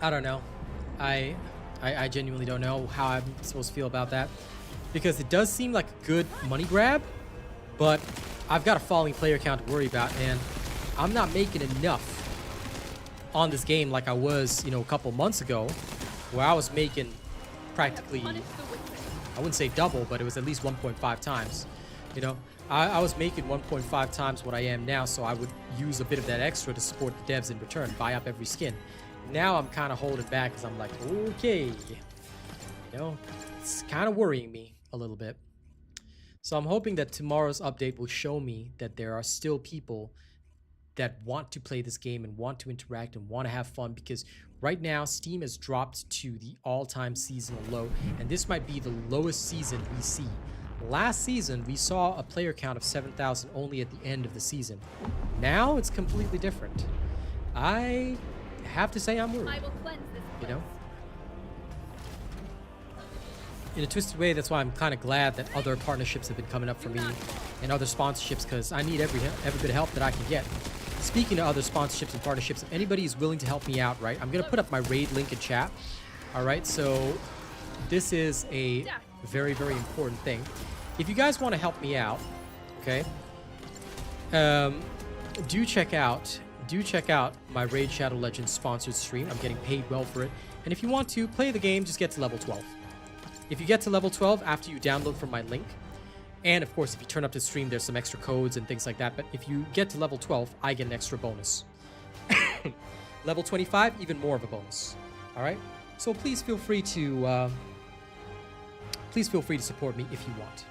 I don't know. I genuinely don't know how I'm supposed to feel about that. Because it does seem like a good money grab, but I've got a falling player count to worry about, and I'm not making enough on this game like I was, you know, a couple months ago, where I was making practically, I wouldn't say double, but it was at least 1.5 times. You know, I was making 1.5 times what I am now, so I would use a bit of that extra to support the devs in return, buy up every skin. Now I'm kind of holding back because I'm like, okay, you know, it's kind of worrying me a little bit. So I'm hoping that tomorrow's update will show me that there are still people that want to play this game and want to interact and want to have fun, because right now Steam has dropped to the all-time seasonal low, and this might be the lowest season we see. Last season, we saw a player count of 7,000 only at the end of the season. Now it's completely different. I have to say I'm worried. I will cleanse this you know? In a twisted way, that's why I'm kind of glad that other partnerships have been coming up for me and other sponsorships, because I need every bit of help that I can get. Speaking of other sponsorships and partnerships, if anybody is willing to help me out, right, I'm going to put up my raid link in chat. All right, so this is a very, very important thing. If you guys want to help me out, okay, do check out my Raid Shadow Legends sponsored stream. I'm getting paid well for it. And if you want to play the game, just get to level 12. If you get to level 12 after you download from my link, and of course, if you turn up to stream, there's some extra codes and things like that. But if you get to level 12, I get an extra bonus. Level 25, even more of a bonus. All right. So please feel free to support me if you want.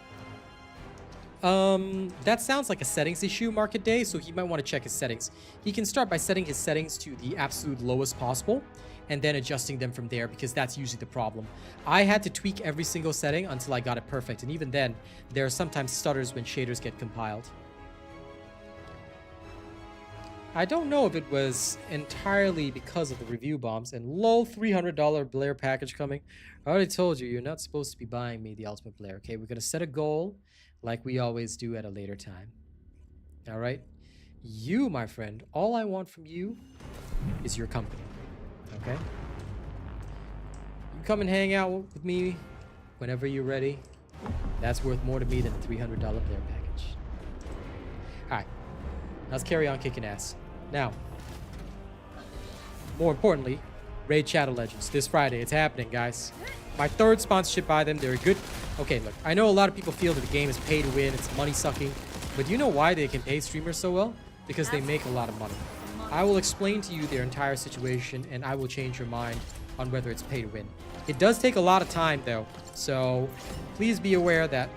That sounds like a settings issue, Market Day. So he might want to check his settings. He can start by setting his settings to the absolute lowest possible, and then adjusting them from there, because that's usually the problem. I had to tweak every single setting until I got it perfect, and even then, there are sometimes stutters when shaders get compiled. I don't know if it was entirely because of the review bombs, and low $300 Blair package coming. I already told you, you're not supposed to be buying me the ultimate Blair, okay? We're gonna set a goal like we always do at a later time. All right? You, my friend, all I want from you is your company. Okay? You come and hang out with me whenever you're ready. That's worth more to me than a $300 player package. Alright. Let's carry on kicking ass. Now, more importantly, Raid Shadow Legends this Friday. It's happening, guys. My third sponsorship by them. They're a good... Okay, look. I know a lot of people feel that the game is pay to win. It's money sucking. But you know why they can pay streamers so well? Because they make a lot of money. I will explain to you their entire situation, and I will change your mind on whether it's pay to win. It does take a lot of time, though. So please be aware that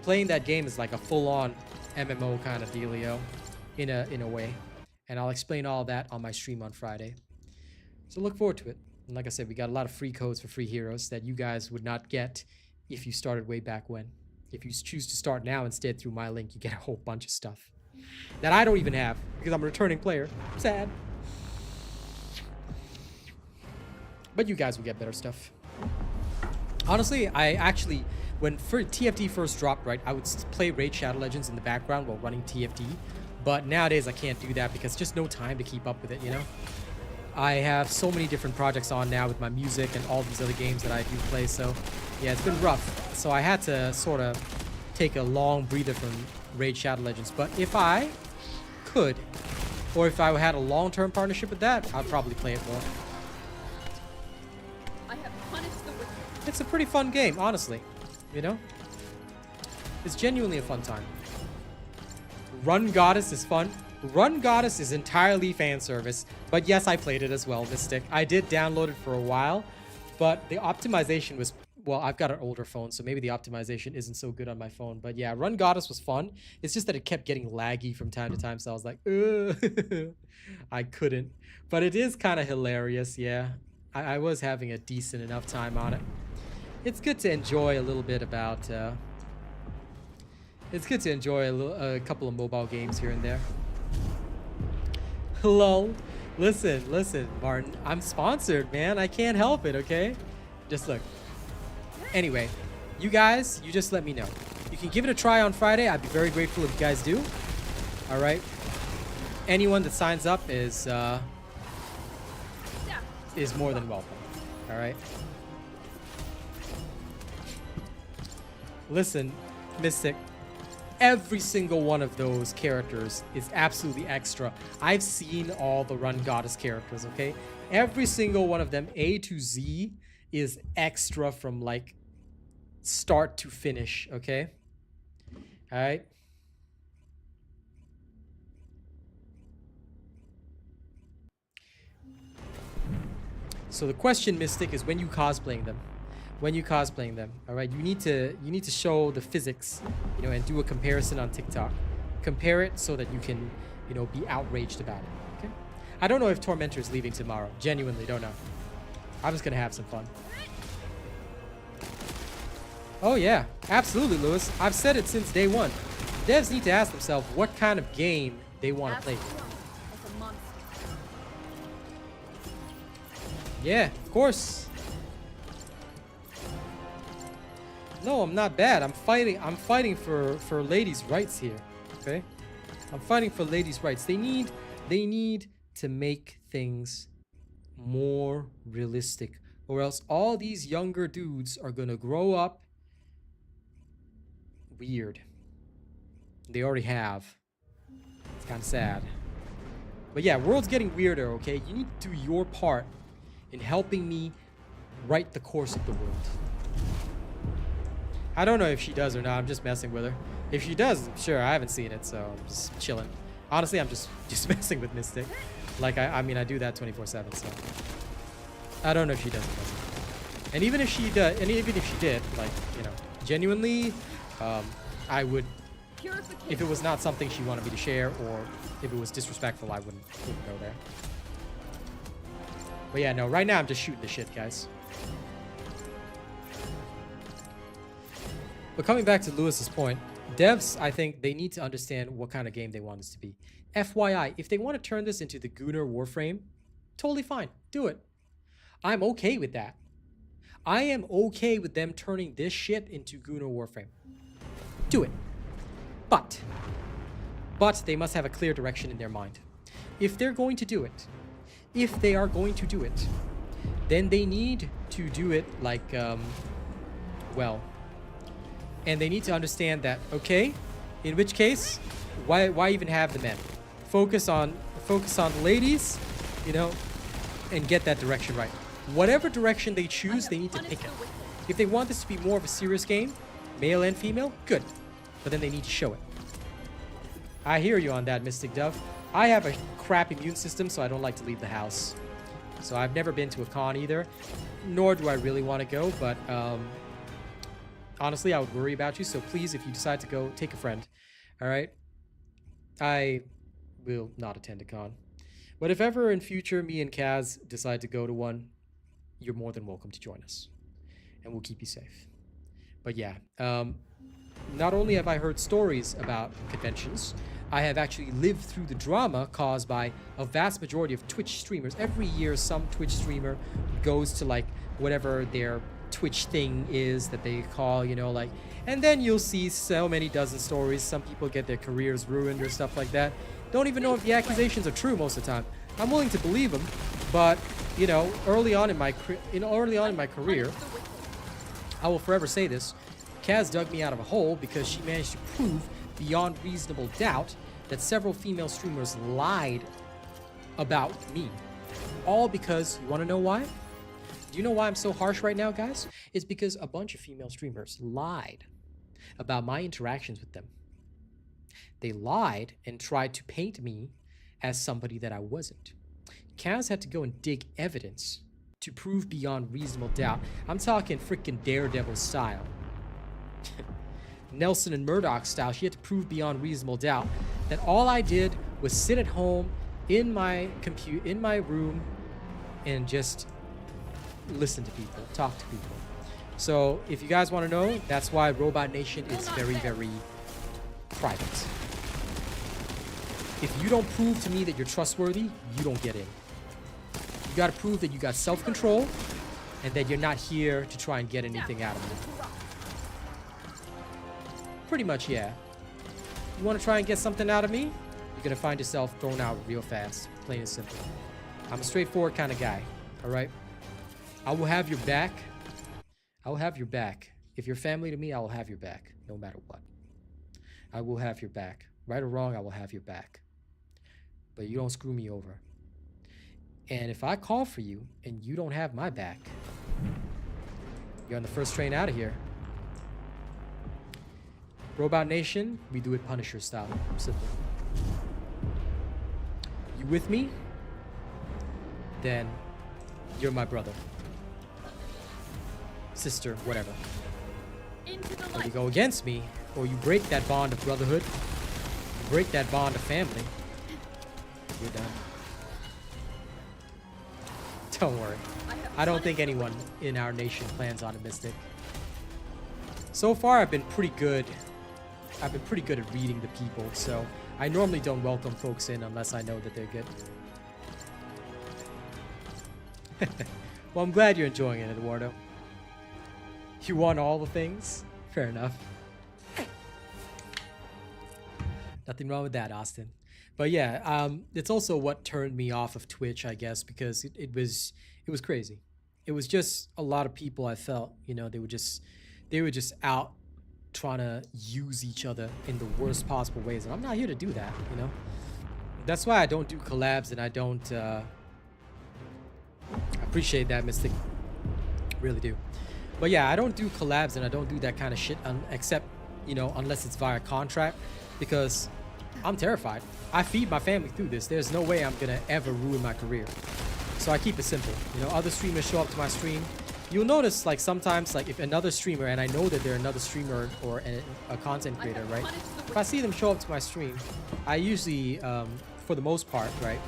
playing that game is like a full-on MMO kind of dealio in a way. And I'll explain all that on my stream on Friday. So look forward to it. And like I said, we got a lot of free codes for free heroes that you guys would not get if you started way back when. If you choose to start now instead through my link, you get a whole bunch of stuff that I don't even have because I'm a returning player. Sad. But you guys will get better stuff. Honestly, I actually, when TFT first dropped, right, I would play Raid Shadow Legends in the background while running TFT. But nowadays, I can't do that because just no time to keep up with it, you know? I have so many different projects on now with my music and all these other games that I do play, so yeah, it's been rough. So I had to sort of take a long breather from Raid Shadow Legends. But if I could, or if I had a long-term partnership with that, I'd probably play it more. I have punished the wicked. It's a pretty fun game, honestly. You know? It's genuinely a fun time. Run Goddess is fun. Run Goddess is entirely fan service. But yes, I played it as well, Mystic. I did download it for a while, but the optimization was... Well, I've got an older phone, so maybe the optimization isn't so good on my phone. But yeah, Run Goddess was fun. It's just that it kept getting laggy from time to time, so I was like, ugh. I couldn't. But it is kind of hilarious, yeah. I was having a decent enough time on it. It's good to enjoy a little bit about... it's good to enjoy a couple of mobile games here and there. Lol. Listen, Martin. I'm sponsored, man. I can't help it, okay? Just look. Anyway, you guys, you just let me know. You can give it a try on Friday. I'd be very grateful if you guys do. All right. Anyone that signs up is more than welcome. All right. Listen, Mystic. Every single one of those characters is absolutely extra. I've seen all the Run Goddess characters, okay? Every single one of them, A to Z, is extra from, like, start to finish, okay? All right? So the question, Mystic, is when you cosplaying them. When you cosplaying them, all right, you need to show the physics, you know, and do a comparison on TikTok. Compare it so that you can, you know, be outraged about it. Okay? I don't know if Tormentor is leaving tomorrow. Genuinely don't know. I'm just gonna have some fun. Oh yeah, absolutely, Lewis. I've said it since day one. Devs need to ask themselves what kind of game they want to play. Yeah, of course. No, I'm not bad. I'm fighting for ladies' rights here. Okay? I'm fighting for ladies' rights. They need to make things more realistic, or else all these younger dudes are gonna grow up weird. They already have. It's kind of sad. But yeah, world's getting weirder, okay? You need to do your part in helping me right the course of the world. I don't know if she does or not. I'm just messing with her. If she does, sure, I haven't seen it, so I'm just chilling. Honestly, I'm just messing with Mystic. Like, I mean, I do that 24/7, so I don't know if she does or doesn't. And even if she does, and even if she did, like, you know, genuinely, I would, if it was not something she wanted me to share, or if it was disrespectful, I wouldn't go there. But yeah, no, right now I'm just shooting the shit, guys. But coming back to Lewis's point, devs, I think they need to understand what kind of game they want this to be. FYI, if they want to turn this into the Gunnar Warframe, totally fine. Do it. I'm okay with that. I am okay with them turning this shit into Gunnar Warframe. Do it. But but they must have a clear direction in their mind. If they're going to do it, if they are going to do it, then they need to do it like, well, and they need to understand that, okay, in which case, why even have the men? Focus on the ladies, you know, and get that direction right. Whatever direction they choose, they need to pick it. If they want this to be more of a serious game, male and female, good. But then they need to show it. I hear you on that, Mystic Dove. I have a crap immune system, so I don't like to leave the house. So I've never been to a con either, nor do I really want to go, but honestly, I would worry about you, so please, if you decide to go, take a friend, all right? I will not attend a con. But if ever in future me and Kaz decide to go to one, you're more than welcome to join us, and we'll keep you safe. But yeah, not only have I heard stories about conventions, I have actually lived through the drama caused by a vast majority of Twitch streamers. Every year, some Twitch streamer goes to like whatever their Twitch thing is that they call, you know, like, and then you'll see so many dozen stories. Some people get their careers ruined or stuff like that. Don't even know if the accusations are true most of the time. I'm willing to believe them, but you know, early on in my career, I will forever say this: Kaz dug me out of a hole because she managed to prove beyond reasonable doubt that several female streamers lied about me. All because, you want to know why? Do you know why I'm so harsh right now, guys? It's because a bunch of female streamers lied about my interactions with them. They lied and tried to paint me as somebody that I wasn't. Kaz had to go and dig evidence to prove beyond reasonable doubt. I'm talking freaking Daredevil style. Nelson and Murdoch style. She had to prove beyond reasonable doubt that all I did was sit at home in my room and just listen to people, talk to people. So if you guys want to know, that's why Robot Nation is very, very private. If you don't prove to me that you're trustworthy, you don't get in. You got to prove that you got self-control and that you're not here to try and get anything out of me. Pretty much, yeah. You want to try and get something out of me? You're going to find yourself thrown out real fast. Plain and simple. I'm a straightforward kind of guy. All right? I will have your back. I will have your back. If you're family to me, I will have your back. No matter what. I will have your back. Right or wrong, I will have your back. But you don't screw me over. And if I call for you and you don't have my back, you're on the first train out of here. Robot Nation, we do it Punisher style. Simple. You with me? Then you're my brother. Sister, whatever. Or you go against me, or you break that bond of brotherhood, you break that bond of family, you're done. Don't worry. I don't think anyone in our nation plans on a Mystic. So far, I've been pretty good. I've been pretty good at reading the people, so I normally don't welcome folks in unless I know that they're good. Well, I'm glad you're enjoying it, Eduardo. You want all the things? Fair enough. Nothing wrong with that, Austin. But yeah, it's also what turned me off of Twitch, I guess, because it was crazy. It was just a lot of people. I felt, you know, they were just out trying to use each other in the worst possible ways, and I'm not here to do that, you know. That's why I don't do collabs, and I don't appreciate that, Mystic. Really do. But yeah, I don't do collabs, and I don't do that kind of shit except, you know, unless it's via contract, because I'm terrified. I feed my family through this. There's no way I'm gonna ever ruin my career. So I keep it simple. You know, other streamers show up to my stream. You'll notice, like, sometimes, like, if another streamer, and I know that they're another streamer or a content creator, right? If I see them show up to my stream, I usually, for the most part, right,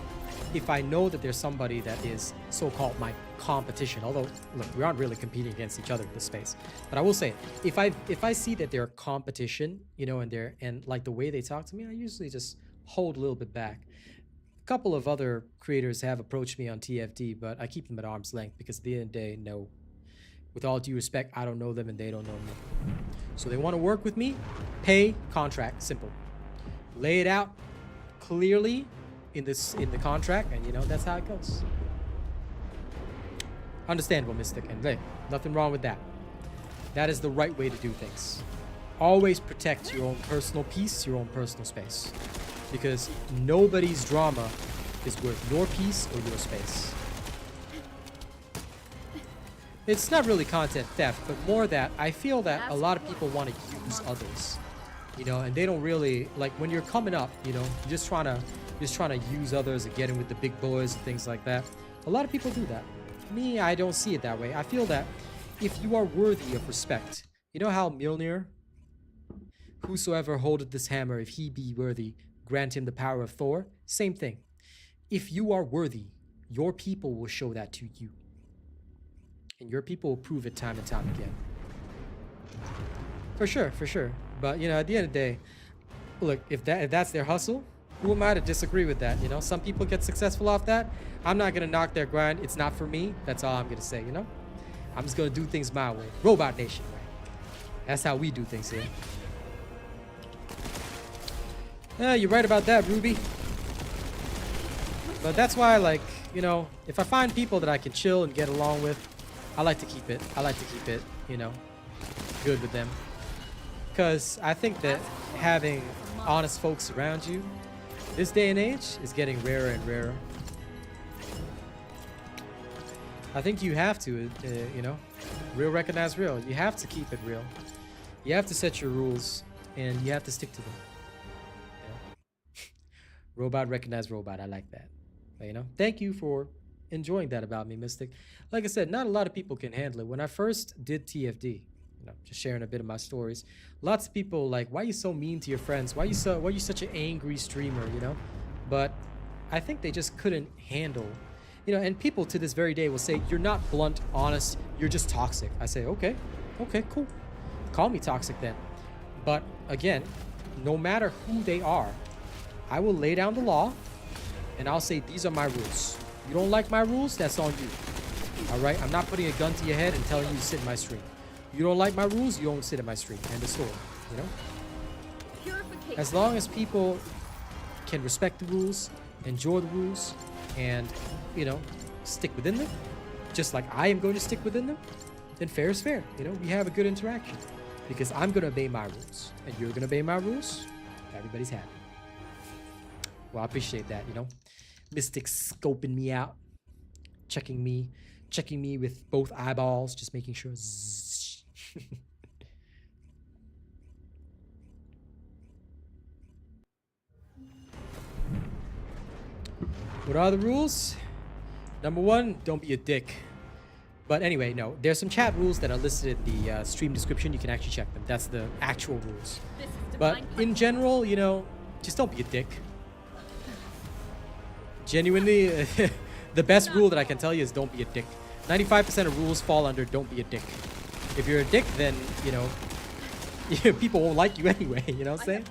if I know that there's somebody that is so-called my competition, although, look, we aren't really competing against each other in this space, but I will say, if I see that they're competition, you know, and like the way they talk to me, I usually just hold a little bit back. A couple of other creators have approached me on TFD, but I keep them at arm's length because at the end of the day, no. With all due respect, I don't know them and they don't know me. So they want to work with me, pay, contract, simple. lay it out clearly in the contract, and you know that's how it goes. Understandable, Mystic, and hey, nothing wrong with that. That is the right way to do things. Always protect your own personal peace, your own personal space, because nobody's drama is worth your peace or your space. It's not really content theft, but more that I feel that a lot of people want to use others, you know, and they don't really like when you're coming up, you know, you're just trying to use others and get in with the big boys and things like that. A lot of people do that. Me, I don't see it that way. I feel that if you are worthy of respect, you know how Mjolnir, whosoever holdeth this hammer, if he be worthy, grant him the power of Thor. Same thing. If you are worthy, your people will show that to you. And your people will prove it time and time again. For sure, for sure. But, you know, at the end of the day, look, if that's their hustle, who am I to disagree with that? You know, some people get successful off that. I'm not going to knock their grind. It's not for me. That's all I'm going to say, you know? I'm just going to do things my way. Robot Nation way. That's how we do things here. You're right about that, Ruby. But that's why, like, you know, if I find people that I can chill and get along with, I like to keep it. I like to keep it, you know, good with them. Because I think that having honest folks around you, this day and age, is getting rarer and rarer. I think you have to, you know, real recognize real. You have to keep it real. You have to set your rules, and you have to stick to them. Yeah. Robot recognize robot. I like that. But, you know, thank you for enjoying that about me, Mystic. Like I said, not a lot of people can handle it. When I first did TFD, you know, just sharing a bit of my stories, lots of people like, why are you so mean to your friends? Why are you such an angry streamer, you know? But I think they just couldn't handle, you know, and people to this very day will say, you're not blunt, honest, you're just toxic. I say, okay, cool. Call me toxic then. But again, no matter who they are, I will lay down the law and I'll say, these are my rules. You don't like my rules, that's on you. All right, I'm not putting a gun to your head and telling you to sit in my stream. You don't like my rules, you don't sit in my stream. End of story, you know? As long as people can respect the rules, enjoy the rules, and, you know, stick within them, just like I am going to stick within them, then fair is fair. You know, we have a good interaction. Because I'm going to obey my rules, and you're going to obey my rules, everybody's happy. Well, I appreciate that, you know? Mystic scoping me out, checking me with both eyeballs, just making sure. What are the rules? Number 1, don't be a dick. But anyway, no, there's some chat rules that are listed in the stream description. You can actually check them. That's the actual rules. But in general, you know, just don't be a dick. Genuinely, the best rule that I can tell you is don't be a dick. 95% of rules fall under don't be a dick. If you're a dick, then, you know, people won't like you anyway, you know what I'm saying?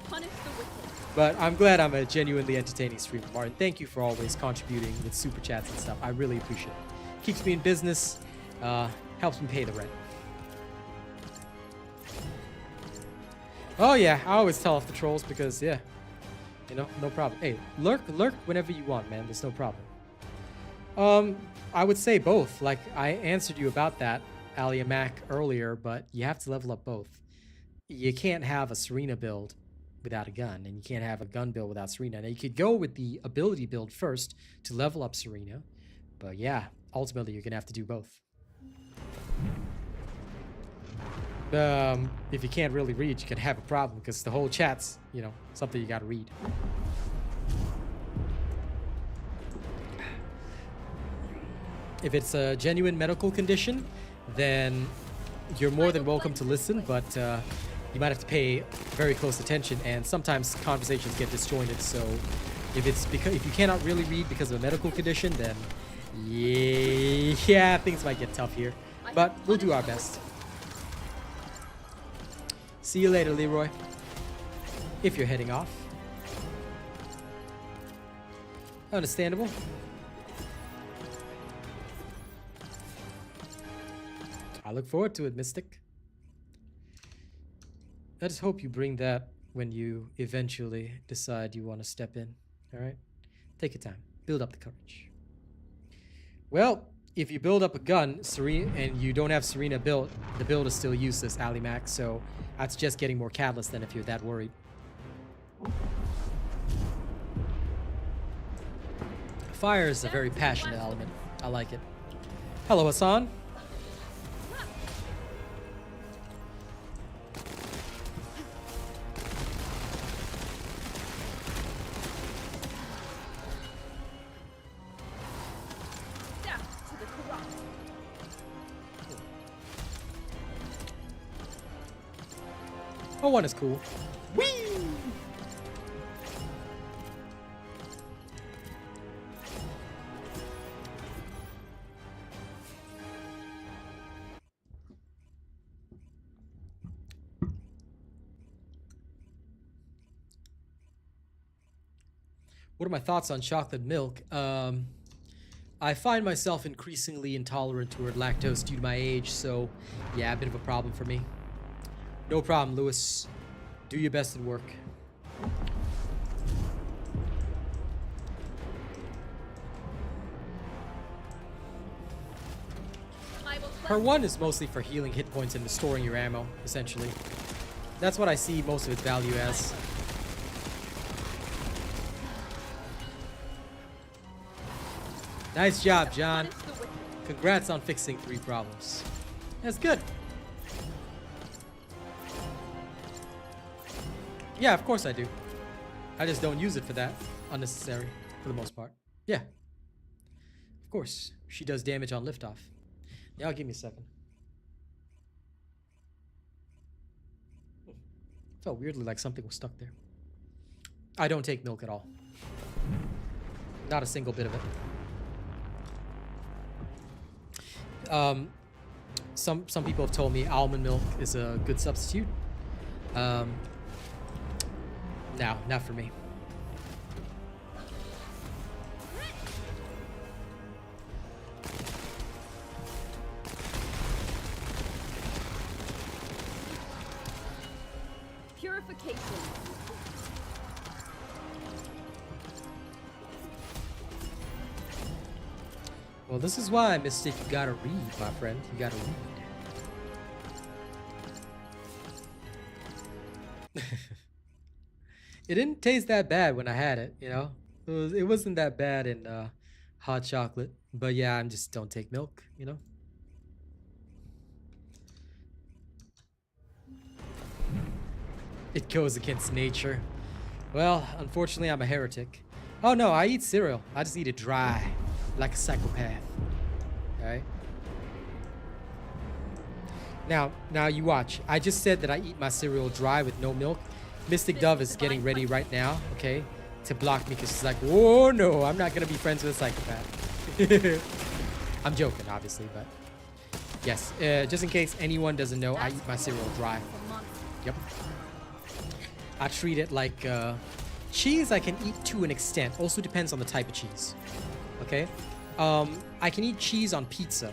But I'm glad I'm a genuinely entertaining streamer, Martin. Thank you for always contributing with super chats and stuff. I really appreciate it. Keeps me in business, helps me pay the rent. Oh yeah, I always tell off the trolls because, yeah, you know, no problem. Hey, lurk whenever you want, man. There's no problem. I would say both. Like, I answered you about that, Alia Mac, earlier, but you have to level up both. You can't have a Serena build without a gun, and you can't have a gun build without Serena. Now, you could go with the ability build first to level up Serena, but yeah, ultimately, you're going to have to do both. If you can't really read, you can have a problem because the whole chat's, you know, something you got to read. If it's a genuine medical condition, then you're more than welcome to listen, but you might have to pay very close attention, and sometimes conversations get disjointed. So if you cannot really read because of a medical condition, then yeah, things might get tough here. But we'll do our best. See you later, Leroy. If you're heading off. Understandable. I look forward to it, Mystic. I just hope you bring that when you eventually decide you want to step in. All right? Take your time. Build up the courage. Well, if you build up a gun, Serena, and you don't have Serena built, the build is still useless, Ali Mac. So that's just getting more catalyst than if you're that worried. Fire is a very passionate element. I like it. Hello, Hassan. Oh, one is cool. Whee! What are my thoughts on chocolate milk? I find myself increasingly intolerant toward lactose due to my age, so yeah, a bit of a problem for me. No problem, Lewis. Do your best at work. Her one is mostly for healing hit points and restoring your ammo, essentially. That's what I see most of its value as. Nice job, John. Congrats on fixing 3 problems. That's good. Yeah, of course I do. I just don't use it for that. Unnecessary, for the most part. Yeah. Of course. She does damage on liftoff. Yeah, give me a second. Felt weirdly like something was stuck there. I don't take milk at all. Not a single bit of it. Some people have told me almond milk is a good substitute. No, not for me. Purification. Well, this is why, Mystic, you gotta read, my friend. You gotta read. It didn't taste that bad when I had it, you know? It wasn't that bad in hot chocolate. But yeah, I just don't take milk, you know? It goes against nature. Well, unfortunately, I'm a heretic. Oh no, I eat cereal. I just eat it dry, like a psychopath. Alright? Now you watch. I just said that I eat my cereal dry with no milk. Mystic Dove is getting ready right now, okay, to block me because she's like, whoa, no, I'm not gonna be friends with a psychopath. I'm joking, obviously, but yes, just in case anyone doesn't know, I eat my cereal dry. Yep. I treat it like cheese. I can eat to an extent. Also depends on the type of cheese. Okay, I can eat cheese on pizza,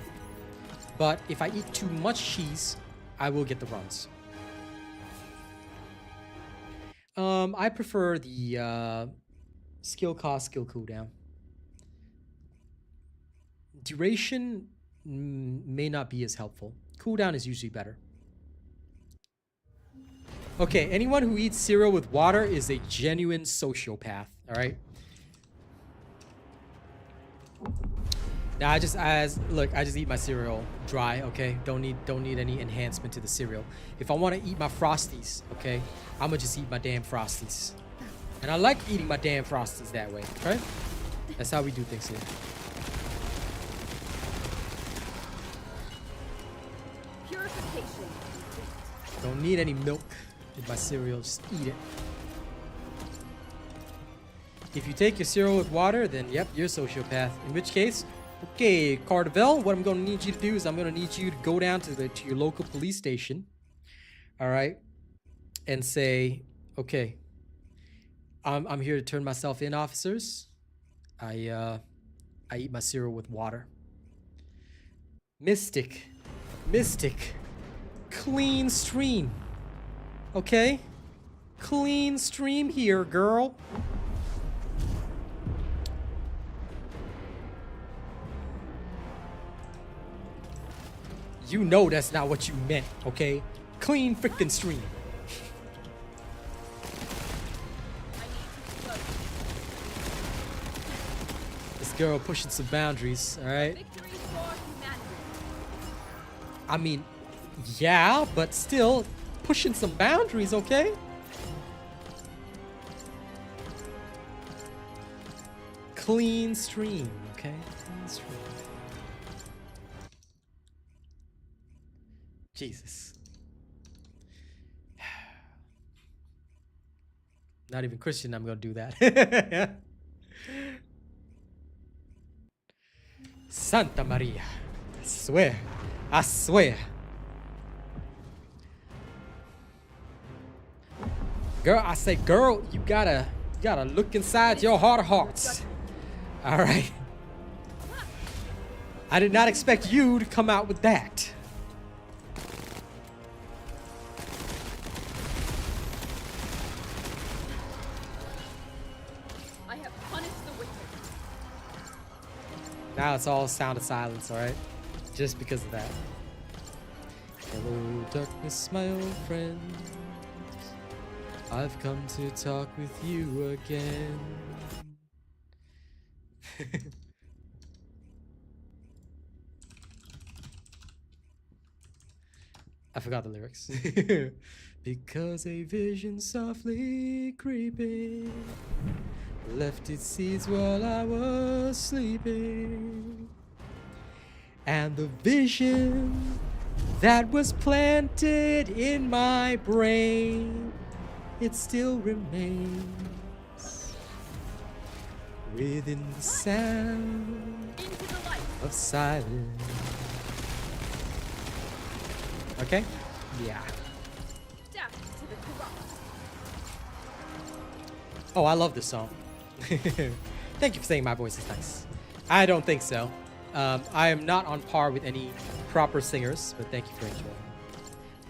but if I eat too much cheese, I will get the runs. I prefer the skill cost, skill cooldown. Duration may not be as helpful. Cooldown is usually better. Okay, anyone who eats cereal with water is a genuine sociopath, all right? Now I just eat my cereal dry, okay? Don't need any enhancement to the cereal. If I want to eat my Frosties, okay, I'm gonna just eat my damn Frosties. And I like eating my damn Frosties that way, right? That's how we do things here. Purification. Don't need any milk in my cereal, just eat it. If you take your cereal with water, then yep, you're a sociopath. In which case, okay, Cardavel, what I'm gonna need you to do is I'm gonna need you to go down to your local police station, all right, and say, okay, I'm here to turn myself in, officers. I eat my cereal with water. Mystic, clean stream, okay? Clean stream here, girl. You know that's not what you meant, okay? Clean freaking stream. This girl pushing some boundaries, alright? Victory for humanity. I mean, yeah, but still pushing some boundaries, okay? Clean stream, okay? Clean stream. Jesus. Not even Christian, I'm gonna do that. Santa Maria. I swear. I swear. Girl, I say, girl, you gotta look inside your heart of hearts. Alright. I did not expect you to come out with that. I have punished the wicked. Now it's all sound of silence, alright? Just because of that. Hello, darkness, my old friend. I've come to talk with you again. I forgot the lyrics. Because a vision softly creeping left its seeds while I was sleeping. And the vision that was planted in my brain, it still remains within the sound Into the light. of silence. Okay? Yeah. Death to the corrupt. Oh, I love this song. Thank you for saying my voice is nice. I don't think so. I am not on par with any proper singers, but thank you for enjoying.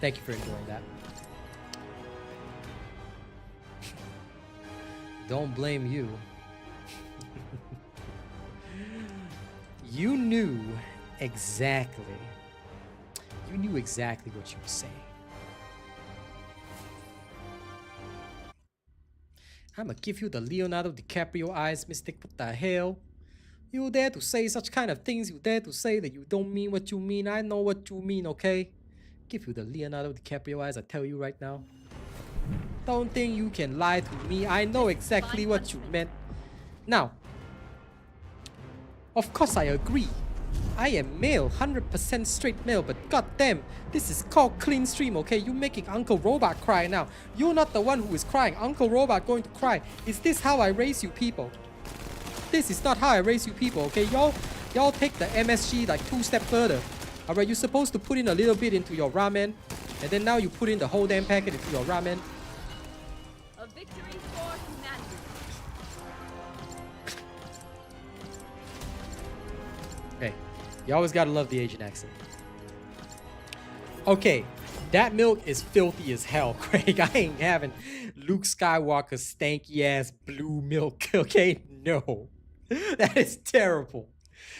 Thank you for enjoying that. Don't blame you. You knew exactly. You knew exactly what you were saying. I'ma give you the Leonardo DiCaprio eyes, Mystic. What the hell? You dare to say such kind of things? You dare to say that you don't mean what you mean? I know what you mean, okay? Give you the Leonardo DiCaprio eyes, I tell you right now. Don't think you can lie to me. I know exactly what you meant. Now, of course I agree. I am male, 100% straight male, but goddamn, this is called clean stream, okay? You making Uncle Robot cry now. You're not the one who is crying. Uncle Robot going to cry. Is this how I raise you people? This is not how I raise you people, okay? Y'all take the MSG like 2 steps further. Alright, you're supposed to put in a little bit into your ramen, and then now you put in the whole damn packet into your ramen. A victory for humanity. Hey, you always gotta love the Asian accent. Okay, that milk is filthy as hell, Craig. I ain't having Luke Skywalker's stanky ass blue milk, okay? No. That is terrible.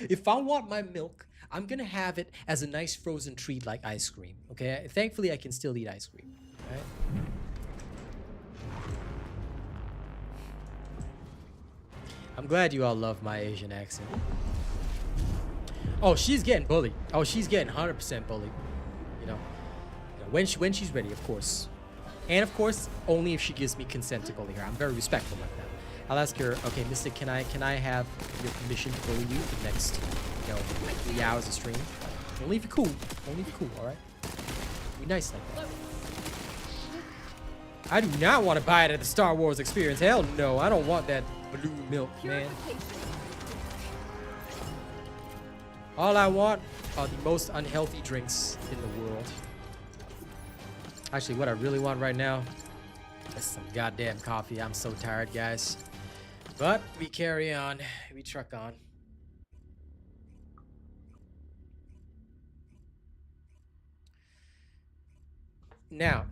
If I want my milk, I'm gonna have it as a nice frozen treat like ice cream, okay? Thankfully, I can still eat ice cream, right? I'm glad you all love my Asian accent. Oh, she's getting bullied. Oh, she's getting 100% bullied. You know, when she's ready, of course. And of course, only if she gives me consent to bully her. I'm very respectful like that. I'll ask her, okay, Mystic, can I have your permission to bully you for the next, 3 hours of stream? Only if you're cool. Only if you're cool, alright? Be nice like that. I do not want to buy it at the Star Wars experience. Hell no, I don't want that blue milk, man. All I want are the most unhealthy drinks in the world. Actually, what I really want right now is some goddamn coffee. I'm so tired, guys. But we carry on. We truck on. Now,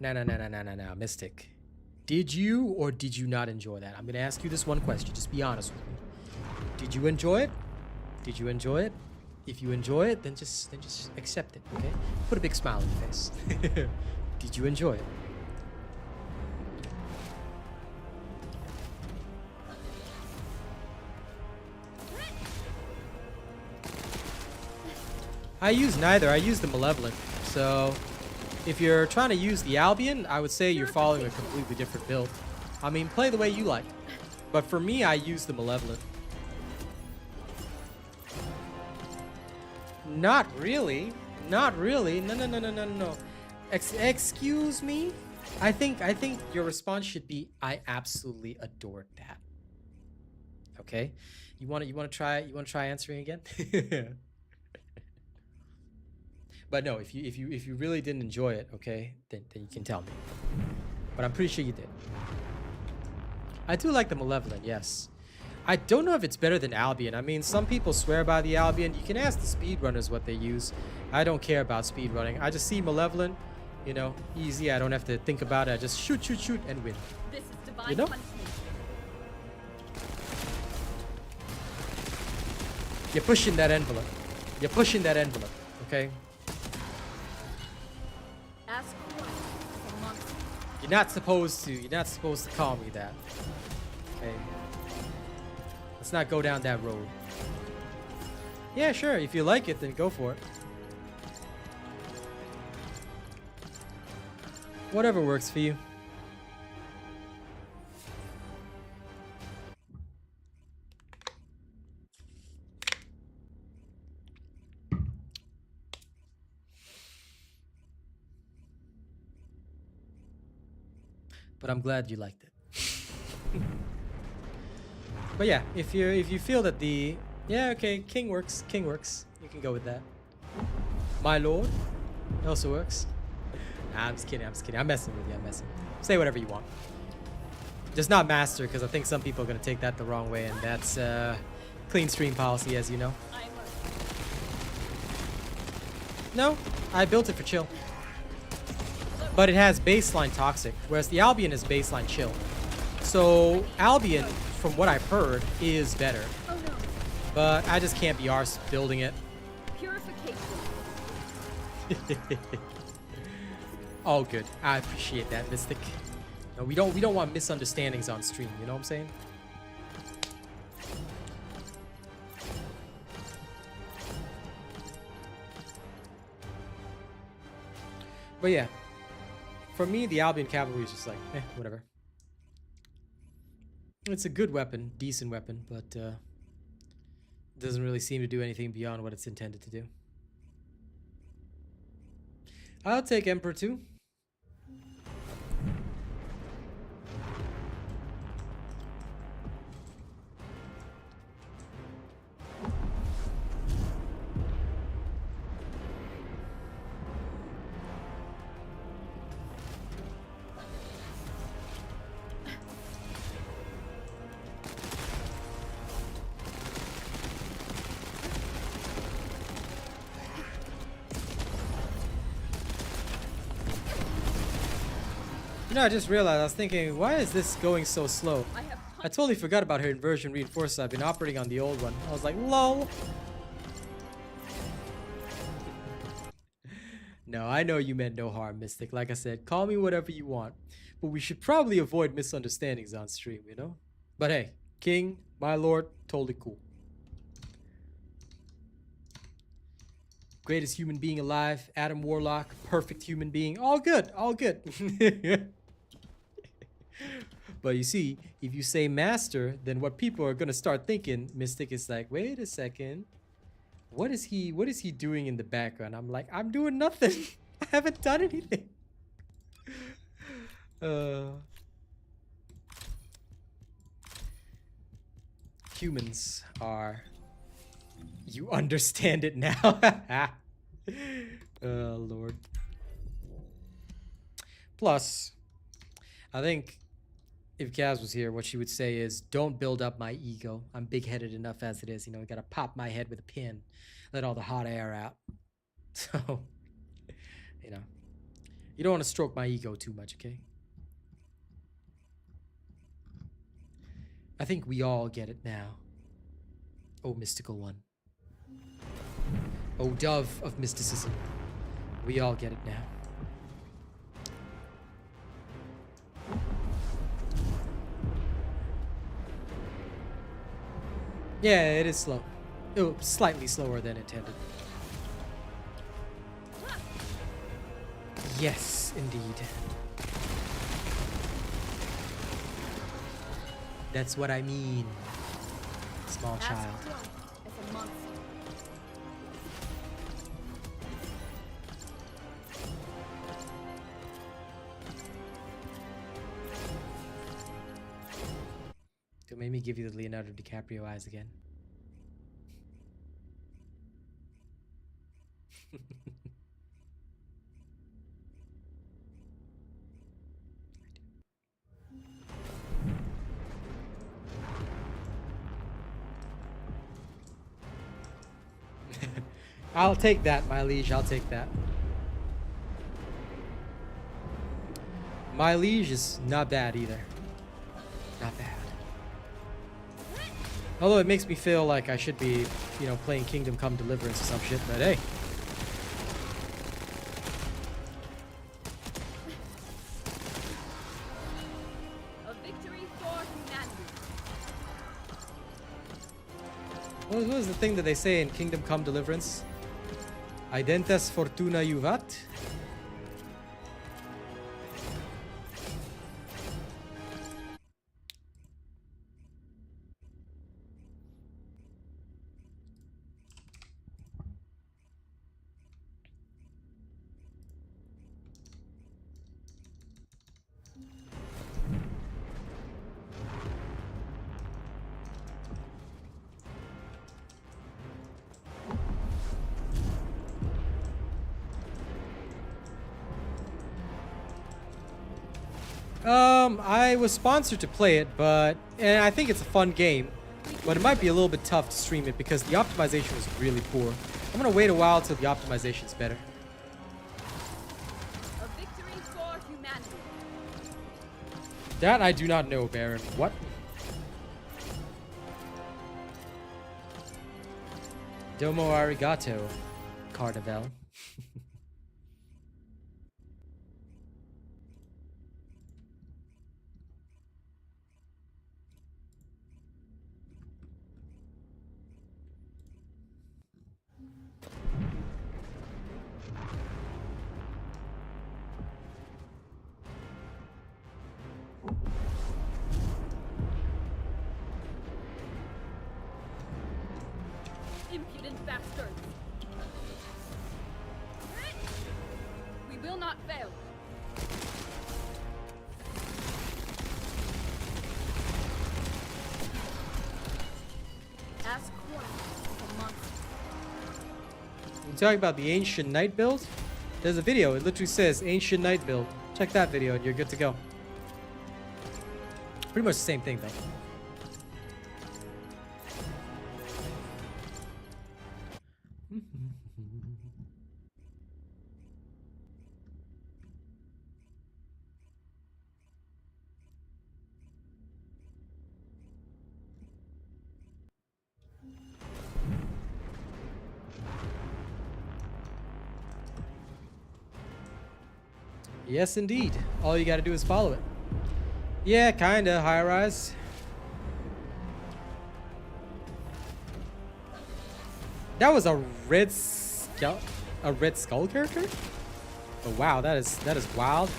Mystic. Did you or did you not enjoy that? I'm gonna ask you this one question. Just be honest with me. Did you enjoy it? Did you enjoy it? If you enjoy it, then just accept it, okay? Put a big smile on your face. Did you enjoy it? I use neither. I use the Malevolent. So if you're trying to use the Albion, I would say you're following a completely different build. I mean, play the way you like. But for me, I use the Malevolent. Not really. Not really. No. Excuse me? I think your response should be, I absolutely adored that. Okay? You want to try answering again? But no, if you really didn't enjoy it, okay, then you can tell me. But I'm pretty sure you did. I do like the Malevolent, yes. I don't know if it's better than Albion. I mean, some people swear by the Albion. You can ask the speedrunners what they use. I don't care about speedrunning. I just see Malevolent, you know, easy. I don't have to think about it. I just shoot, and win. This is divine You know? punishment. You're pushing that envelope. You're pushing that envelope, okay? Ask for one as a monster. You're not supposed to call me that. Okay? Let's not go down that road. Yeah, sure. If you like it, then go for it. Whatever works for you. But I'm glad you liked it. But yeah, if you feel that okay, King works. You can go with that. My Lord also works. Nah, I'm just kidding. I'm messing with you. Say whatever you want. Just not Master, because I think some people are gonna take that the wrong way, and that's clean stream policy, as you know. No, I built it for chill. But it has baseline toxic, whereas the Albion is baseline chill. So Albion, from what I've heard, is better. Oh no. But I just can't be arsed building it. Purification. All good. I appreciate that, Mystic. No, we don't want misunderstandings on stream, you know what I'm saying? But yeah. For me, the Albion Cavalry is just like, whatever. It's a good weapon, decent weapon, but doesn't really seem to do anything beyond what it's intended to do. I'll take Emperor 2. You know, I just realized, I was thinking, why is this going so slow? I totally forgot about her inversion reinforcer. I've been operating on the old one. I was like, lol. No, I know you meant no harm, Mystic. Like I said, call me whatever you want. But we should probably avoid misunderstandings on stream, you know? But hey, King, my lord, totally cool. Greatest human being alive, Adam Warlock, perfect human being. All good, all good. But you see, if you say master, then what people are gonna start thinking, Mystic, is like, wait a second. What is he doing in the background? I'm like, I'm doing nothing. I haven't done anything. Humans are, you understand it now. Oh Lord. Plus, I think if Kaz was here, what she would say is, don't build up my ego. I'm big-headed enough as it is. You know, you gotta pop my head with a pin. Let all the hot air out. So, you know, you don't want to stroke my ego too much, okay? I think we all get it now. Oh, mystical one. Oh, dove of mysticism. We all get it now. Yeah, it is slow. Oh, slightly slower than intended. Yes, indeed. That's what I mean. Small Ask child. Christ as a monster. Don't make me give you the Leonardo DiCaprio eyes again. I'll take that, my liege. I'll take that. My liege is not bad either. Not bad. Although it makes me feel like I should be, you know, playing Kingdom Come Deliverance or some shit, but hey. A victory for humanity. What was the thing that they say in Kingdom Come Deliverance? Identes fortuna juvat? I was sponsored to play it, and I think it's a fun game, but it might be a little bit tough to stream it because the optimization was really poor. I'm gonna wait a while till the optimization's better. A victory for humanity. That I do not know, Baron. What? Domo arigato, Carnival. Impudent bastards. We will not fail. Ask Christ as a monster. You talking about the Ancient Knight build? There's a video. It literally says Ancient Knight build. Check that video and you're good to go. Pretty much the same thing though. Yes, indeed. All you gotta do is follow it. Yeah, kinda. High rise. That was a red skull character? Oh wow, that is wild.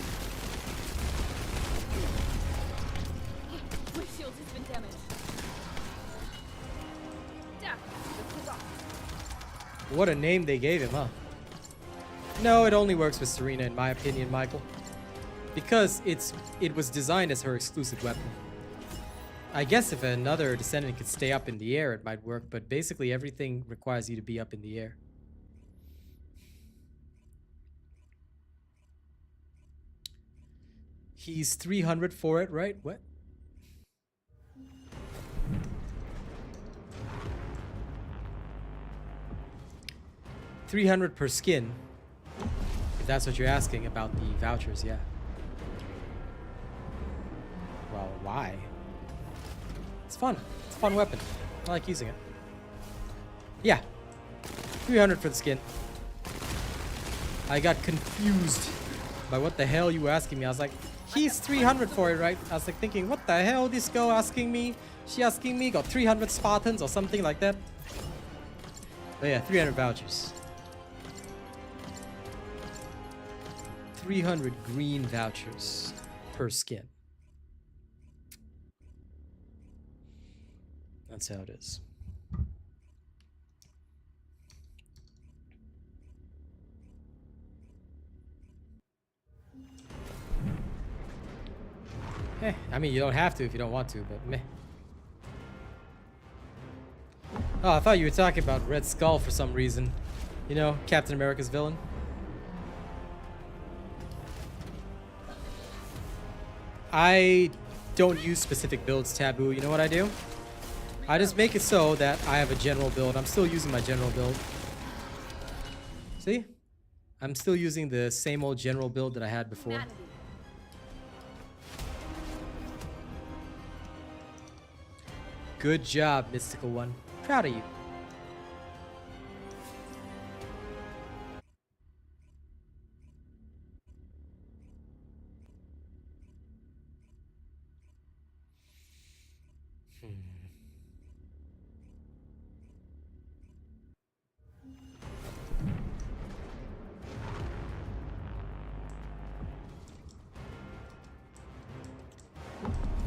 My shield has been damaged. Death to the corrupt. What a name they gave him, huh? No, it only works with Serena in my opinion, Michael. Because it was designed as her exclusive weapon. I guess if another descendant could stay up in the air, it might work, but basically everything requires you to be up in the air. He's 300 for it, right? What? $300 per skin. If that's what you're asking about the vouchers, yeah. Well, why? It's fun. It's a fun weapon. I like using it. Yeah. 300 for the skin. I got confused by what the hell you were asking me. I was like, he's 300 for it, right? I was like thinking, what the hell this girl asking me? She asking me got 300 Spartans or something like that. But yeah, 300 vouchers. 300 green vouchers per skin. That's how it is. I mean, you don't have to if you don't want to, but meh. Oh, I thought you were talking about Red Skull for some reason. You know, Captain America's villain. I don't use specific builds, Taboo. You know what I do? I just make it so that I have a general build. I'm still using my general build. See? I'm still using the same old general build that I had before. Good job, Mystical One. Proud of you.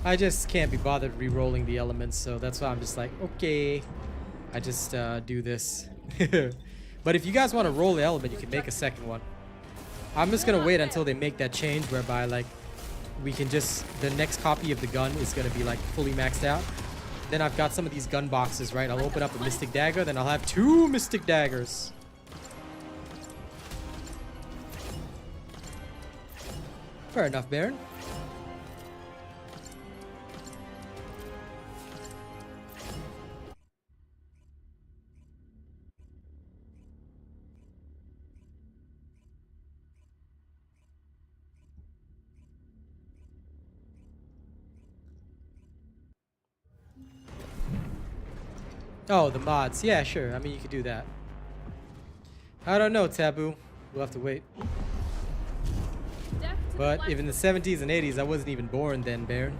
I just can't be bothered re-rolling the elements, so that's why I'm just like, okay, I just do this. But if you guys want to roll the element, you can make a second one. I'm just gonna wait until they make that change whereby like we can just, the next copy of the gun is gonna be like fully maxed out. Then I've got some of these gun boxes, right? I'll open up a Mystic Dagger, then I'll have 2 Mystic Daggers. Fair enough, Baron. Oh, the mods. Yeah, sure. I mean, you could do that. I don't know, Taboo. We'll have to wait. But if in the 70s and 80s, I wasn't even born then, Baron.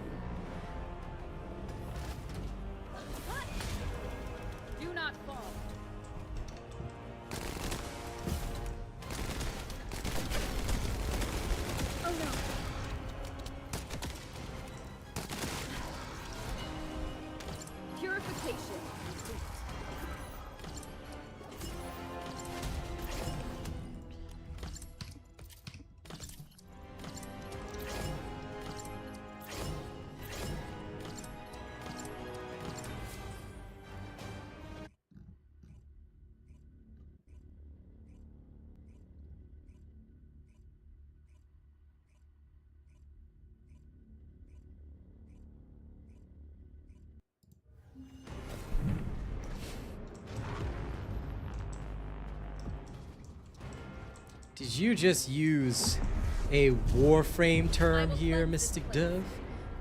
Do not fall. Oh no. Purification. Did you just use a Warframe term here, Mystic Dove?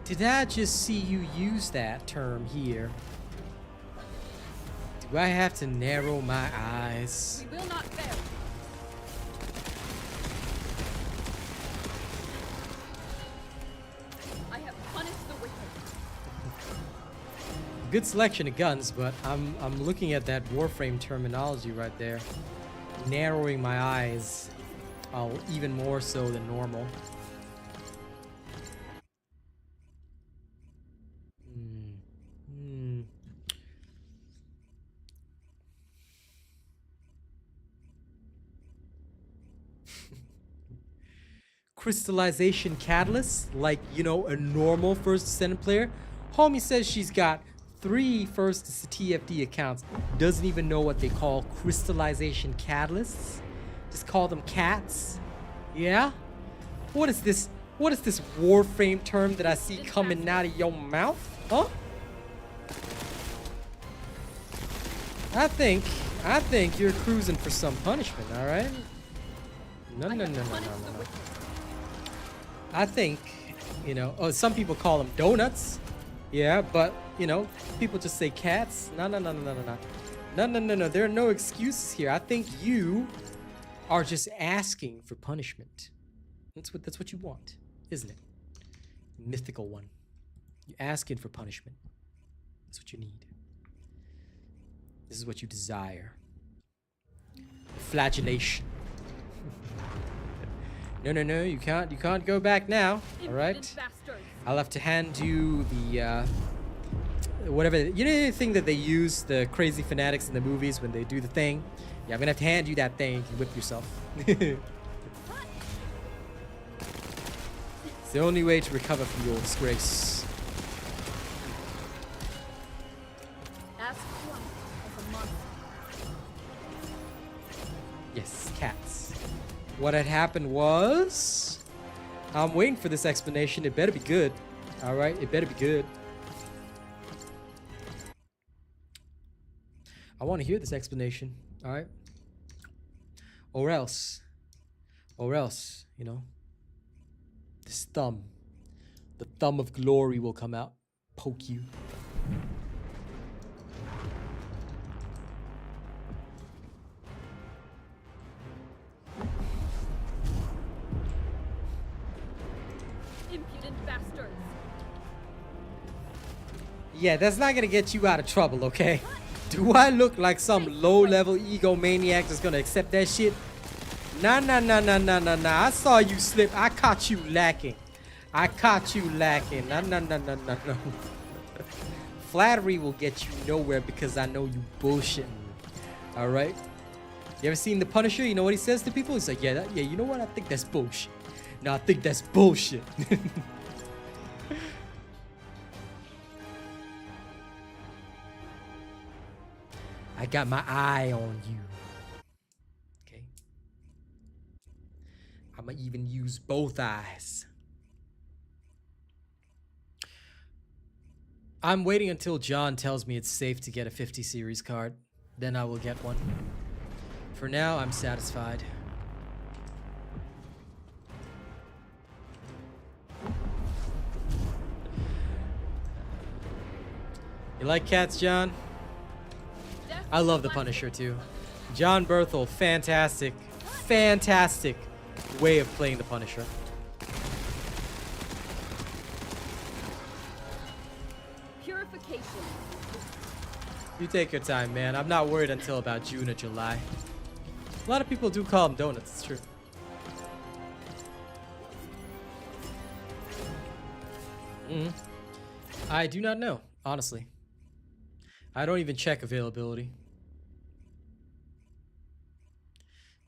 Did I just see you use that term here? Do I have to narrow my eyes? We will not fail. I have punished the wicked. Good selection of guns, but I'm looking at that Warframe terminology right there. Narrowing my eyes. Even more so than normal. Crystallization catalyst, like, you know, a normal First Descendant player. Homie says she's got 3 First TFD accounts. Doesn't even know what they call crystallization catalysts. Just call them cats. Yeah? What is this? What is this Warframe term that I see coming out of your mouth? Huh? I think you're cruising for some punishment, alright? No. I think, you know, some people call them donuts. Yeah, but, you know, people just say cats. No, no, no, no, no, no, no. No, no, no, no. There are no excuses here. I think you are just asking for punishment. That's what you want, isn't it? Mythical one. You're asking for punishment. That's what you need. This is what you desire. Flagellation. No, no, no. You can't go back now. All right. I'll have to hand you the whatever, you know, the thing that they use, the crazy fanatics in the movies when they do the thing. Yeah, I'm gonna have to hand you that thing. You can whip yourself. It's the only way to recover from your disgrace. Ask one as a monster. Yes, cats. What had happened was, I'm waiting for this explanation. It better be good. All right, it better be good. I want to hear this explanation. All right. Or else, you know, this thumb, the thumb of glory will come out, poke you. Impudent bastards. Yeah, that's not gonna get you out of trouble, okay? Do I look like some low-level egomaniac that's gonna accept that shit? Nah, nah, nah, nah, nah, nah, nah. I saw you slip. I caught you lacking. I caught you lacking. Nah, nah, nah, nah, nah, nah. Flattery will get you nowhere because I know you bullshitting. All right? You ever seen The Punisher? You know what he says to people? He's like, yeah, you know what? I think that's bullshit. No, I think that's bullshit. I got my eye on you. Okay. I'ma even use both eyes. I'm waiting until John tells me it's safe to get a 50 series card. Then I will get one. For now, I'm satisfied. You like cats, John? I love the Punisher too. John Berthel, fantastic way of playing the Punisher. Purification. You take your time, man. I'm not worried until about June or July. A lot of people do call them donuts, it's true. I do not know, honestly. I don't even check availability.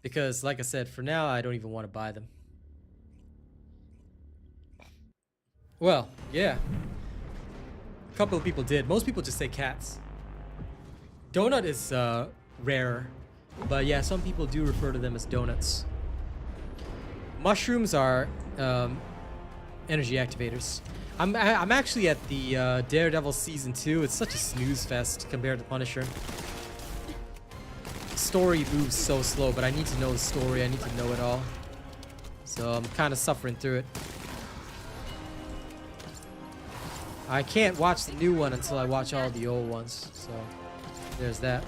Because, like I said, for now, I don't even want to buy them. Well, yeah. A couple of people did. Most people just say cats. Donut is rarer. But yeah, some people do refer to them as donuts. Mushrooms are energy activators. I'm actually at the Daredevil Season 2. It's such a snooze fest compared to Punisher. Story moves so slow, but I need to know the story. I need to know it all. So I'm kind of suffering through it. I can't watch the new one until I watch all the old ones. So there's that.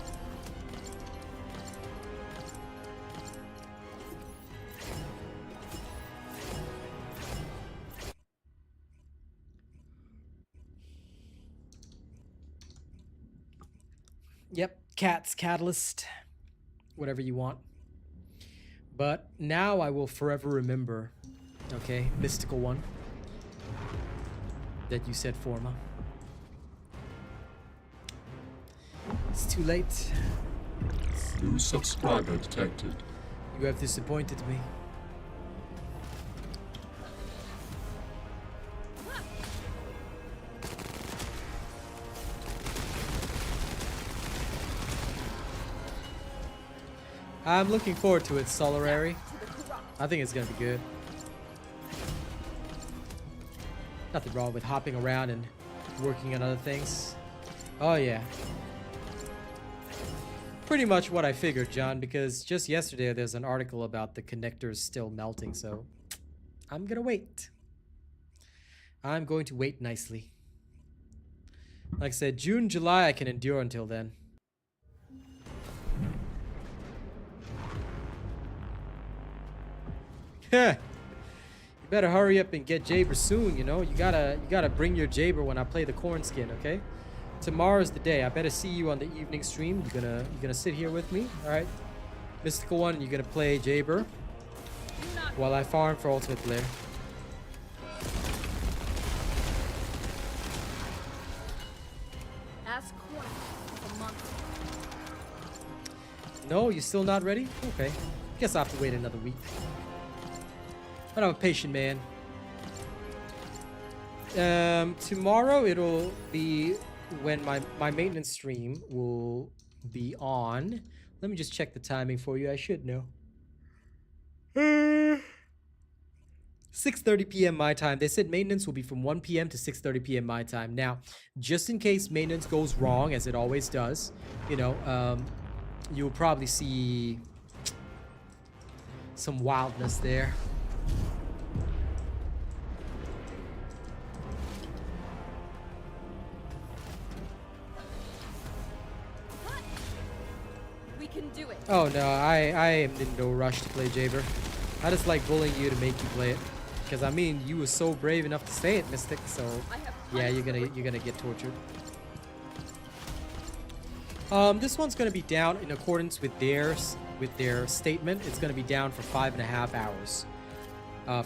Yep, cats, catalyst, whatever you want. But now I will forever remember, okay, mystical one, that you said Forma. It's too late. New subscriber detected. You have disappointed me. I'm looking forward to it, Solarary. I think it's gonna be good. Nothing wrong with hopping around and working on other things. Oh yeah. Pretty much what I figured, John, because just yesterday there's an article about the connectors still melting, so I'm gonna wait. I'm going to wait nicely. Like I said, June, July, I can endure until then. Heh. You better hurry up and get Jaber soon, you know? You gotta bring your Jaber when I play the corn skin, okay? Tomorrow's the day. I better see you on the evening stream. You're gonna sit here with me, alright? Mystical one, you're gonna play Jaber while I farm for Ultimate Blair. Ask one of a month. No, you're still not ready? Okay. Guess I'll have to wait another week. But I'm a patient man. Tomorrow it'll be when my maintenance stream will be on. Let me just check the timing for you. I should know. 6:30 p.m. my time. They said maintenance will be from 1 p.m. to 6:30 p.m. my time. Now, just in case maintenance goes wrong, as it always does, you know, you'll probably see some wildness there. We can do it. Oh no, I am in no rush to play Jaber. I just like bullying you to make you play it. Because I mean, you were so brave enough to say it, Mystic. So yeah, you're gonna get tortured. This one's gonna be down in accordance with their statement. It's gonna be down for 5.5 hours,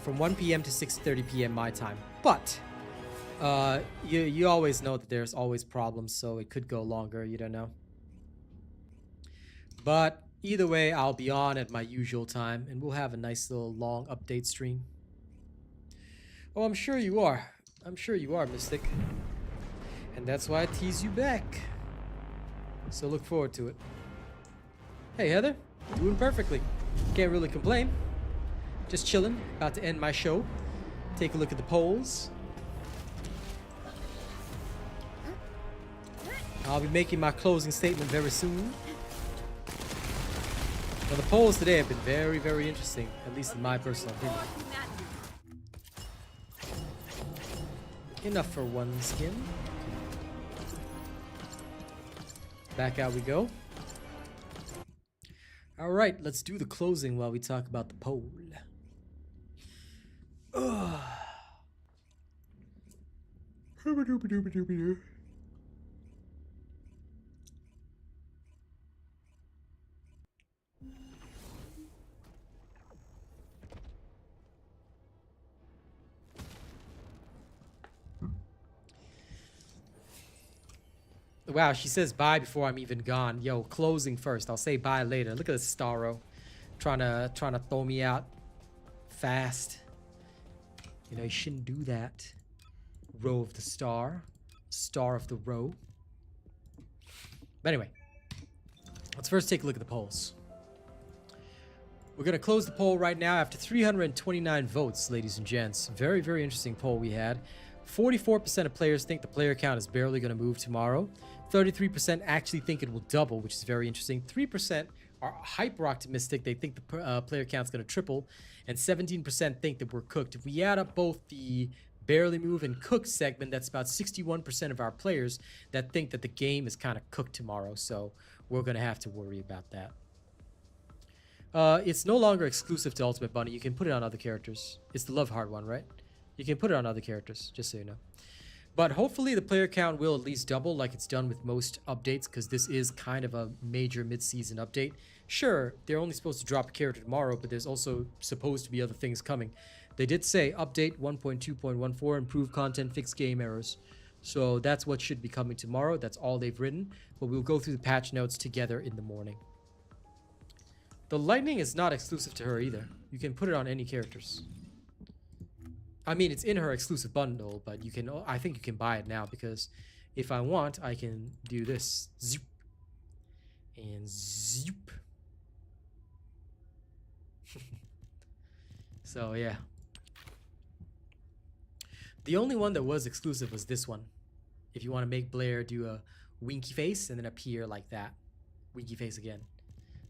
from 1 p.m. to 6:30 p.m. my time. But you always know that there's always problems, so it could go longer. You don't know. But either way, I'll be on at my usual time, and we'll have a nice little long update stream. Oh, I'm sure you are. I'm sure you are, Mystic. And that's why I tease you back. So look forward to it. Hey, Heather. Doing perfectly. Can't really complain. Just chilling. About to end my show. Take a look at the polls. I'll be making my closing statement very soon. Well, the polls today have been very, very interesting. At least in my personal opinion. Enough for one skin. Back out we go. Alright, let's do the closing while we talk about the poll. Wow, she says bye before I'm even gone. Yo, closing first. I'll say bye later. Look at this Starro. Trying to throw me out fast. You know, you shouldn't do that. Row of the star. Star of the row. But anyway. Let's first take a look at the polls. We're going to close the poll right now after 329 votes, ladies and gents. Very, very interesting poll we had. 44% of players think the player count is barely going to move tomorrow. 33% actually think it will double, which is very interesting. 3% are hyper optimistic. They think the player count is going to triple. And 17% think that we're cooked. If we add up both the barely move and cooked segment, that's about 61% of our players that think that the game is kind of cooked tomorrow. So we're going to have to worry about that. It's no longer exclusive to Ultimate Bunny. You can put it on other characters. It's the Love Heart one, right? You can put it on other characters, just so you know. But hopefully the player count will at least double like it's done with most updates, because this is kind of a major mid-season update. Sure, they're only supposed to drop a character tomorrow, but there's also supposed to be other things coming. They did say update 1.2.14, improve content, fix game errors. So that's what should be coming tomorrow. That's all they've written. But we'll go through the patch notes together in the morning. The lightning is not exclusive to her either. You can put it on any characters. I mean, it's in her exclusive bundle, but you can. I think you can buy it now, because if I want, I can do this. Zoop. And zoop. So, yeah. The only one that was exclusive was this one. If you want to make Blair do a winky face and then appear like that. Winky face again.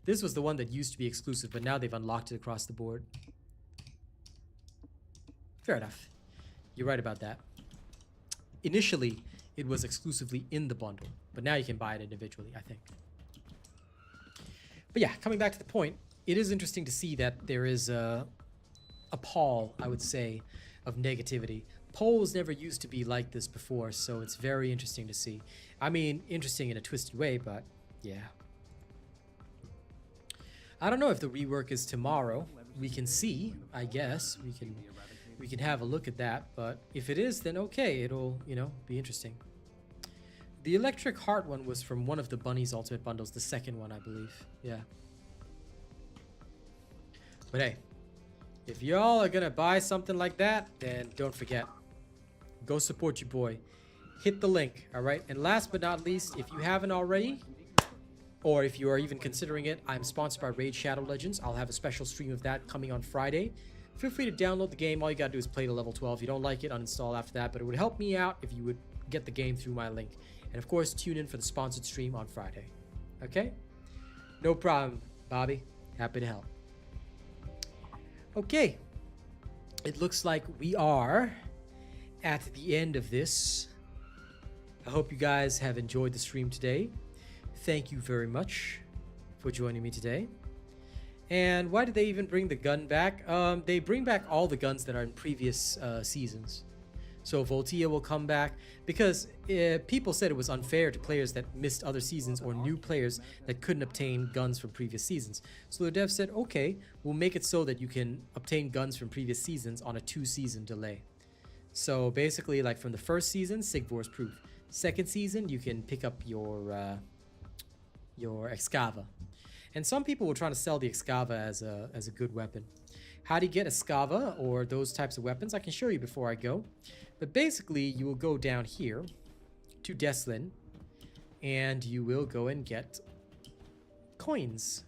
This was the one that used to be exclusive, but now they've unlocked it across the board. Fair enough. You're right about that. Initially, it was exclusively in the bundle. But now you can buy it individually, I think. But yeah, coming back to the point, it is interesting to see that there is a pall, I would say, of negativity. Polls never used to be like this before, so it's very interesting to see. I mean, interesting in a twisted way, but yeah. I don't know if the rework is tomorrow. We can see, I guess. We can have a look at that, but if it is, then okay, it'll, you know, be interesting. The Electric Heart one was from one of the Bunny's Ultimate Bundles, the second one, I believe. Yeah. But hey, if y'all are gonna buy something like that, then don't forget, go support your boy. Hit the link, all right? And last but not least, if you haven't already, or if you are even considering it, I'm sponsored by Raid Shadow Legends. I'll have a special stream of that coming on Friday. Feel free to download the game. All you gotta do is play to level 12. If you don't like it, uninstall after that. But it would help me out if you would get the game through my link. And of course, tune in for the sponsored stream on Friday. Okay? No problem, Bobby. Happy to help. Okay. It looks like we are at the end of this. I hope you guys have enjoyed the stream today. Thank you very much for joining me today. And why did they even bring the gun back? They bring back all the guns that are in previous seasons. So Voltia will come back because people said it was unfair to players that missed other seasons or new players that couldn't obtain guns from previous seasons. So the devs said, okay, we'll make it so that you can obtain guns from previous seasons on a 2-season delay. So basically, like from the first season, Sigvor's proof. Second season, you can pick up your Excava. And some people were trying to sell the Excava as a good weapon. How do you get Excava or those types of weapons? I can show you before I go. But basically, you will go down here to Deslin, and you will go and get coins.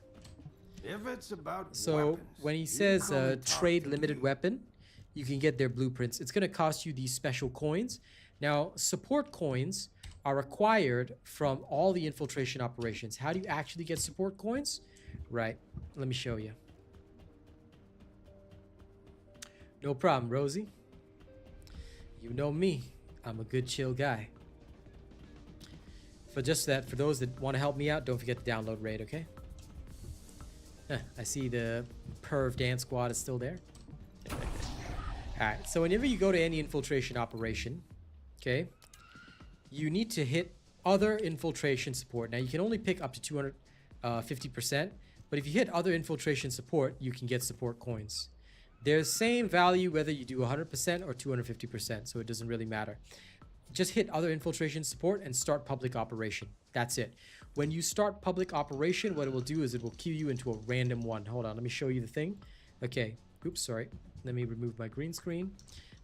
If it's about So weapons, when he you says come and talk trade to limited me. weapon, you can get their blueprints. It's going to cost you these special coins. Now, support coins are acquired from all the infiltration operations. How do you actually get support coins? Right, let me show you. No problem, Rosie. You know me. I'm a good, chill guy. For just that, for those that want to help me out, don't forget to download Raid, okay? I see the Perv Dance Squad is still there. Alright, so whenever you go to any infiltration operation, okay, you need to hit other infiltration support. Now, you can only pick up to 250%, but if you hit other infiltration support, you can get support coins. They're the same value whether you do 100% or 250%, so it doesn't really matter. Just hit other infiltration support and start public operation. That's it. When you start public operation, what it will do is it will queue you into a random one. Hold on, let me show you the thing. Okay, oops, sorry. Let me remove my green screen.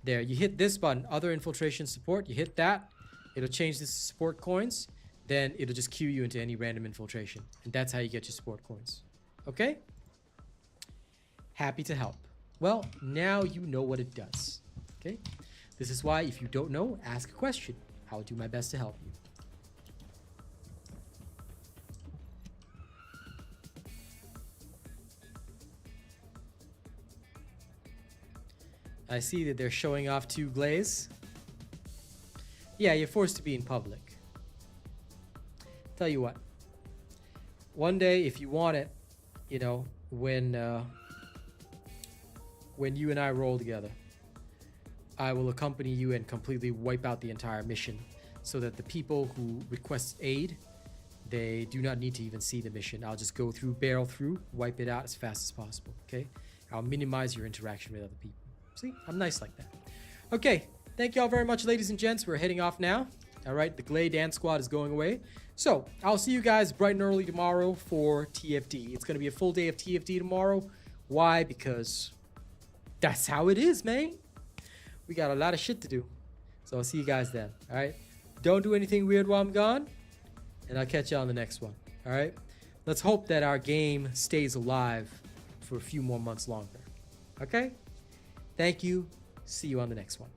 There, you hit this button, other infiltration support. You hit that, it'll change this to support coins. Then it'll just queue you into any random infiltration. And that's how you get your support coins. Okay? Happy to help. Well, now you know what it does. Okay? This is why if you don't know, ask a question. I'll do my best to help you. I see that they're showing off 2 glaze. Yeah, you're forced to be in public. Tell you what. One day, if you want it, you know, when you and I roll together, I will accompany you and completely wipe out the entire mission so that the people who request aid, they do not need to even see the mission. I'll just go through, barrel through, wipe it out as fast as possible, okay? I'll minimize your interaction with other people. See, I'm nice like that. Okay, thank you all very much, ladies and gents. We're heading off now. All right, the Glade Dance Squad is going away. So, I'll see you guys bright and early tomorrow for TFD. It's going to be a full day of TFD tomorrow. Why? Because that's how it is, man. We got a lot of shit to do. So, I'll see you guys then. All right? Don't do anything weird while I'm gone. And I'll catch you on the next one. All right? Let's hope that our game stays alive for a few more months longer. Okay? Thank you. See you on the next one.